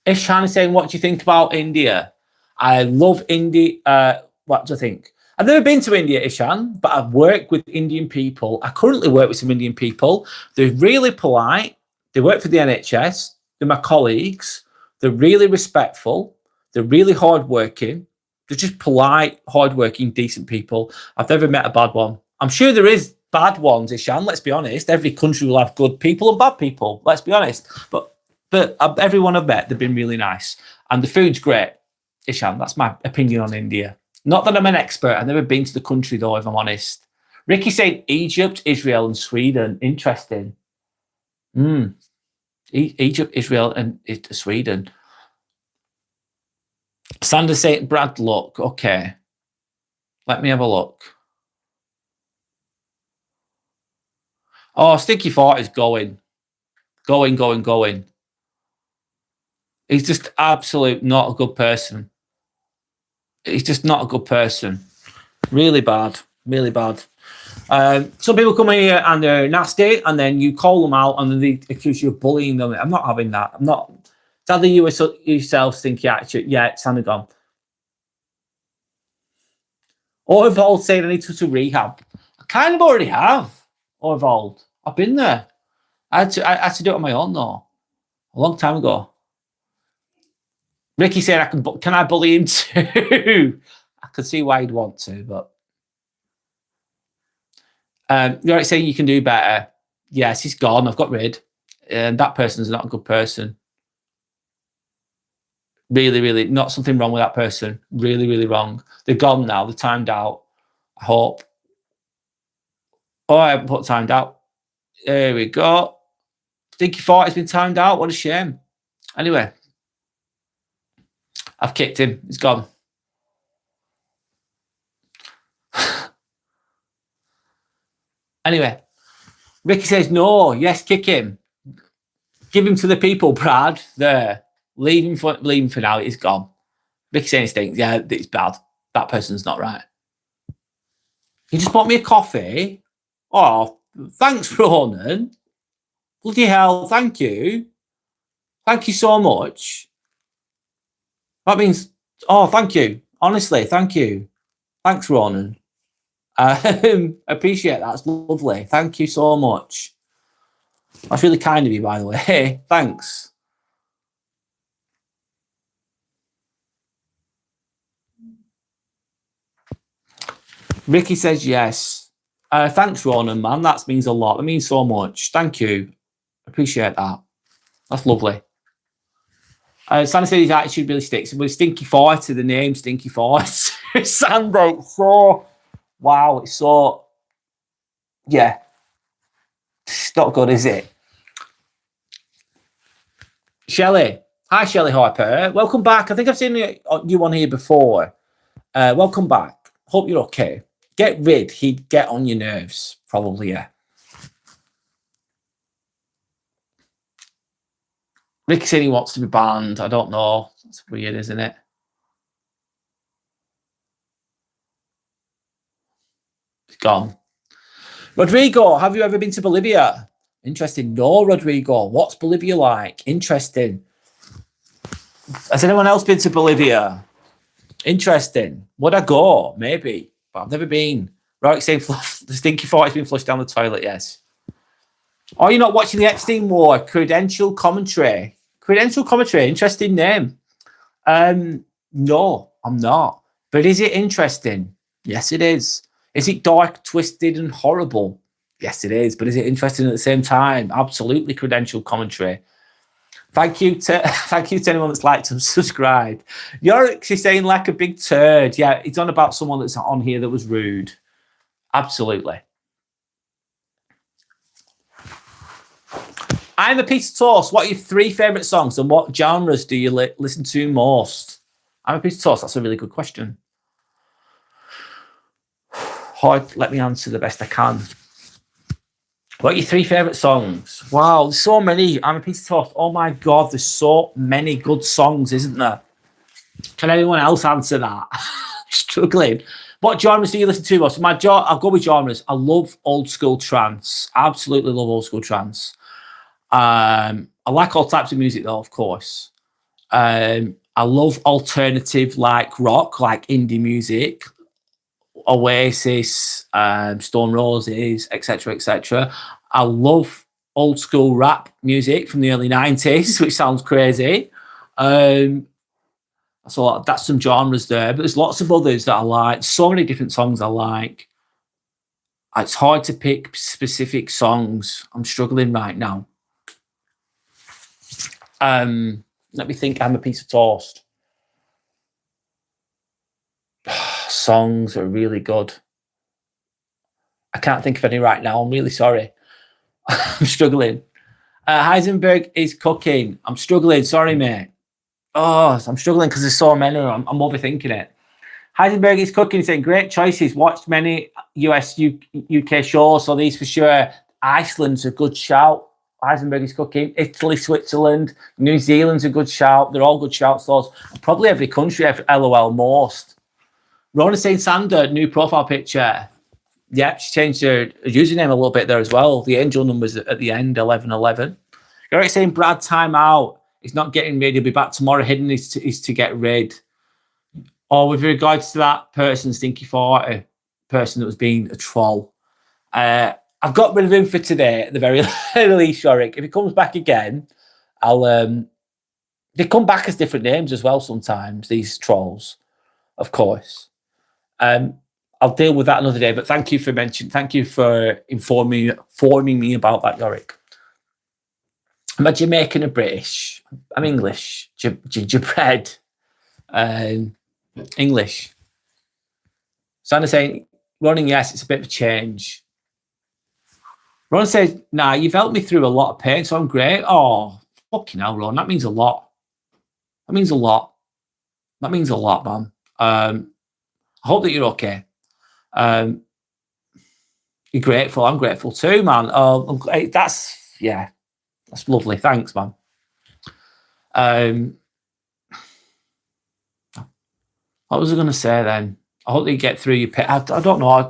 Ishan is saying, what do you think about India? I love India. What do I think? I've never been to India, Ishan, but I've worked with Indian people. I currently work with some Indian people. They're really polite. They work for the NHS. They're my colleagues. They're really respectful. They're really hardworking. They're just polite, hardworking, decent people. I've never met a bad one. I'm sure there is bad ones, Ishan. Let's be honest. Every country will have good people and bad people. Let's be honest. But everyone I've met, they've been really nice. And the food's great, Ishan. That's my opinion on India. Not that I'm an expert. I've never been to the country, though, if I'm honest. Ricky said Egypt, Israel, and Sweden. Interesting. Egypt, Israel, and Sweden. Sanders saying Brad, look. Okay. Let me have a look. Oh, Stinky Fart is going. Going. He's just absolute not a good person. He's just not a good person. Really bad. Some people come here and they're nasty, and then you call them out, and then they accuse you of bullying them. I'm not having that. I'm not. Sadly, you yourself Stinky attitude. Yeah, it's kind of gone. Orvold saying I need to rehab. I kind of already have. Orvold. I've been there. I had to do it on my own though. A long time ago. Ricky said, can I bully him too? I could see why he'd want to, but you're right saying you can do better. Yes, he's gone. I've got rid. And that person's not a good person. Really, not something wrong with that person. Really wrong. They're gone now. They're timed out. I hope. Oh, I haven't put timed out. There we go. Stinky Fart has been timed out. What a shame. Anyway, I've kicked him. He's gone. Anyway, Ricky says no. Yes, kick him. Give him to the people, Brad. There. Leave him for now. He's gone. Ricky saying stinks. Yeah, it's bad. That person's not right. You just bought me a coffee. Oh, thanks, Ronan. Bloody hell, thank you. Thank you so much. That means, oh, thank you. Honestly, thank you. Thanks, Ronan. Appreciate that. That's lovely. Thank you so much. That's really kind of you, by the way. Thanks. Ricky says yes. Thanks, Ronan, man. That means a lot. That means so much. Thank you. Appreciate that. That's lovely. Santa said his attitude really sticks. With Stinky Fart to the name Stinky Fart. Sando, so wow, it's so yeah. It's not good, is it? Shelley. Hi, Shelley Harper. Welcome back. I think I've seen you on here before. Welcome back. Hope you're okay. He'd get on your nerves. Probably, yeah. Ricky said he wants to be banned. I don't know. It's weird, isn't it? It's gone. Rodrigo, have you ever been to Bolivia? Interesting. No, Rodrigo. What's Bolivia like? Interesting. Has anyone else been to Bolivia? Interesting. Would I go? Maybe. But I've never been. Right, saying the Stinky Fart has been flushed down the toilet, yes. Are you not watching the Epstein War? Credential commentary. Credential commentary. Interesting name. No, I'm not. But is it interesting? Yes, it is. Is it dark, twisted, and horrible? Yes, it is. But is it interesting at the same time? Absolutely credential commentary. Thank you to anyone that's liked and subscribed. Yorick is saying like a big turd. Yeah, it's on about someone that's on here that was rude. Absolutely. I'm a piece of toast. What are your 3 favourite songs and what genres do you listen to most? I'm a piece of toast. That's a really good question. Hard. Let me answer the best I can. What are your 3 favourite songs? Wow, there's so many. I'm a piece of toast. Oh my God, there's so many good songs, isn't there? Can anyone else answer that? Struggling. What genres do you listen to most? I'll go with genres. I love old school trance. Absolutely love old school trance. I like all types of music though, of course. I love alternative like rock, like indie music, Oasis, Stone Roses, etc., etc. I love old school rap music from the early 90s, which sounds crazy. So that's some genres there, but there's lots of others that I like. So many different songs I like. It's hard to pick specific songs. I'm struggling right now. Let me think. I'm a piece of toast. Songs are really good. I can't think of any right now. I'm really sorry. I'm struggling. Heisenberg is cooking. I'm struggling. Sorry, mate. Oh, I'm struggling because there's so many. I'm overthinking it. Heisenberg is cooking. He's saying great choices. Watched many US, UK shows, so these for sure. Iceland's a good shout. Heisenberg is cooking. Italy, Switzerland, New Zealand's a good shout. They're all good shouts. Those probably every country. LOL most. Rona saying Sander, new profile picture. Yeah, she changed her username a little bit there as well. The angel numbers at the end, 1111. Eric saying Brad, time out. He's not getting rid. He'll be back tomorrow. Hidden is to get rid. Or with regards to that person, Stinky Fart, person that was being a troll. I've got rid of him for today at the very least, Yorick. If he comes back again, they come back as different names as well sometimes, these trolls, of course. I'll deal with that another day, but thank you for informing me about that, Yorick. Am I Jamaican or British? I'm English. Jabred. English. Santa saying, running, yes, it's a bit of a change. Ron says, nah, you've helped me through a lot of pain, so I'm great. Oh, fucking hell, Ron. That means a lot. That means a lot. That means a lot, man. I hope that you're okay. You're grateful. I'm grateful too, man. That's lovely. Thanks, man. What was I going to say then? I hope that you get through your pain. I don't know.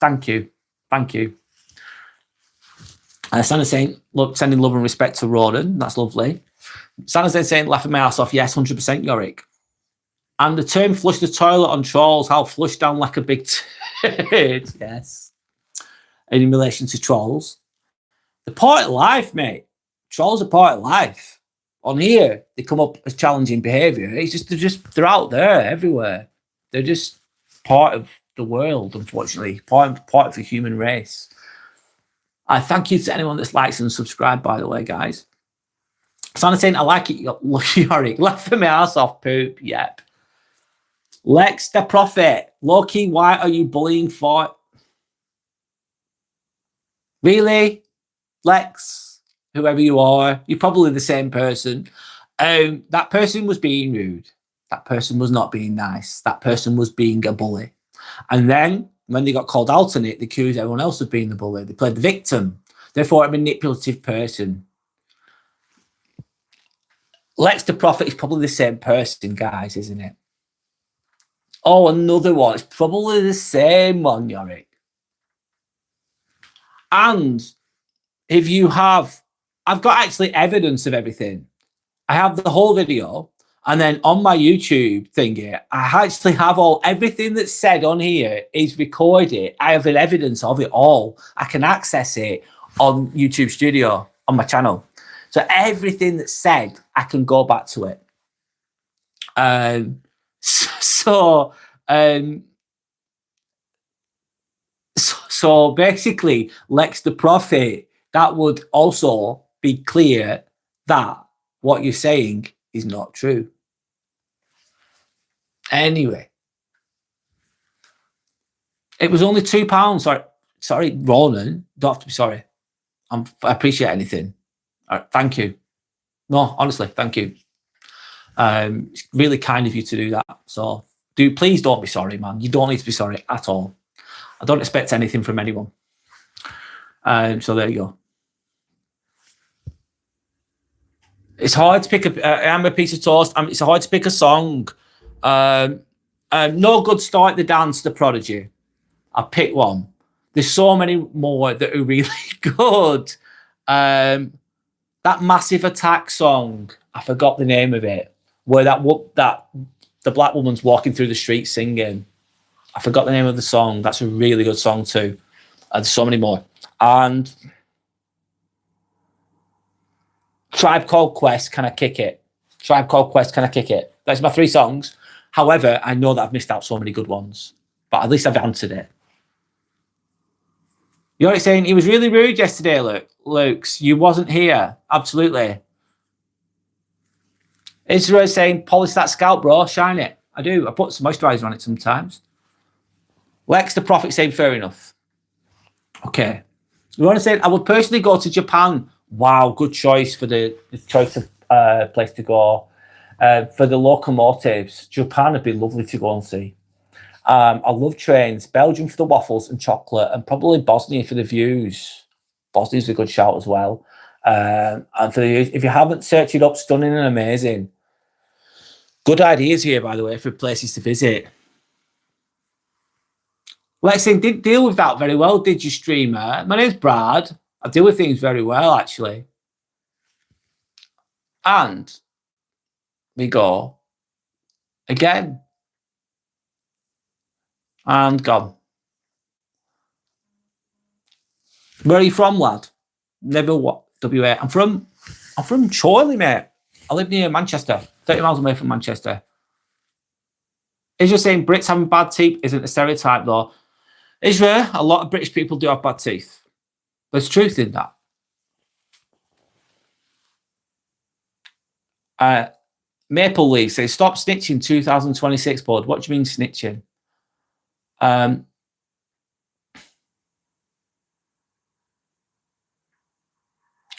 Thank you. Thank you. Santa's saying, look, sending love and respect to Ronan. That's lovely. Santa's then saying, laughing my ass off. Yes, 100%, Yorick. And the term flush the toilet on trolls, how flush down like a big turd. Yes. In relation to trolls. The part of life, mate. Trolls are part of life. On here, they come up as challenging behaviour. They're out there everywhere. They're just part of the world, unfortunately. Part of the human race. I thank you to anyone that's likes and subscribed, by the way, guys. Santa's saying, I like it, Yorick. Laughing my ass off, poop. Yep. Lex the Prophet. Loki, why are you bullying for? Really? Lex, whoever you are, you're probably the same person. That person was being rude. That person was not being nice. That person was being a bully. And then when they got called out on it, they accused everyone else of being the bully. They played the victim. Therefore, a manipulative person. Lex the Prophet is probably the same person, guys, isn't it? Oh, another one. It's probably the same one, Yorick. And if you have, I've got actually evidence of everything. I have the whole video, and then on my YouTube thingy, I actually have everything that's said on here is recorded. I have an evidence of it all. I can access it on YouTube Studio on my channel. So everything that's said, I can go back to it. So basically, Lex the Prophet, that would also be clear that what you're saying is not true. Anyway, it was only £2. Sorry, Ronan. Don't have to be sorry. I appreciate anything. Thank you. No, honestly, thank you. It's really kind of you to do that. So please don't be sorry, man. You don't need to be sorry at all. I don't expect anything from anyone. So there you go. It's hard to pick I'm a piece of toast. It's hard to pick a song. No Good Start the Dance, The Prodigy. I picked one. There's so many more that are really good. That Massive Attack song, I forgot the name of it, where the black woman's walking through the street singing. I forgot the name of the song. That's a really good song too. There's so many more. And Tribe Called Quest, Can I Kick It? Tribe Called Quest, Can I Kick It? That's my 3 songs. However, I know that I've missed out so many good ones, but at least I've answered it. You're saying he was really rude yesterday, Luke's. You wasn't here. Absolutely. Israel saying, polish that scalp, bro. Shine it. I do. I put some moisturizer on it sometimes. Lex the Prophet saying, fair enough. Okay. You want to say, I would personally go to Japan. Wow, good choice for the choice of place to go. For the locomotives, Japan would be lovely to go and see. I love trains. Belgium for the waffles and chocolate, and probably Bosnia for the views. Bosnia's a good shout as well. And for the views, if you haven't searched it up, stunning and amazing. Good ideas here, by the way, for places to visit. Lexing didn't deal with that very well, did you, streamer? My name's Brad. I deal with things very well, actually. And we go again. And gone. Where are you from, lad? Never what? WA. I'm from Chorley, mate. I live near Manchester, 30 miles away from Manchester. Is just saying Brits having bad teeth isn't a stereotype, though. Israel, a lot of British people do have bad teeth. There's truth in that. Maple Leaf says, stop snitching 2026, bud. What do you mean snitching?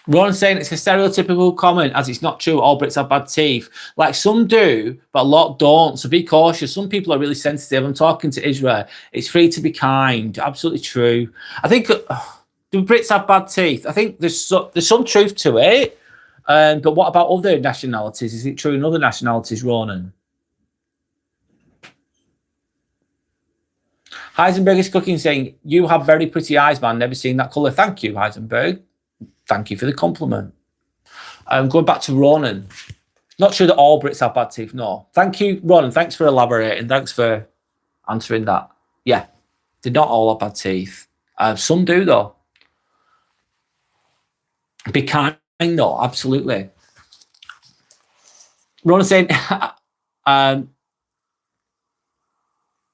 Ron's saying it's a stereotypical comment as it's not true. All Brits have bad teeth. Like some do, but a lot don't. So be cautious. Some people are really sensitive. I'm talking to Israel. It's free to be kind. Absolutely true. I think do Brits have bad teeth? I think there's some truth to it. But what about other nationalities? Is it true in other nationalities, Ronan? Heisenberg is cooking, saying, you have very pretty eyes, man. Never seen that colour. Thank you, Heisenberg. Thank you for the compliment. Going back to Ronan. Not true that all Brits have bad teeth, no. Thank you, Ronan. Thanks for elaborating. Thanks for answering that. Yeah, they not all have bad teeth. Some do, though. Be kind, though, absolutely. Ronan saying,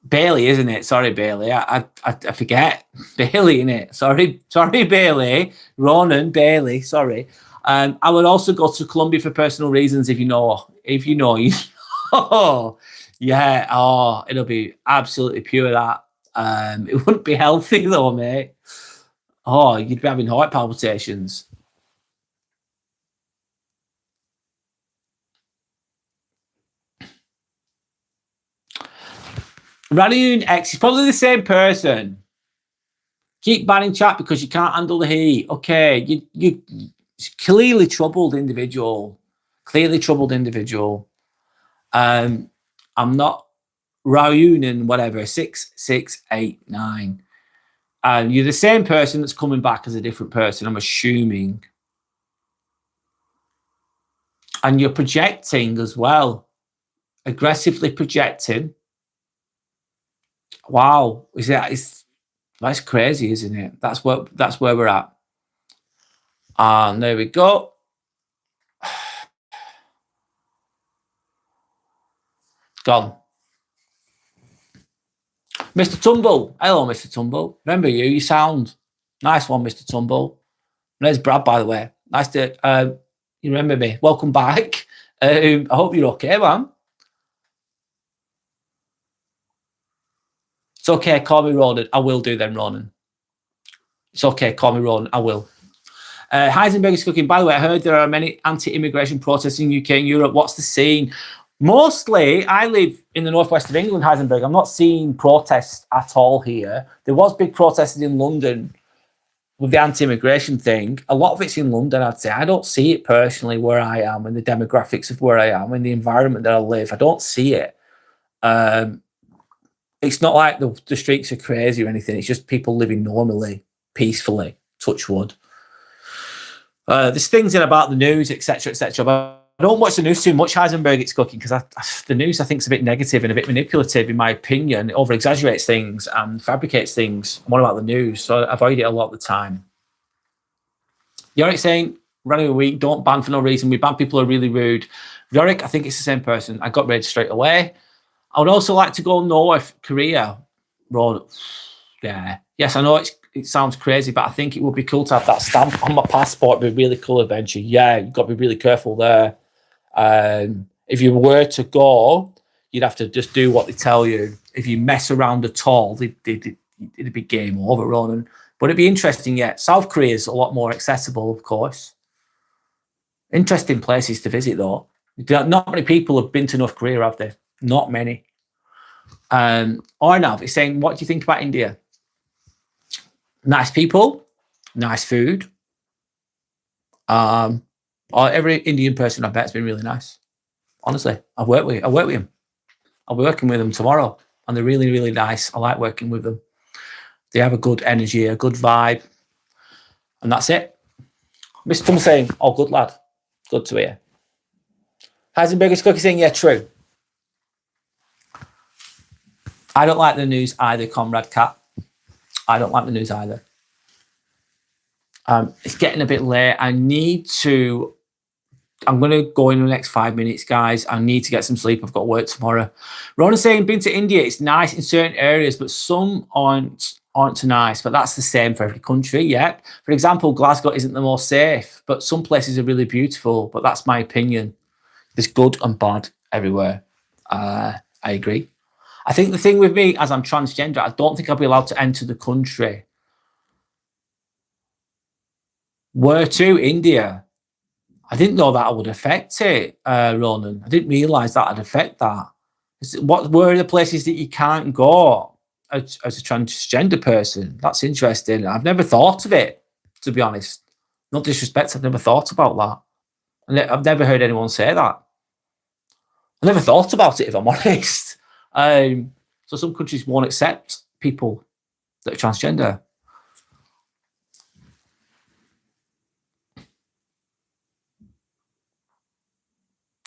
Bailey, isn't it? Sorry, Bailey. I forget. Bailey, innit? Sorry, Bailey. Ronan, Bailey, sorry. I would also go to Colombia for personal reasons if you know. Oh, yeah. Oh, it'll be absolutely pure, that. It wouldn't be healthy, though, mate. Oh, you'd be having heart palpitations. Radiun X is probably the same person. Keep banning chat because you can't handle the heat. Okay, you clearly troubled individual. Clearly troubled individual. I'm not Rayun and whatever 6689. You're the same person that's coming back as a different person, I'm assuming. And you're projecting as well. Aggressively projecting. Wow, that's crazy, isn't it? That's where we're at. And there we go. Gone. Mr. Tumble. Hello, Mr. Tumble. Remember you. You sound nice one, Mr. Tumble. There's Brad, by the way. Nice to you remember me. Welcome back. I hope you're okay, man. It's okay, call me Ronan. I will do then, Ronan. It's okay, call me Ronan. I will. Heisenberg is cooking. By the way, I heard there are many anti-immigration protests in UK and Europe. What's the scene? Mostly, I live in the northwest of England, Heisenberg. I'm not seeing protests at all here. There was big protests in London with the anti-immigration thing. A lot of it's in London, I'd say. I don't see it personally where I am and the demographics of where I am and the environment that I live. I don't see it. It's not like the streets are crazy or anything. It's just people living normally, peacefully, touch wood. There's things in about the news, etc., etc. But I don't watch the news too much, Heisenberg. It's cooking because the news I think is a bit negative and a bit manipulative, in my opinion. It over exaggerates things and fabricates things more about the news. So I avoid it a lot of the time. Yorick saying, running a week, don't ban for no reason. We ban people who are really rude. Yorick, I think it's the same person. I got rid straight away. I would also like to go North Korea road. Yeah. Yes, I know it sounds crazy, but I think it would be cool to have that stamp on my passport. It'd be a really cool adventure. Yeah, you've got to be really careful there. If you were to go, you'd have to just do what they tell you. If you mess around at all, it'd be game over, Ronan. But it'd be interesting, yeah. South Korea is a lot more accessible, of course. Interesting places to visit, though. Not many people have been to North Korea, have they? Not many. Arnav is saying, what do you think about India? Nice people, nice food. Every Indian person I bet has been really nice. Honestly, I work with him. I'll be working with them tomorrow, and they're really, really nice. I like working with them. They have a good energy, a good vibe, and that's it. Mr. Tom saying, "Oh, good lad, good to hear." Heisenberg's cookie saying, "Yeah, true." I don't like the news either, Comrade Cat. I don't like the news either. It's getting a bit late. I'm going to go in the next 5 minutes, guys. I need to get some sleep. I've got work tomorrow. Ronan's saying, been to India. It's nice in certain areas, but some aren't too nice. But that's the same for every country, yeah. For example, Glasgow isn't the most safe, but some places are really beautiful. But that's my opinion. There's good and bad everywhere. I agree. I think the thing with me, as I'm transgender, I don't think I'll be allowed to enter the country. Where to? India. I didn't know that would affect it, Ronan. I didn't realise that would affect that. Where are the places that you can't go as a transgender person? That's interesting. I've never thought of it, to be honest. No disrespect, I've never thought about that. I've never heard anyone say that. I never thought about it, if I'm honest. So some countries won't accept people that are transgender.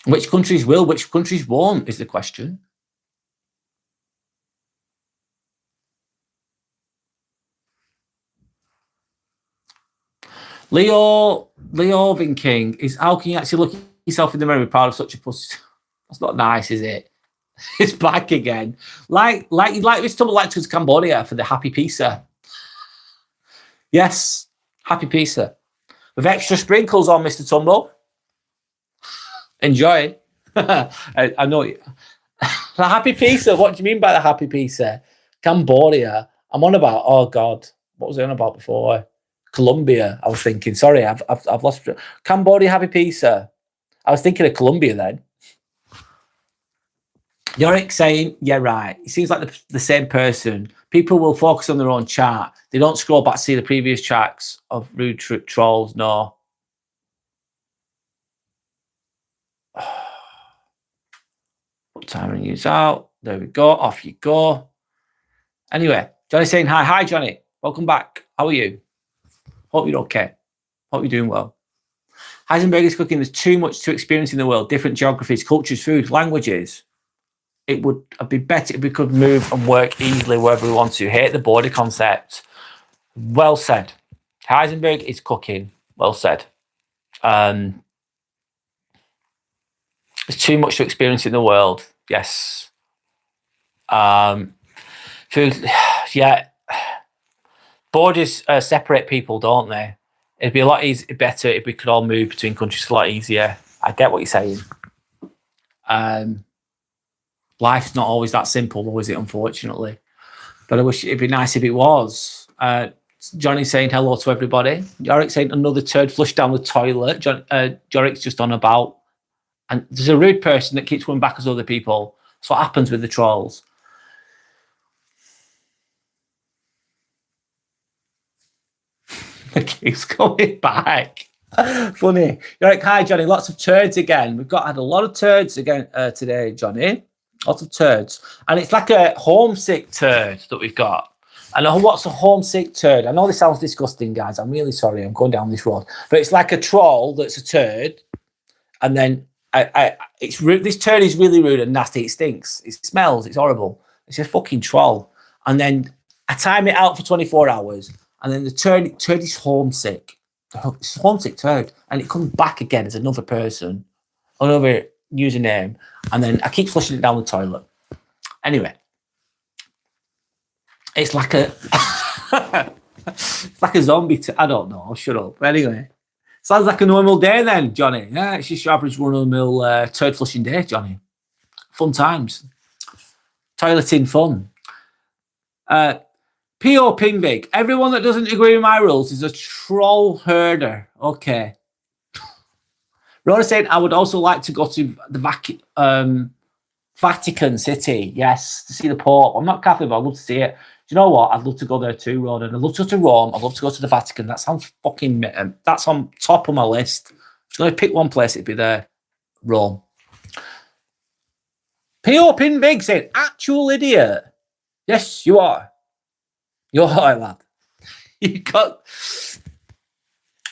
Which countries will, which countries won't, is the question. Leo Vinking is, how can you actually look at yourself in the mirror proud of such a pussy? That's not nice, is it? It's back again. Like this time like to Cambodia for the happy pizza. Yes, happy pizza. With extra sprinkles on, Mr. Tumble. Enjoy. I know it. The happy pizza. What do you mean by the happy pizza? Cambodia. I'm on about, oh God, what was I on about before? Colombia, I was thinking. Sorry, I've lost. Cambodia happy pizza. I was thinking of Colombia then. Yorick saying, yeah, right. It seems like the same person. People will focus on their own chart. They don't scroll back to see the previous tracks of rude trolls. No. What time are you out? There we go. Off you go. Anyway, Johnny saying hi. Hi, Johnny. Welcome back. How are you? Hope you're okay. Hope you're doing well. Heisenberg is cooking. There's too much to experience in the world. Different geographies, cultures, food, languages. It would be better if we could move and work easily wherever we want to. Hate the border concept. Well said. Heisenberg is cooking. Well said. There's too much to experience in the world. Yes. Food. Yeah. Borders separate people, don't they? It'd be a lot better if we could all move between countries a lot easier. I get what you're saying. Life's not always that simple, though, is it, unfortunately? But I wish it'd be nice if it was. Johnny saying hello to everybody. Yorick saying another turd flushed down the toilet. Jorik's just on about. And there's a rude person that keeps coming back as other people. That's what happens with the trolls. Keeps coming back. Funny. Yorick, hi, Johnny. Lots of turds again. We've had a lot of turds again today, Johnny. Lots of turds. And it's like a homesick turd that we've got. And what's a homesick turd? I know this sounds disgusting, guys. I'm really sorry. I'm going down this road. But it's like a troll that's a turd. And then it's rude. This turd is really rude and nasty. It stinks. It smells. It's horrible. It's a fucking troll. And then I time it out for 24 hours. And then the turd is homesick. It's a homesick turd. And it comes back again as another person. Another username. And then I keep flushing it down the toilet. Anyway. It's like a it's like a zombie. I don't know. I'll shut up. But anyway, sounds like a normal day then, Johnny. Yeah, it's just your average run-of-the-mill turd flushing day, Johnny. Fun times. Toileting fun. P.O. Pinvig. Everyone that doesn't agree with my rules is a troll herder. Okay. Rhoda said, I would also like to go to the Vatican City. Yes, to see the Pope. I'm not Catholic, but I'd love to see it. Do you know what? I'd love to go there too, Rhoda. I'd love to go to Rome. I'd love to go to the Vatican. That sounds fucking... that's on top of my list. If I'm going to pick one place, it'd be there. Rome. P.O. Pinvig said, actual idiot. Yes, you are. You're a lad. You got...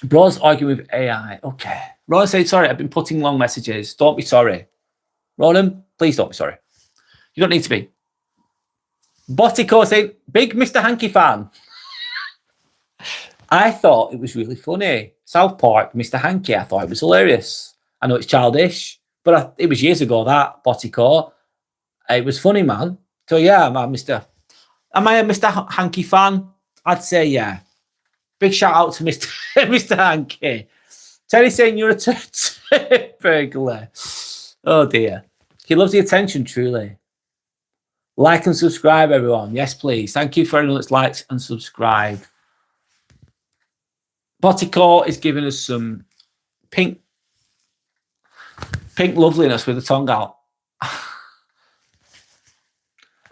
Bro's arguing with AI. Okay. Roland said, sorry, I've been putting long messages. Don't be sorry. Roland, please don't be sorry. You don't need to be. Botico saying, big Mr. Hanky fan. I thought it was really funny. South Park, Mr. Hanky, I thought it was hilarious. I know it's childish, but it was years ago, that, Botico. It was funny, man. So, yeah, am I a Mr. Hanky fan? I'd say, yeah. Big shout out to Mr. Mr. Hanky. Terry saying you're a burglar. Oh, dear. He loves the attention, truly. Like and subscribe, everyone. Yes, please. Thank you for everyone that's liked and subscribed. Botico is giving us some pink loveliness with the tongue out.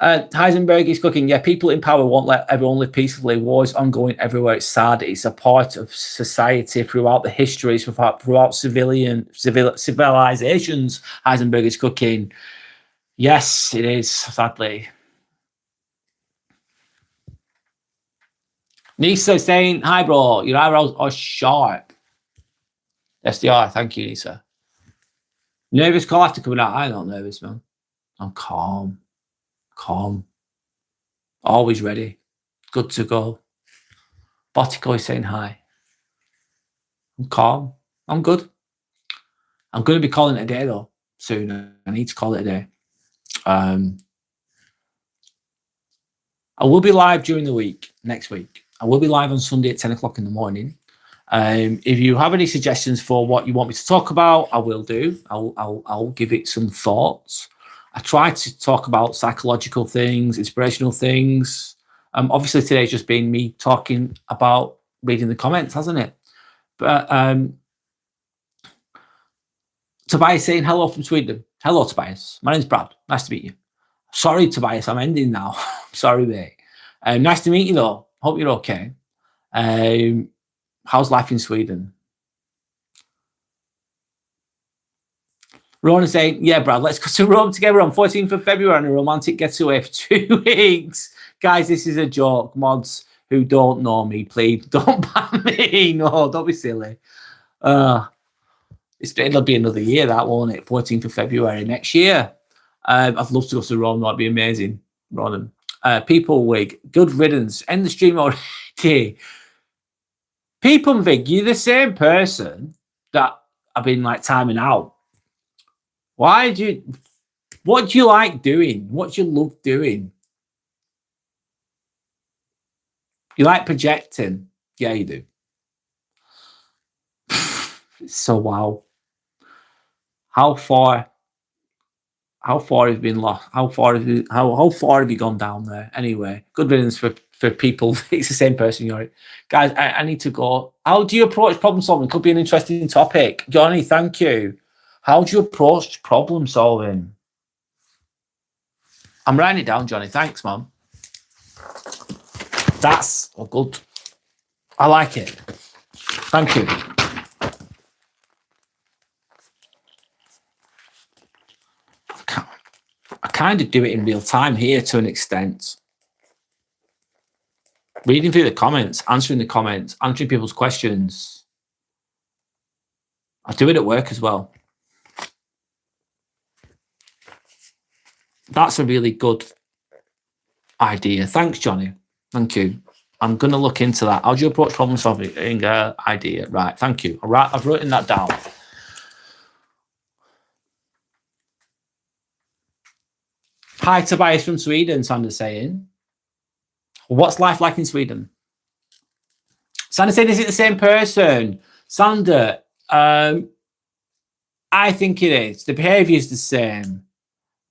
Heisenberg is cooking. Yeah, people in power won't let everyone live peacefully. War is ongoing everywhere. It's sad. It's a part of society throughout the histories, throughout civilizations. Heisenberg is cooking. Yes, it is, sadly. Nisa saying, hi, bro. Your eyebrows are sharp. Yes, they are. Thank you, Nisa. Nervous call after coming out. I'm not nervous, man. I'm calm. Always ready. Good to go. Botico is saying hi. I'm calm. I'm good. I'm going to be calling it a day, though, soon. I need to call it a day. I will be live during the week, next week. I will be live on Sunday at 10 o'clock in the morning. If you have any suggestions for what you want me to talk about, I will do. I'll give it some thoughts. I try to talk about psychological things, inspirational things. Obviously, today's just been me talking about reading the comments, hasn't it? But Tobias saying hello from Sweden. Hello, Tobias. My name's Brad. Nice to meet you. Sorry, Tobias. I'm ending now. Sorry, mate. Nice to meet you, though. Hope you're okay. How's life in Sweden? Rona saying, yeah, Brad, let's go to Rome together on 14th of February on a romantic getaway for 2 weeks. Guys, this is a joke. Mods who don't know me, please don't ban me. No, don't be silly. It'll be another year, that, won't it? 14th of February next year. I'd love to go to Rome. That'd be amazing. Ronan. People Wig, good riddance. End the stream already. People Vig, you're the same person that I've been like timing out. What do you like doing? What do you love doing? You like projecting? Yeah, you do. So wow. How far have you been lost? How far have you gone down there? Anyway, good riddance for people. It's the same person, you're right. Guys, I need to go. How do you approach problem solving? Could be an interesting topic. Johnny, thank you. How do you approach problem solving? I'm writing it down, Johnny. Thanks, man. That's good. I like it. Thank you. I kind of do it in real time here to an extent. Reading through the comments, answering people's questions. I do it at work as well. That's a really good idea. Thanks, Johnny. Thank you. I'm going to look into that. How do you approach problem solving? Idea. Right. Thank you. All right. I've written that down. Hi, Tobias from Sweden, Sander's saying. What's life like in Sweden? Sander saying, is it the same person? Sander, I think it is. The behaviour is the same.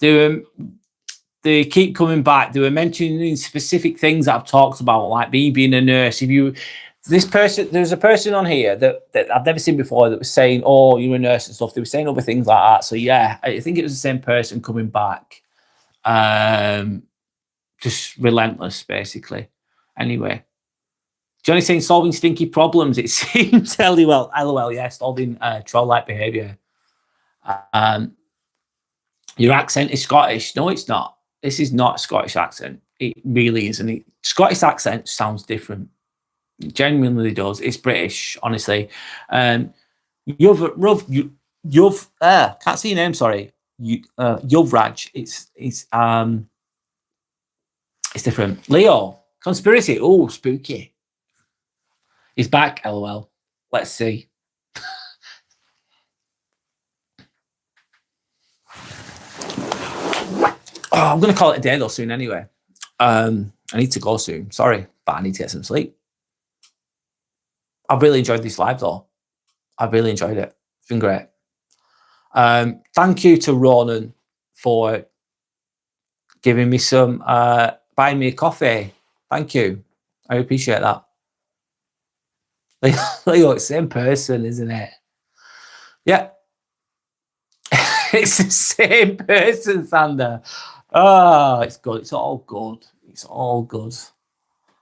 They keep coming back. They were mentioning specific things that I've talked about, like me being a nurse. There's a person on here that I've never seen before that was saying, oh, you're a nurse and stuff. They were saying other things like that. So yeah, I think it was the same person coming back. Just relentless, basically. Anyway, Johnny saying solving stinky problems. It seems LOL, yeah, solving troll-like behaviour. Your accent is Scottish. No, it's not. This is not a Scottish accent. It really isn't. Scottish accent sounds different. It genuinely does. It's British, honestly. Can't see your name. Sorry, Yuvraj. It's different. Leo, conspiracy. Oh, spooky. He's back. LOL. Let's see. I'm going to call it a day though soon anyway. I need to go soon. Sorry, but I need to get some sleep. I've really enjoyed this live though. I've really enjoyed it. It's been great. Thank you to Ronan for giving me some, buying me a coffee. Thank you. I appreciate that. Look, same person, isn't it? Yeah. It's the same person, Sander. Oh, it's good. It's all good. It's all good.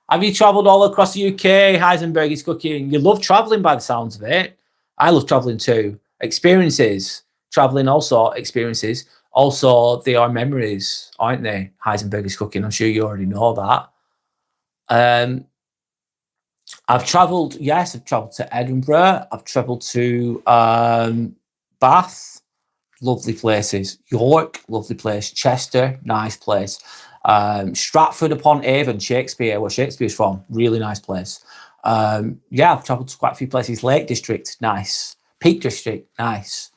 Have you travelled all across the UK? Heisenberg is cooking. You love travelling by the sounds of it. I love travelling too. Experiences. Travelling also experiences. Also, they are memories, aren't they? Heisenberg is cooking. I'm sure you already know that. I've travelled, yes, I've travelled to Edinburgh. I've travelled to Bath, lovely places. York, lovely place. Chester, nice place. Stratford upon Avon, Shakespeare, where Shakespeare's from, really nice place. Yeah, I've travelled to quite a few places. Lake District, nice. Peak District, nice.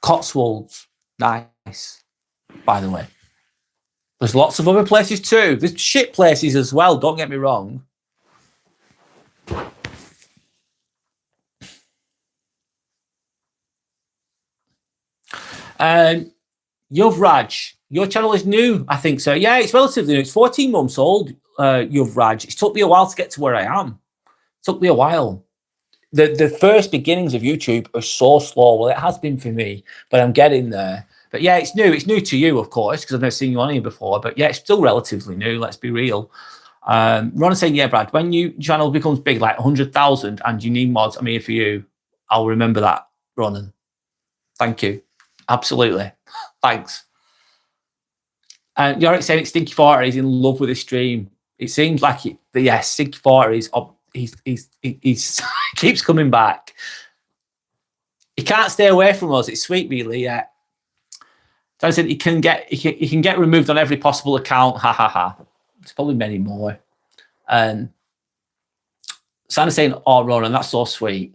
Cotswolds, nice, by the way. There's lots of other places too. There's shit places as well, don't get me wrong. Yuvraj, your channel is new, I think so. Yeah, it's relatively new. It's 14 months old, Yuvraj. It took me a while to get to where I am. It took me a while. The first beginnings of YouTube are so slow. Well, it has been for me, but I'm getting there. But yeah, it's new. It's new to you, of course, because I've never seen you on here before. But yeah, it's still relatively new. Let's be real. Ron is saying, yeah, Brad, when your channel becomes big, like 100,000, and you need mods, I'm here for you. I'll remember that, Ronan. Thank you. Absolutely. Thanks. And Yorick saying, it's Stinky Farter. He's in love with this stream. It seems like it. But yes, Stinky Farter is. He's keeps coming back. He can't stay away from us. It's sweet, really. Yeah. So I said he can get removed on every possible account. Ha ha ha. There's probably many more. Santa's saying, "Oh, Ronan, that's so sweet."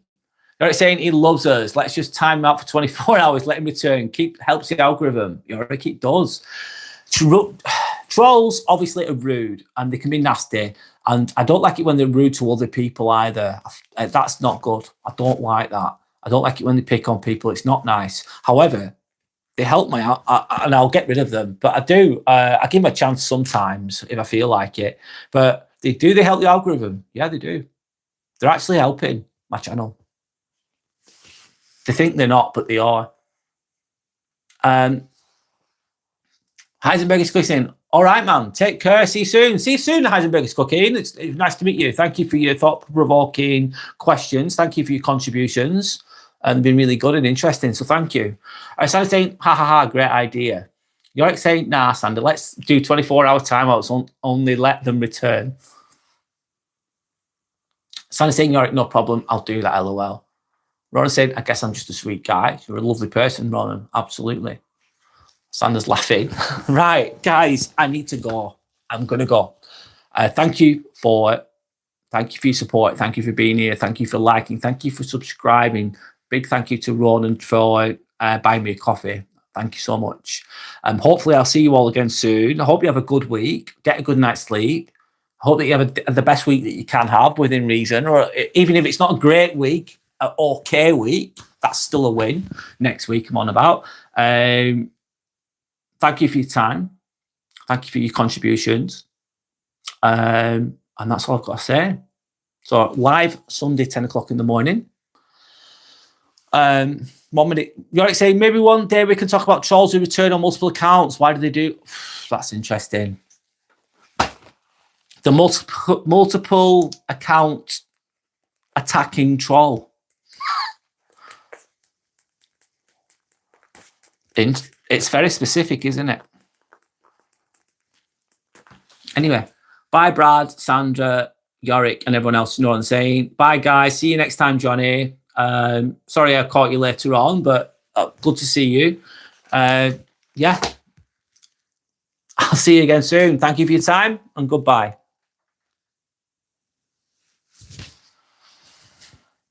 You're saying he loves us. Let's just time him out for 24 hours. Let him return. Helps the algorithm. Yorick, it does. Trolls obviously are rude and they can be nasty. And I don't like it when they're rude to other people either. That's not good. I don't like that. I don't like it when they pick on people. It's not nice. However, they help me out and I'll get rid of them. But I do. I give them a chance sometimes if I feel like it. But they help the algorithm. Yeah, they do. They're actually helping my channel. They think they're not, but they are. Heisenberg is cooking. All right, man. Take care. See you soon. See you soon, Heisenberg is cooking. It's nice to meet you. Thank you for your thought-provoking questions. Thank you for your contributions. And been really good and interesting. So thank you. I started saying, ha ha ha, great idea. You're saying, nah, Sander, let's do 24-hour timeouts. Only let them return. Sander's saying, Yorick, no problem. I'll do that, LOL. Ronan said, I guess I'm just a sweet guy. You're a lovely person, Ronan. Absolutely. Sander's laughing. Right, guys, I need to go. I'm going to go. Thank you for your support. Thank you for being here. Thank you for liking. Thank you for subscribing. Big thank you to Ronan for buying me a coffee. Thank you so much. Hopefully, I'll see you all again soon. I hope you have a good week. Get a good night's sleep. I hope that you have the best week that you can have within reason, or even if it's not a great week, an okay week, that's still a win. Next week, I'm on about. Thank you for your time. Thank you for your contributions. And that's all I've got to say. So live Sunday, 10 o'clock in the morning. 1 minute. You're saying maybe one day we can talk about trolls who return on multiple accounts. Why do they do? That's interesting. The multiple account attacking troll. It's very specific, isn't it? Anyway, bye, Brad, Sandra, Yorick, and everyone else. You know what I'm saying. Bye, guys. See you next time, Johnny. Sorry I caught you later on, but good to see you. Yeah. I'll see you again soon. Thank you for your time and goodbye.